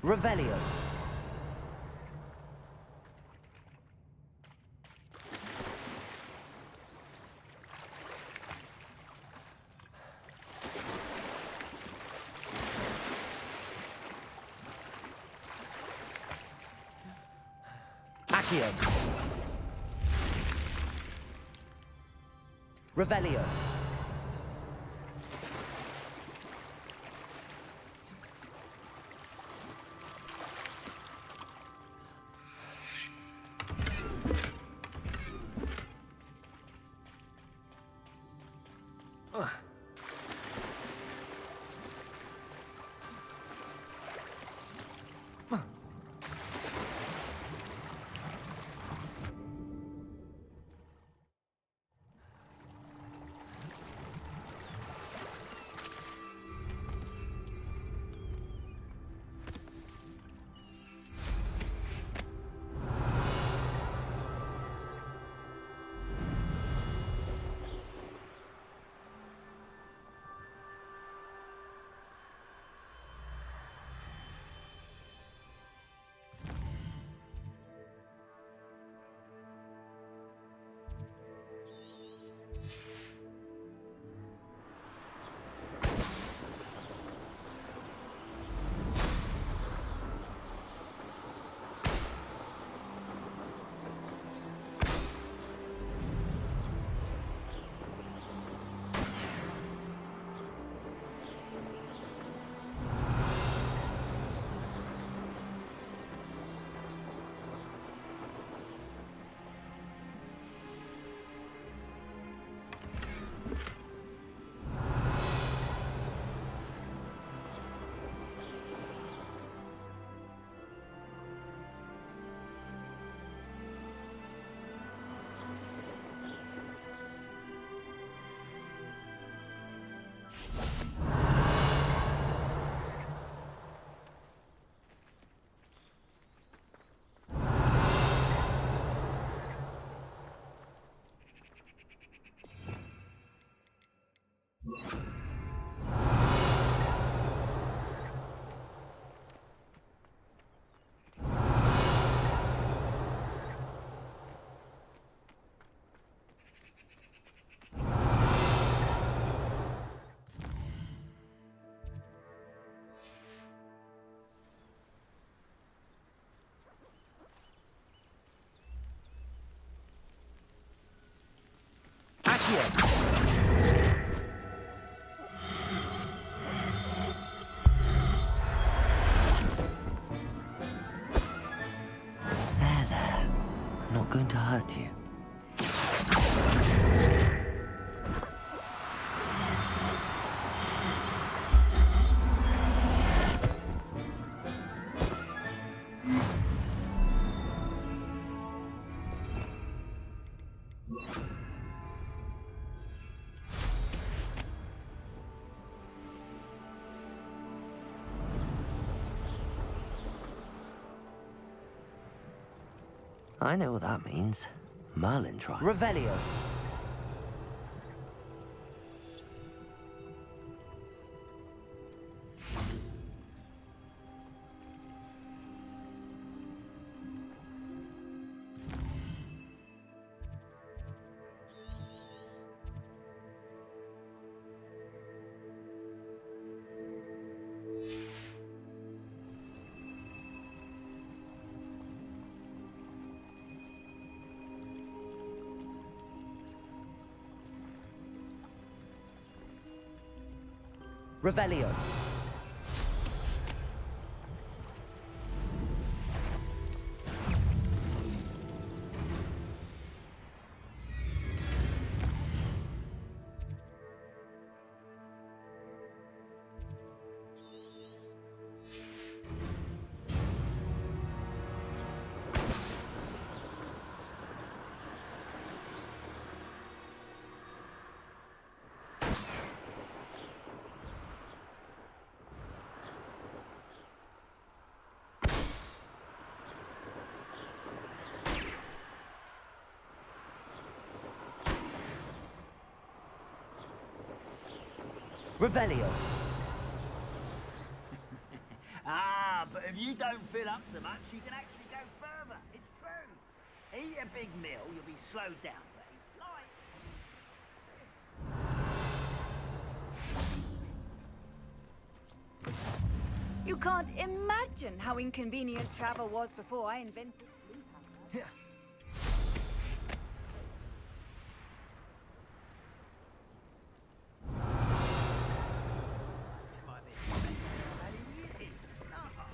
S9: Revelio. Accio. Revelio.
S1: There, there. I'm not going to hurt you. I know what that means. Merlin tried.
S9: Revelio. Revelio. Revelio.
S10: Ah, but if you don't fill up so much, you can actually go further. It's true. Eat a big meal, you'll be slowed down, but eat light.
S6: You can't imagine how inconvenient travel was before I invented blue powder.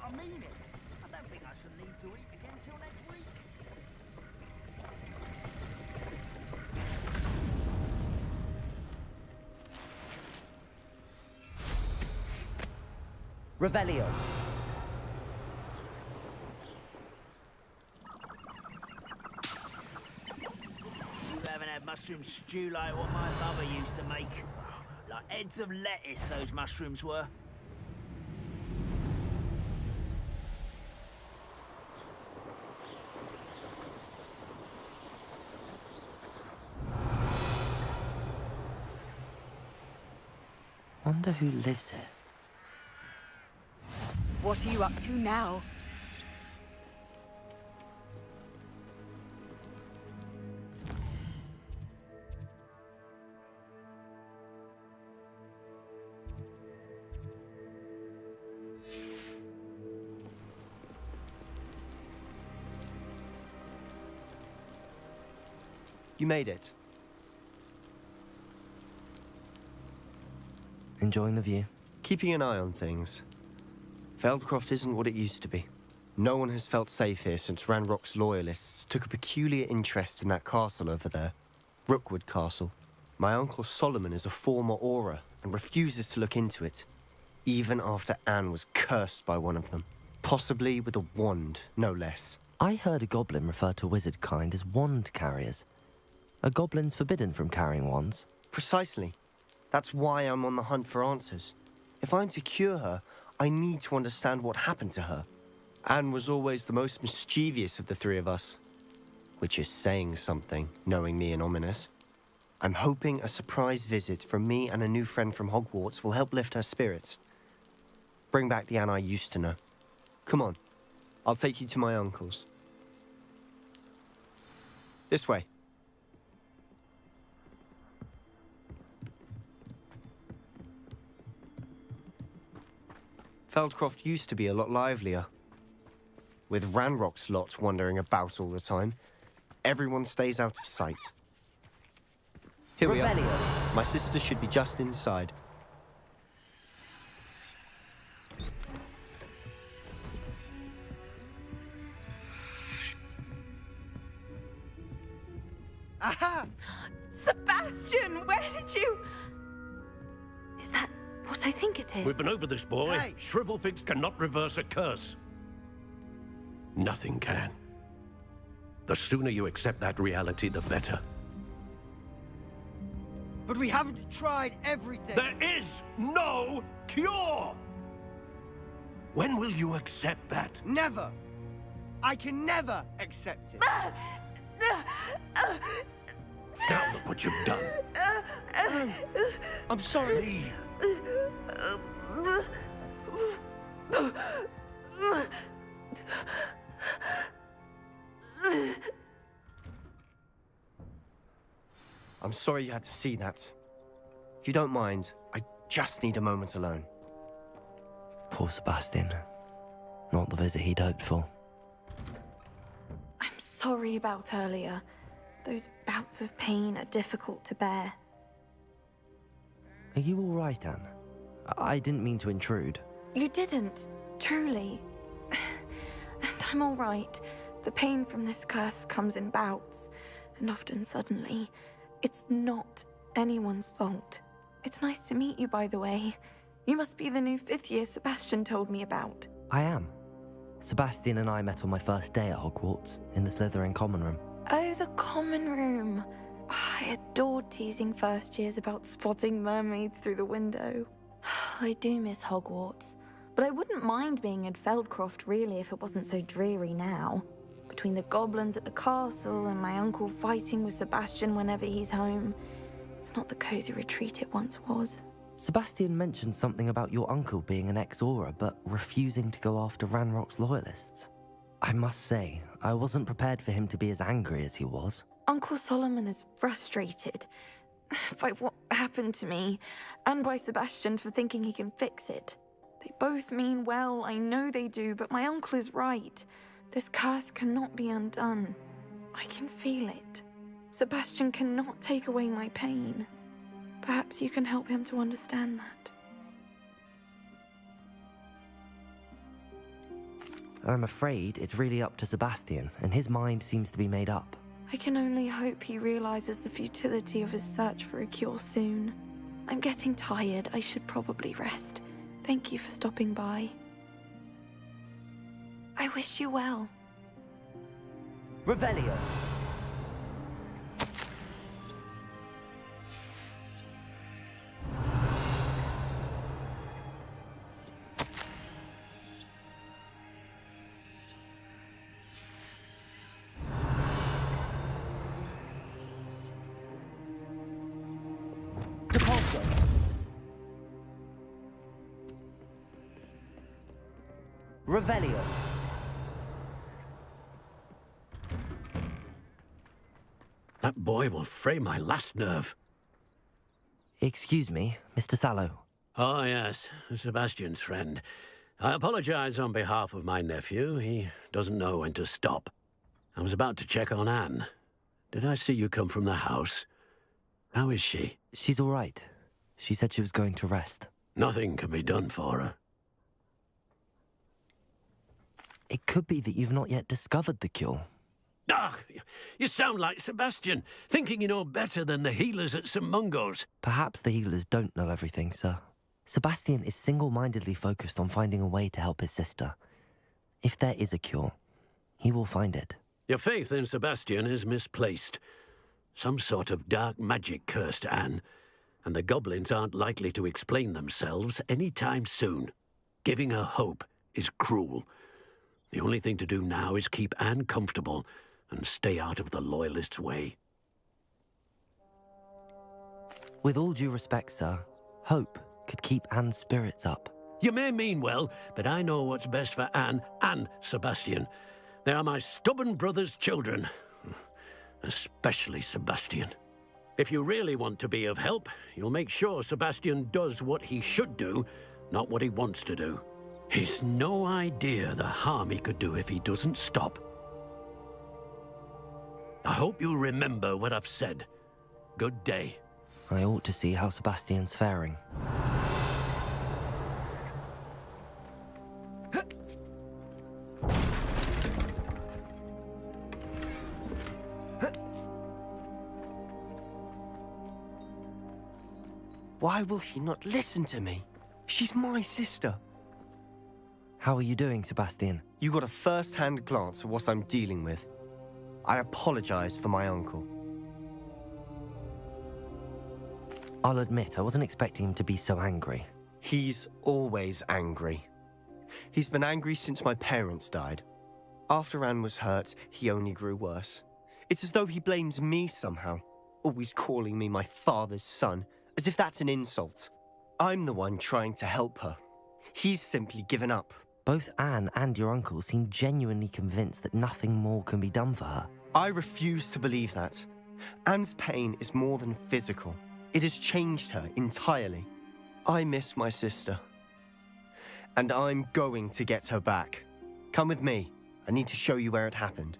S10: I mean it. I don't think I shall need to eat again till next week.
S9: Revelio.
S10: You haven't had mushroom stew like what my mother used to make. Like heads of lettuce, those mushrooms were.
S1: Wonder who lives here.
S6: What are you up to now?
S9: You made it.
S1: Enjoying the view?
S9: Keeping an eye on things. Feldcroft isn't what it used to be. No one has felt safe here since Ranrock's loyalists took a peculiar interest in that castle over there. Rookwood Castle. My uncle Solomon is a former Auror and refuses to look into it, even after Anne was cursed by one of them. Possibly with a wand, no less.
S1: I heard a goblin refer to wizard kind as wand carriers. Are goblins forbidden from carrying wands?
S9: Precisely. That's why I'm on the hunt for answers. If I'm to cure her, I need to understand what happened to her. Anne was always the most mischievous of the three of us. Which is saying something, knowing me and Ominous. I'm hoping a surprise visit from me and a new friend from Hogwarts will help lift her spirits. Bring back the Anne I used to know. Come on, I'll take you to my uncle's. This way. Feldcroft used to be a lot livelier. With Ranrock's lot wandering about all the time, everyone stays out of sight. Here we are. My sister should be just inside.
S6: Aha! Sebastian, where did you... Is that what I think it is?
S15: We've been over this, boy. Hey. Shrivelfigs cannot reverse a curse. Nothing can. The sooner you accept that reality, the better.
S16: But we haven't tried everything.
S15: There is no cure! When will you accept that?
S16: Never! I can never accept it.
S15: Now look what you've done.
S16: I'm sorry.
S9: I'm sorry you had to see that. If you don't mind, I just need a moment alone.
S1: Poor Sebastian. Not the visit he'd hoped for.
S12: I'm sorry about earlier. Those bouts of pain are difficult to bear.
S1: Are you all right, Anne? I didn't mean to intrude.
S12: You didn't, truly. And I'm all right. The pain from this curse comes in bouts, and often suddenly. It's not anyone's fault. It's nice to meet you, by the way. You must be the new 5th year Sebastian told me about.
S1: I am. Sebastian and I met on my first day at Hogwarts, in the Slytherin common room.
S12: Oh, the common room. I adored teasing first years about spotting mermaids through the window. I do miss Hogwarts, but I wouldn't mind being in Feldcroft really if it wasn't so dreary now. Between the goblins at the castle and my uncle fighting with Sebastian whenever he's home, it's not the cozy retreat it once was.
S1: Sebastian mentioned something about your uncle being an ex-Aura, but refusing to go after Ranrock's loyalists. I must say, I wasn't prepared for him to be as angry as he was.
S12: Uncle Solomon is frustrated by what happened to me, and by Sebastian for thinking he can fix it. They both mean well, I know they do, but my uncle is right. This curse cannot be undone. I can feel it. Sebastian cannot take away my pain. Perhaps you can help him to understand that.
S1: I'm afraid it's really up to Sebastian, and his mind seems to be made up.
S12: I can only hope he realizes the futility of his search for a cure soon. I'm getting tired. I should probably rest. Thank you for stopping by. I wish you well.
S16: Revelio. Depulso. Revelio.
S15: That boy will fray my last nerve.
S1: Excuse me, Mr. Sallow.
S15: Oh, yes, Sebastian's friend. I apologize on behalf of my nephew. He doesn't know when to stop. I was about to check on Anne. Did I see you come from the house? How is she?
S1: She's all right. She said she was going to rest.
S15: Nothing can be done for her.
S1: It could be that you've not yet discovered the cure.
S15: Ah, you sound like Sebastian, thinking you know better than the healers at St. Mungo's.
S1: Perhaps the healers don't know everything, sir. Sebastian is single-mindedly focused on finding a way to help his sister. If there is a cure, he will find it.
S15: Your faith in Sebastian is misplaced. Some sort of dark magic cursed Anne, and the goblins aren't likely to explain themselves any time soon. Giving her hope is cruel. The only thing to do now is keep Anne comfortable and stay out of the Loyalists' way.
S1: With all due respect, sir, hope could keep Anne's spirits up.
S15: You may mean well, but I know what's best for Anne and Sebastian. They are my stubborn brother's children. Especially Sebastian. If you really want to be of help, you'll make sure Sebastian does what he should do, not what he wants to do. He's no idea the harm he could do if he doesn't stop. I hope you'll remember what I've said. Good day.
S1: I ought to see how Sebastian's faring.
S9: Why will he not listen to me? She's my sister.
S1: How are you doing, Sebastian?
S9: You got a first-hand glance at what I'm dealing with. I apologize for my uncle.
S1: I'll admit, I wasn't expecting him to be so angry.
S9: He's always angry. He's been angry since my parents died. After Anne was hurt, he only grew worse. It's as though he blames me somehow, always calling me my father's son, as if that's an insult. I'm the one trying to help her. He's simply given up.
S1: Both Anne and your uncle seem genuinely convinced that nothing more can be done for her.
S9: I refuse to believe that. Anne's pain is more than physical. It has changed her entirely. I miss my sister. And I'm going to get her back. Come with me. I need to show you where it happened.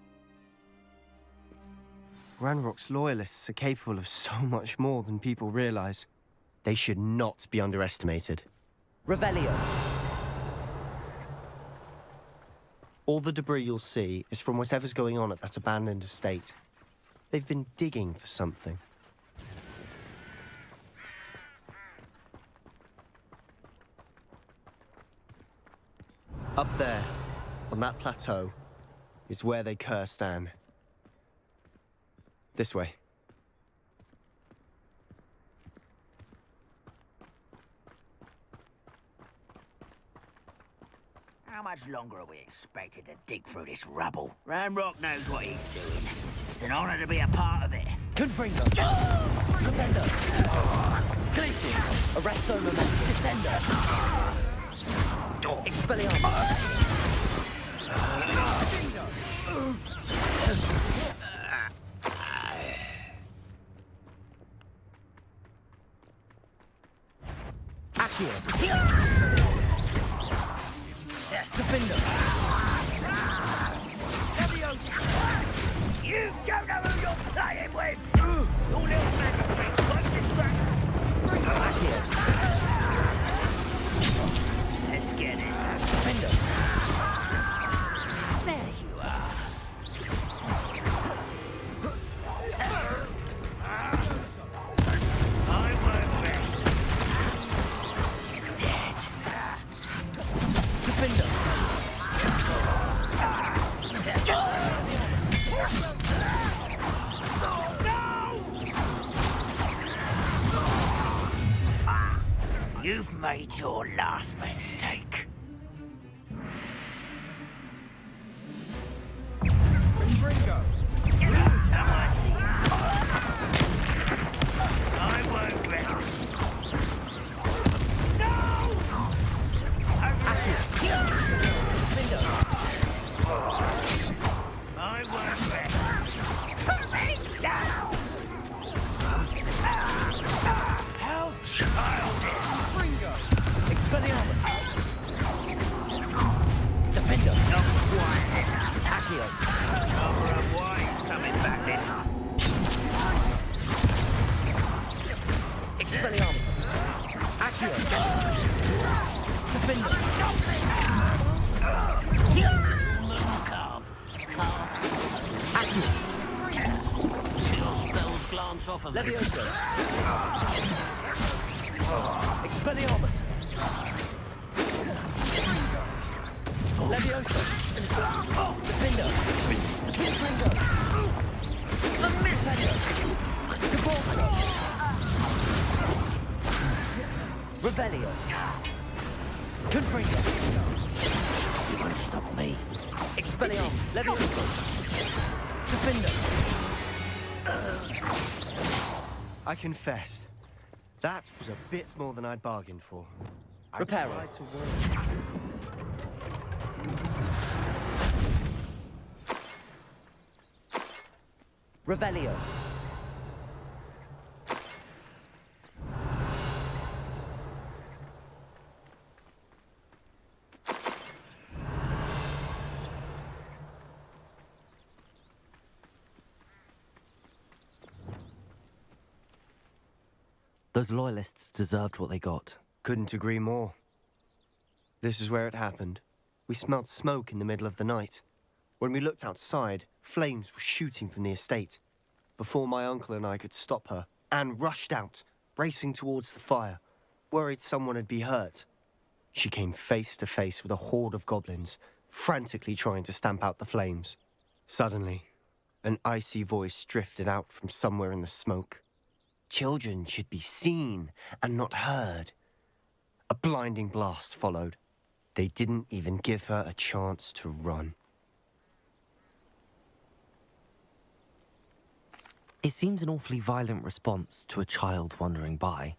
S9: Ranrock's loyalists are capable of so much more than people realize. They should not be underestimated.
S16: Revelio.
S9: All the debris you'll see is from whatever's going on at that abandoned estate. They've been digging for something. Up there, on that plateau, is where they cursed Anne. This way.
S10: How much longer are we expected to dig through this rubble? Ranrock knows what he's doing. It's an honor to be a part of it.
S1: Confringo! Defender! Glacius! Arresto Momentum! Descender! Expelliarmus! Accio! Defender!
S10: You don't know who you're playing with! Your little magic tricks won't distract.
S1: Accio!
S10: Let's get this out.
S1: Defender!
S10: There you are. I won't rest. Dead.
S1: Defender!
S10: You've made your last mistake.
S16: Ringo!
S10: I won't rest. No! I won't rest. Put me down! How childish!
S1: Expelliarmus! Defender!
S10: Not quite enough.
S1: Accio!
S10: Number of wise coming back this time.
S1: Expelliarmus! Accio! Defender!
S10: Carve.
S1: Accio!
S15: Your spells glance off of me.
S1: Levioso! Expelliarmus! Levioso! Defender! Confringo! Defender! Cabalso! Revelio! Confringo!
S15: You won't stop me.
S1: Expelliarmus! Levioso! Defender!
S9: I confess, that was a bit more than I'd bargained for.
S1: Reparo.
S9: I tried to warn you.
S1: Revelio! Those loyalists deserved what they got.
S9: Couldn't agree more. This is where it happened. We smelled smoke in the middle of the night. When we looked outside, flames were shooting from the estate. Before my uncle and I could stop her, Anne rushed out, racing towards the fire, worried someone had been hurt. She came face to face with a horde of goblins, frantically trying to stamp out the flames. Suddenly, an icy voice drifted out from somewhere in the smoke. Children should be seen and not heard. A blinding blast followed. They didn't even give her a chance to run.
S1: It seems an awfully violent response to a child wandering by.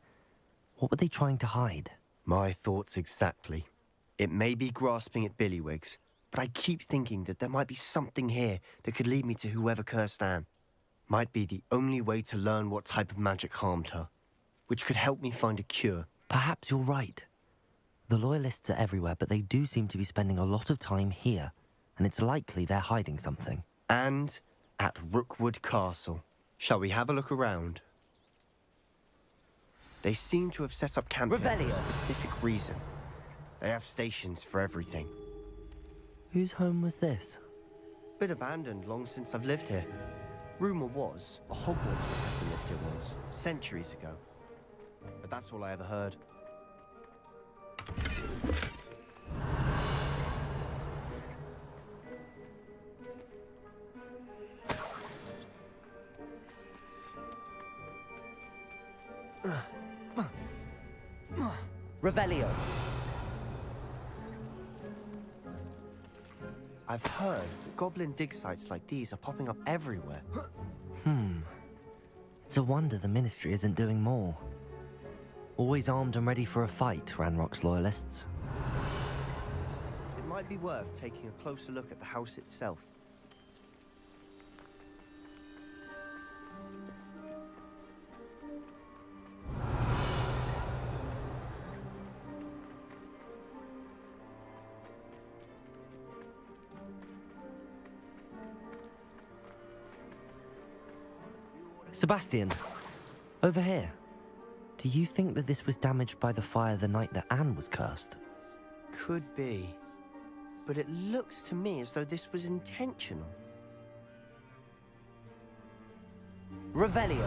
S1: What were they trying to hide?
S9: My thoughts exactly. It may be grasping at Billywigs, but I keep thinking that there might be something here that could lead me to whoever cursed Anne. Might be the only way to learn what type of magic harmed her, which could help me find a cure.
S1: Perhaps you're right. The Loyalists are everywhere, but they do seem to be spending a lot of time here, and it's likely they're hiding something.
S9: And at Rookwood Castle. Shall we have a look around? They seem to have set up camp here for a specific reason. They have stations for everything.
S1: Whose home was this?
S9: Been abandoned long since I've lived here. Rumour was a Hogwarts professor lived here once, centuries ago. But that's all I ever heard.
S1: Revelio.
S9: I've heard goblin dig sites like these are popping up everywhere.
S1: It's a wonder the Ministry isn't doing more. Always armed and ready for a fight, Ranrock's loyalists.
S9: It might be worth taking a closer look at the house itself.
S1: Sebastian, over here. Do you think that this was damaged by the fire the night that Anne was cursed?
S9: Could be. But it looks to me as though this was intentional.
S1: Revelio.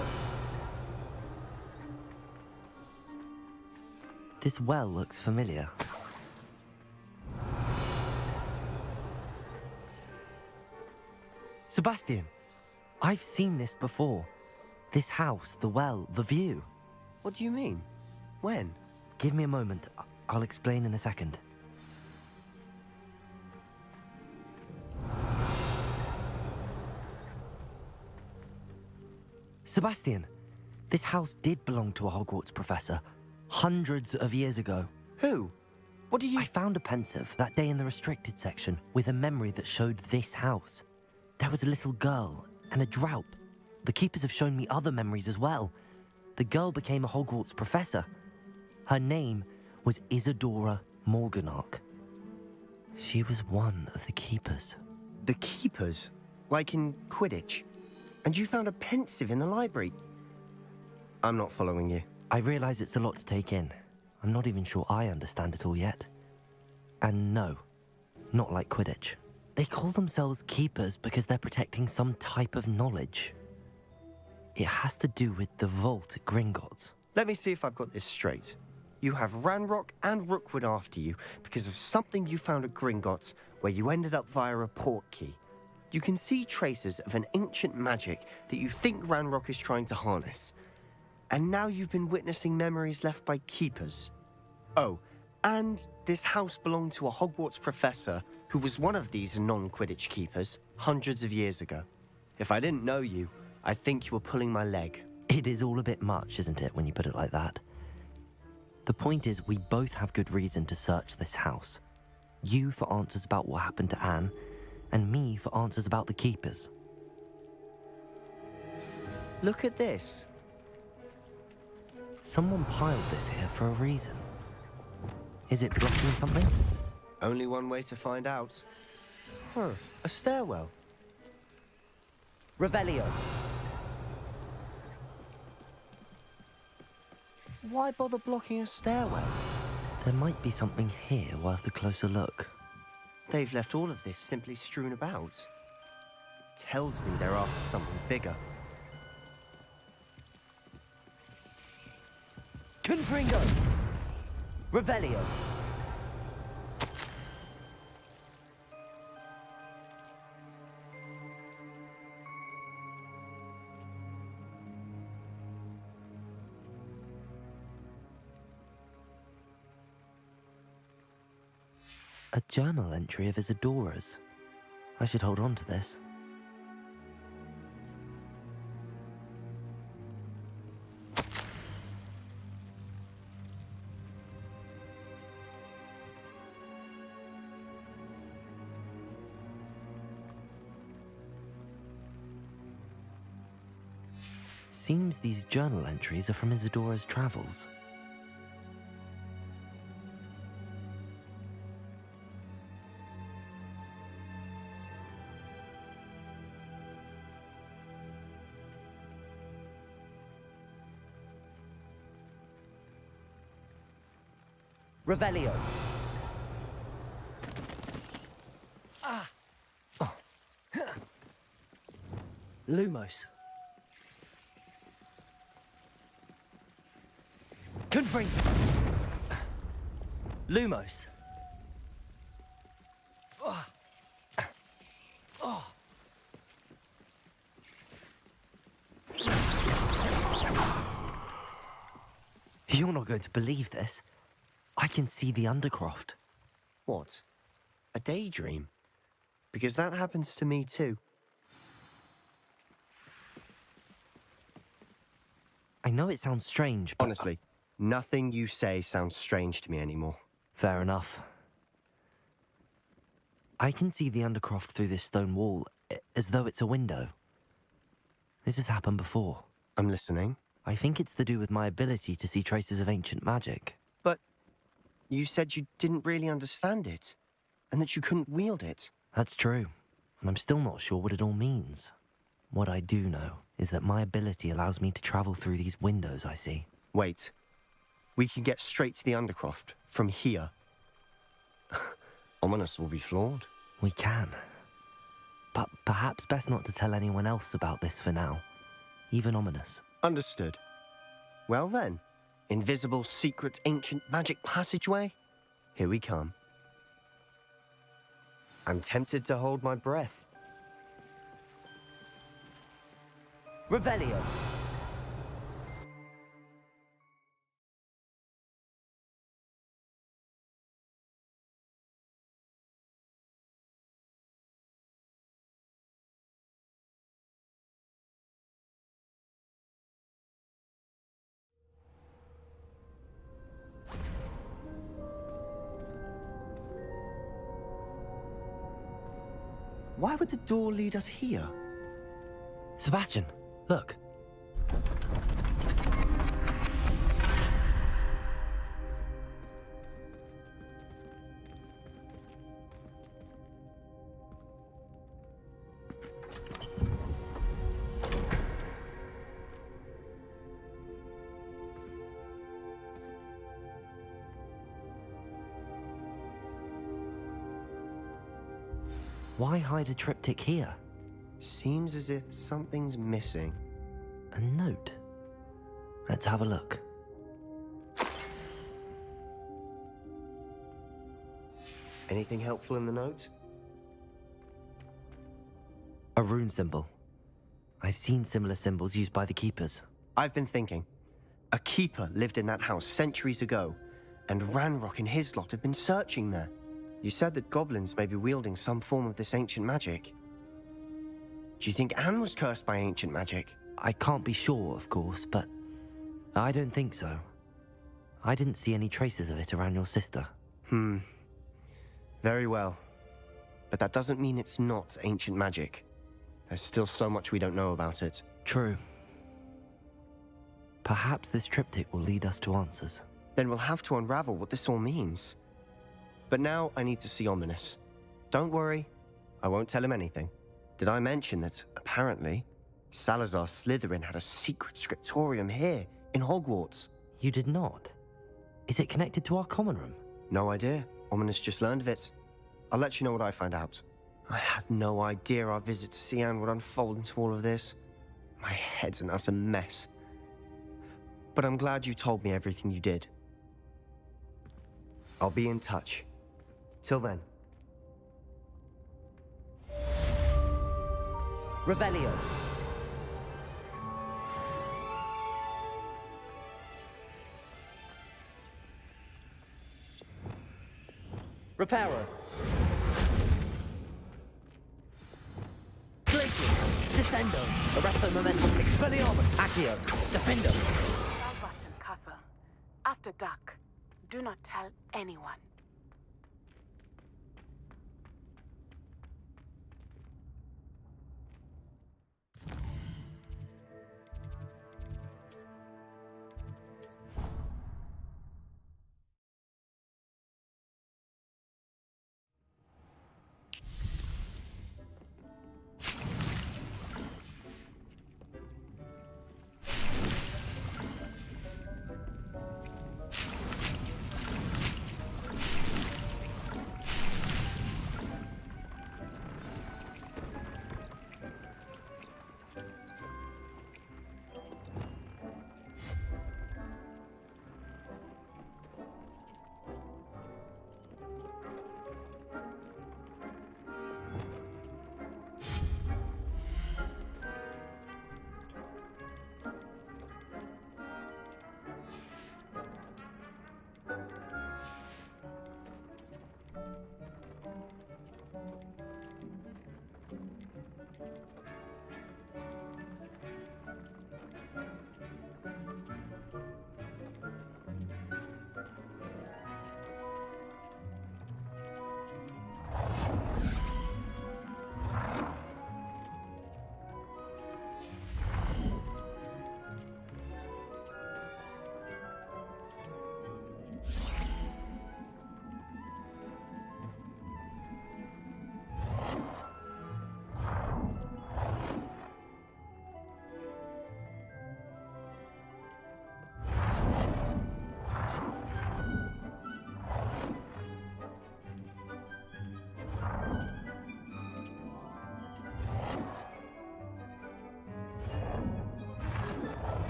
S1: This well looks familiar. Sebastian, I've seen this before. This house, the well, the view.
S9: What do you mean? When?
S1: Give me a moment. I'll explain in a second. Sebastian, this house did belong to a Hogwarts professor, hundreds of years ago.
S9: Who? What do you...
S1: I found a pensive that day in the restricted section with a memory that showed this house. There was a little girl and a drought. The keepers have shown me other memories as well. The girl became a Hogwarts professor. Her name was Isadora Morganach. She was one of the keepers.
S9: The keepers? Like in Quidditch? And you found a pensive in the library? I'm not following you.
S1: I realize it's a lot to take in. I'm not even sure I understand it all yet. And no, not like Quidditch. They call themselves keepers because they're protecting some type of knowledge. It has to do with the vault at Gringotts.
S9: Let me see if I've got this straight. You have Ranrock and Rookwood after you because of something you found at Gringotts where you ended up via a port key. You can see traces of an ancient magic that you think Ranrock is trying to harness. And now you've been witnessing memories left by keepers. Oh, and this house belonged to a Hogwarts professor who was one of these non-Quidditch keepers hundreds of years ago. If I didn't know you, I think you were pulling my leg.
S1: It is all a bit much, isn't it, when you put it like that? The point is, we both have good reason to search this house. You for answers about what happened to Anne, and me for answers about the keepers.
S9: Look at this.
S1: Someone piled this here for a reason. Is it blocking something?
S9: Only one way to find out. A stairwell.
S1: Revelio.
S9: Why bother blocking a stairwell?
S1: There might be something here worth a closer look.
S9: They've left all of this simply strewn about. Tells me they're after something bigger.
S1: Confringo! Revelio! A journal entry of Isadora's. I should hold on to this. Seems these journal entries are from Isadora's travels. Revelio. Lumos. Confring. Lumos. You're not going to believe this. I can see the Undercroft.
S9: What? A daydream? because that happens to me too.
S1: I know it sounds strange, but...
S9: Honestly, nothing you say sounds strange to me anymore.
S1: Fair enough. I can see the Undercroft through this stone wall, as though it's a window. This has happened before.
S9: I'm listening.
S1: I think it's to do with my ability to see traces of ancient magic.
S9: But you said you didn't really understand it, and that you couldn't wield it.
S1: That's true, and I'm still not sure what it all means. What I do know is that my ability allows me to travel through these windows I see.
S9: Wait. We can get straight to the Undercroft from here. Ominous will be floored.
S1: We can. But perhaps best not to tell anyone else about this for now. Even Ominous.
S9: Understood. Well then, invisible, secret, ancient magic passageway? Here we come. I'm tempted to hold my breath.
S16: Revelio.
S9: Why would the door lead us here?
S1: Sebastian, look. Why hide a triptych here?
S9: Seems as if something's missing.
S1: A note? Let's have a look.
S9: Anything helpful in the note?
S1: A rune symbol. I've seen similar symbols used by the keepers.
S9: I've been thinking. A keeper lived in that house centuries ago, and Ranrock and his lot have been searching there. You said that goblins may be wielding some form of this ancient magic. Do you think Anne was cursed by ancient magic?
S1: I can't be sure, of course, but I don't think so. I didn't see any traces of it around your sister.
S9: Very well. But that doesn't mean it's not ancient magic. There's still so much we don't know about it.
S1: True. Perhaps this triptych will lead us to answers.
S9: Then we'll have to unravel what this all means. But now I need to see Ominous. Don't worry, I won't tell him anything. Did I mention that, apparently, Salazar Slytherin had a secret scriptorium here, in Hogwarts?
S1: You did not? Is it connected to our common room?
S9: No idea. Ominous just learned of it. I'll let you know what I find out. I had no idea our visit to Cian would unfold into all of this. My head's an utter mess. But I'm glad you told me everything you did. I'll be in touch. Till then.
S16: Revelio. Reparo. Glacius. Descendo. Arresto Momentum. Expelliarmus. Accio. Defendo.
S17: Salvation Castle. After dark. Do not tell anyone.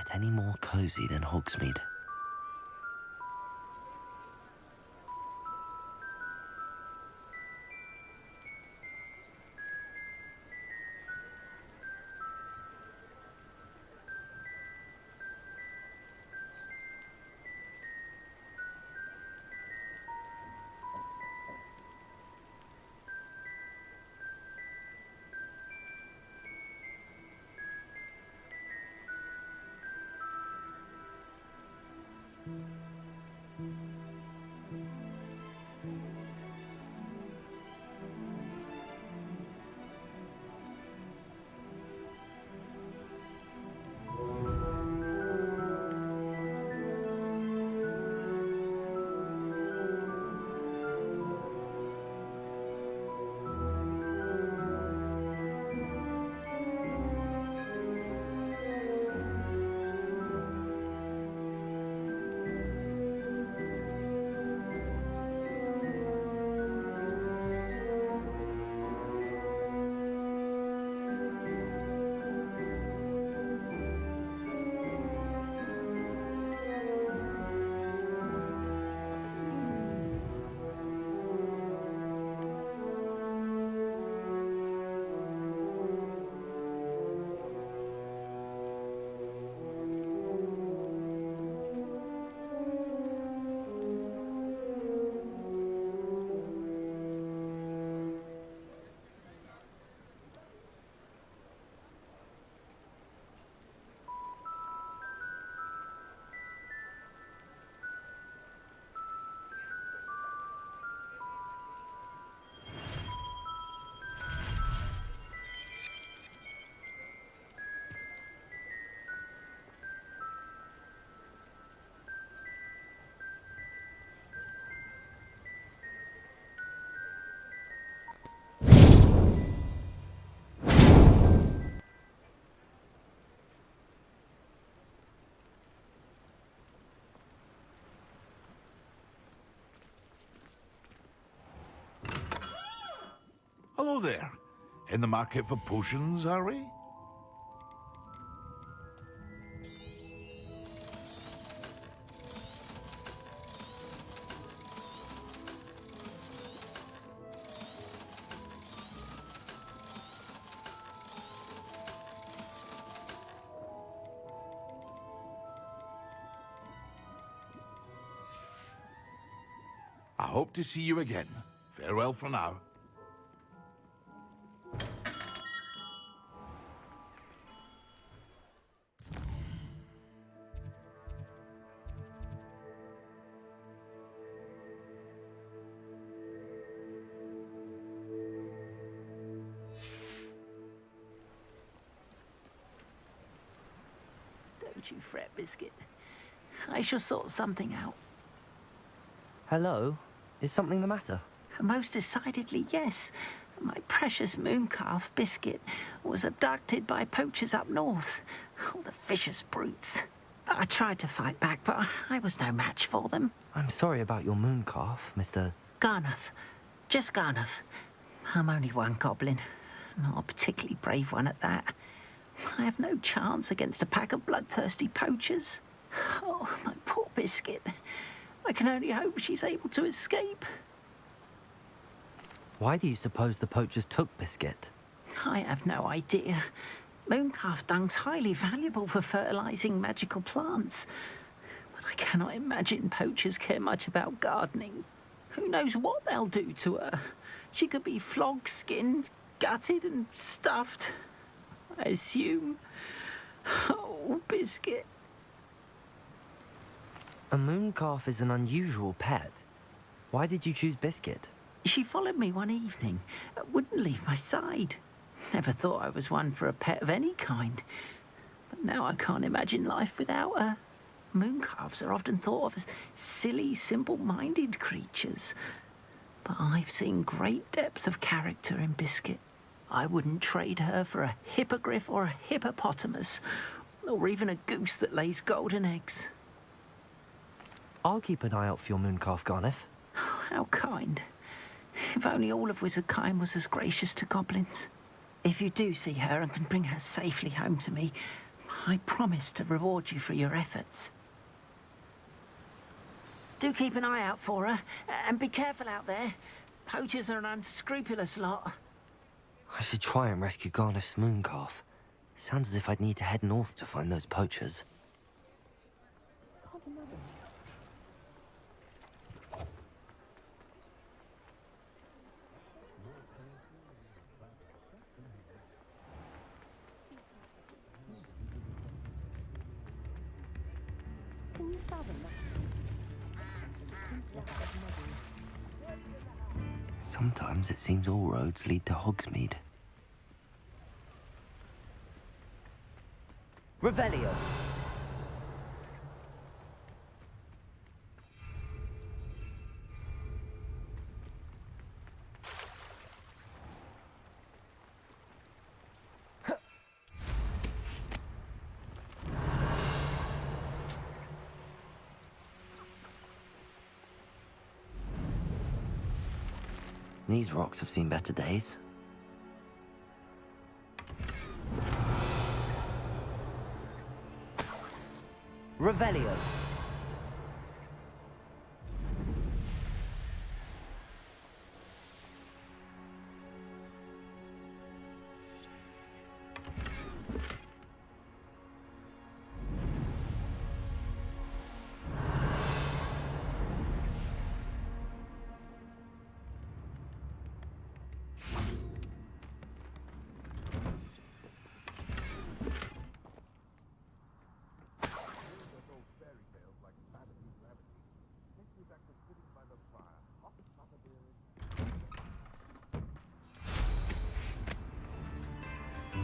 S1: get any more cozy than Hogsmeade.
S2: Hello there. In the market for potions, are we? I hope to see you again. Farewell for now.
S5: Don't you fret, Biscuit. I shall sort something out.
S1: Hello? Is something the matter?
S5: Most decidedly, yes. My precious mooncalf, Biscuit, was abducted by poachers up north. Oh, the vicious brutes. I tried to fight back, but I was no match for them.
S1: I'm sorry about your mooncalf, Mr.
S5: Garnuff. Just Garnuff. I'm only one goblin. Not a particularly brave one at that. I have no chance against a pack of bloodthirsty poachers. Oh, my poor Biscuit. I can only hope she's able to escape.
S1: Why do you suppose the poachers took Biscuit?
S5: I have no idea. Mooncalf dung's highly valuable for fertilizing magical plants. But I cannot imagine poachers care much about gardening. Who knows what they'll do to her? She could be flogged, skinned, gutted and stuffed. I assume. Oh, Biscuit.
S1: A mooncalf is an unusual pet. Why did you choose Biscuit?
S5: She followed me one evening, wouldn't leave my side. Never thought I was one for a pet of any kind. But now I can't imagine life without her. Mooncalves are often thought of as silly, simple-minded creatures. But I've seen great depth of character in Biscuit. I wouldn't trade her for a hippogriff or a hippopotamus, or even a goose that lays golden eggs.
S1: I'll keep an eye out for your mooncalf, Garniff.
S5: How kind. If only all of Wizardkind was as gracious to goblins. If you do see her and can bring her safely home to me, I promise to reward you for your efforts. Do keep an eye out for her, and be careful out there. Poachers are an unscrupulous lot.
S1: I should try and rescue Garniff's mooncalf. Sounds as if I'd need to head north to find those poachers. Sometimes it seems all roads lead to Hogsmeade.
S16: Revelio.
S1: These rocks have seen better days.
S16: Revelio.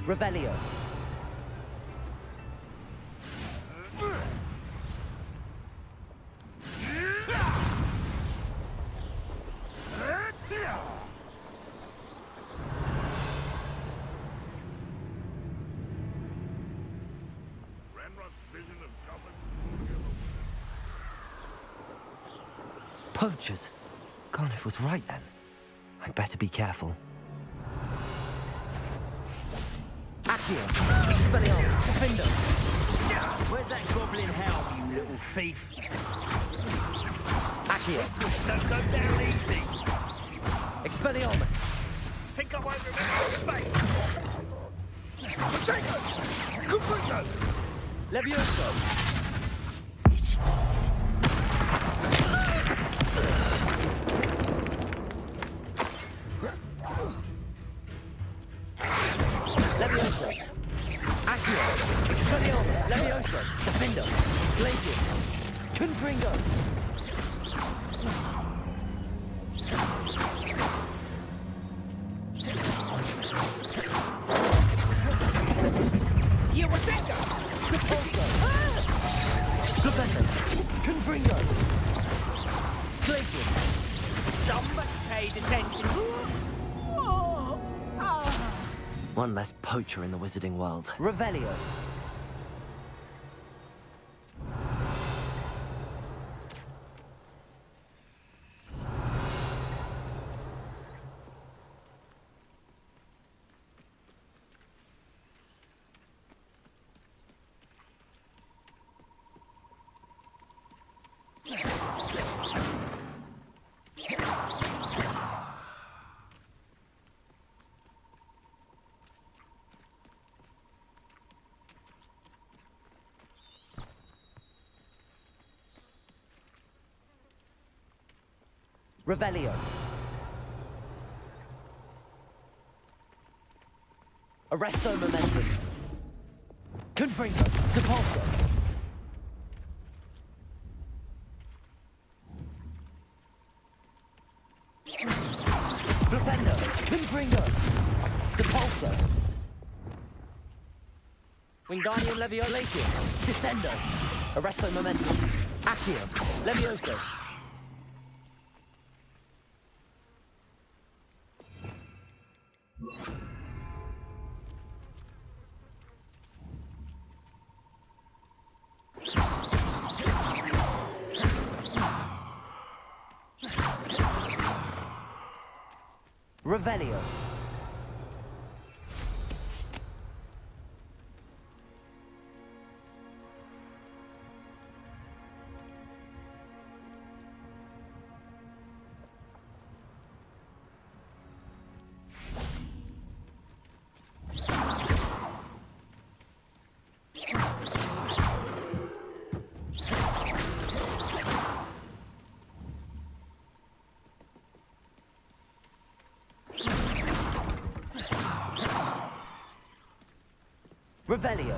S16: Revelio.
S1: Poachers! Garniff was right then. I'd better be careful.
S16: Accio. Expelliarmus. Defender.
S10: Where's that goblin help, you little thief?
S16: Accio.
S10: Don't go down easy.
S16: Expelliarmus.
S10: Think I won't remember your face?
S16: Levioso. Levioso. Accio. Expelliarmus. Levioso. Defender. Glacius. Confringo.
S10: Iwatenga!
S16: Depulso. Defender. Confringo. Glacius.
S10: Somebody paid attention.
S1: One less poacher in the wizarding world.
S16: Revelio. Revelio. Arresto momentum. Confringo. Depulso. Flipendo. Confringo. Depulso. Wingardium Leviolacius. Descendo. Arresto momentum. Accio. Levioso. Revelio. Revelio.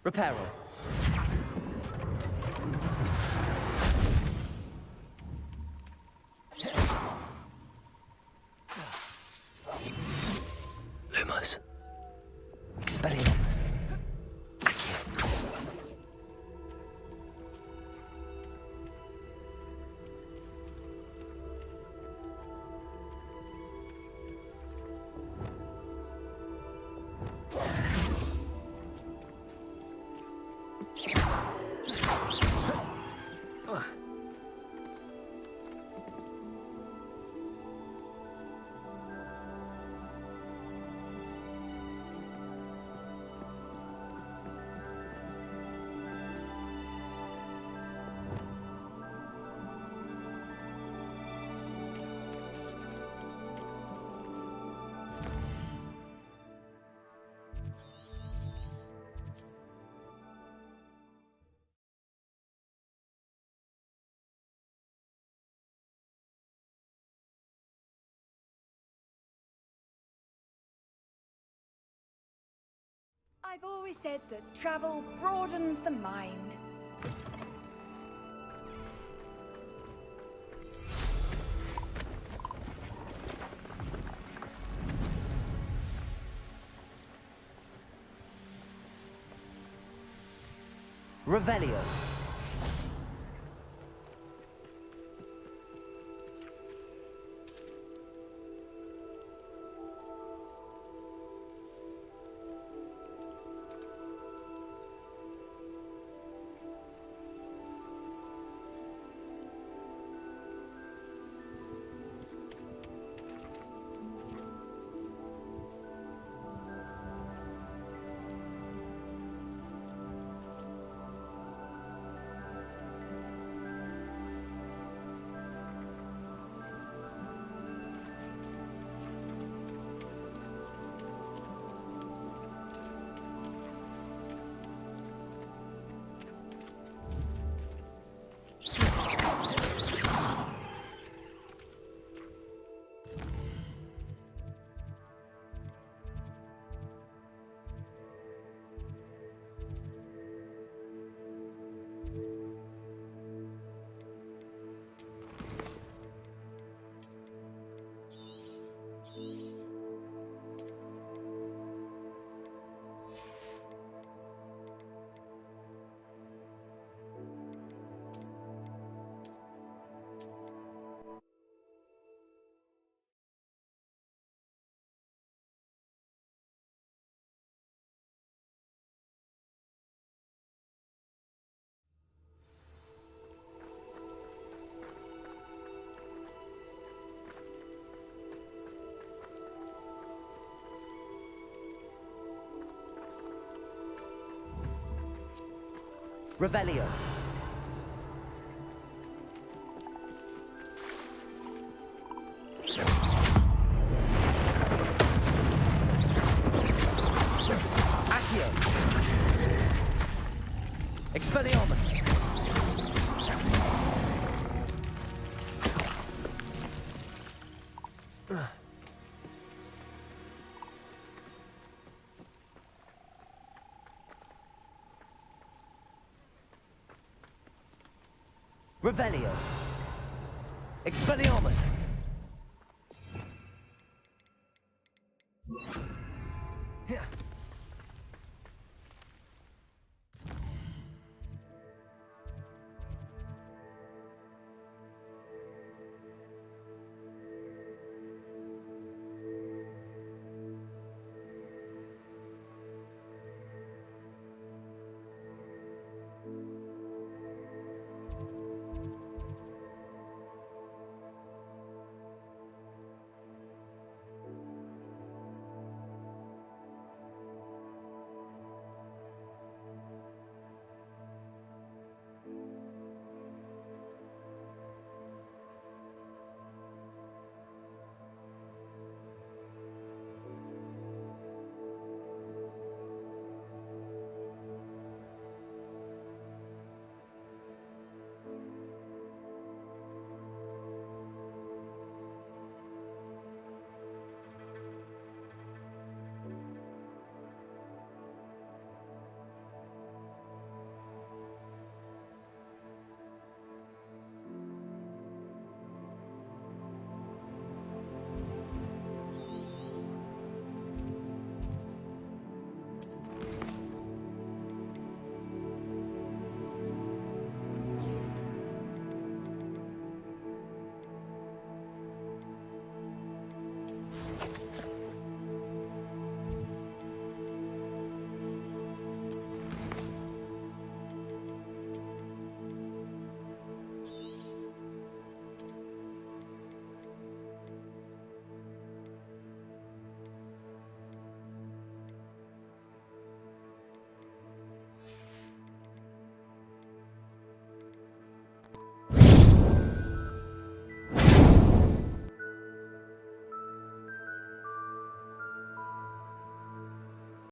S16: Reparo.
S1: Lumos. Expelliarmus.
S6: I've always said that travel broadens the mind.
S16: Revelio. Revelio. Accio. Expelliarmus. Revelio. Expelliarmus.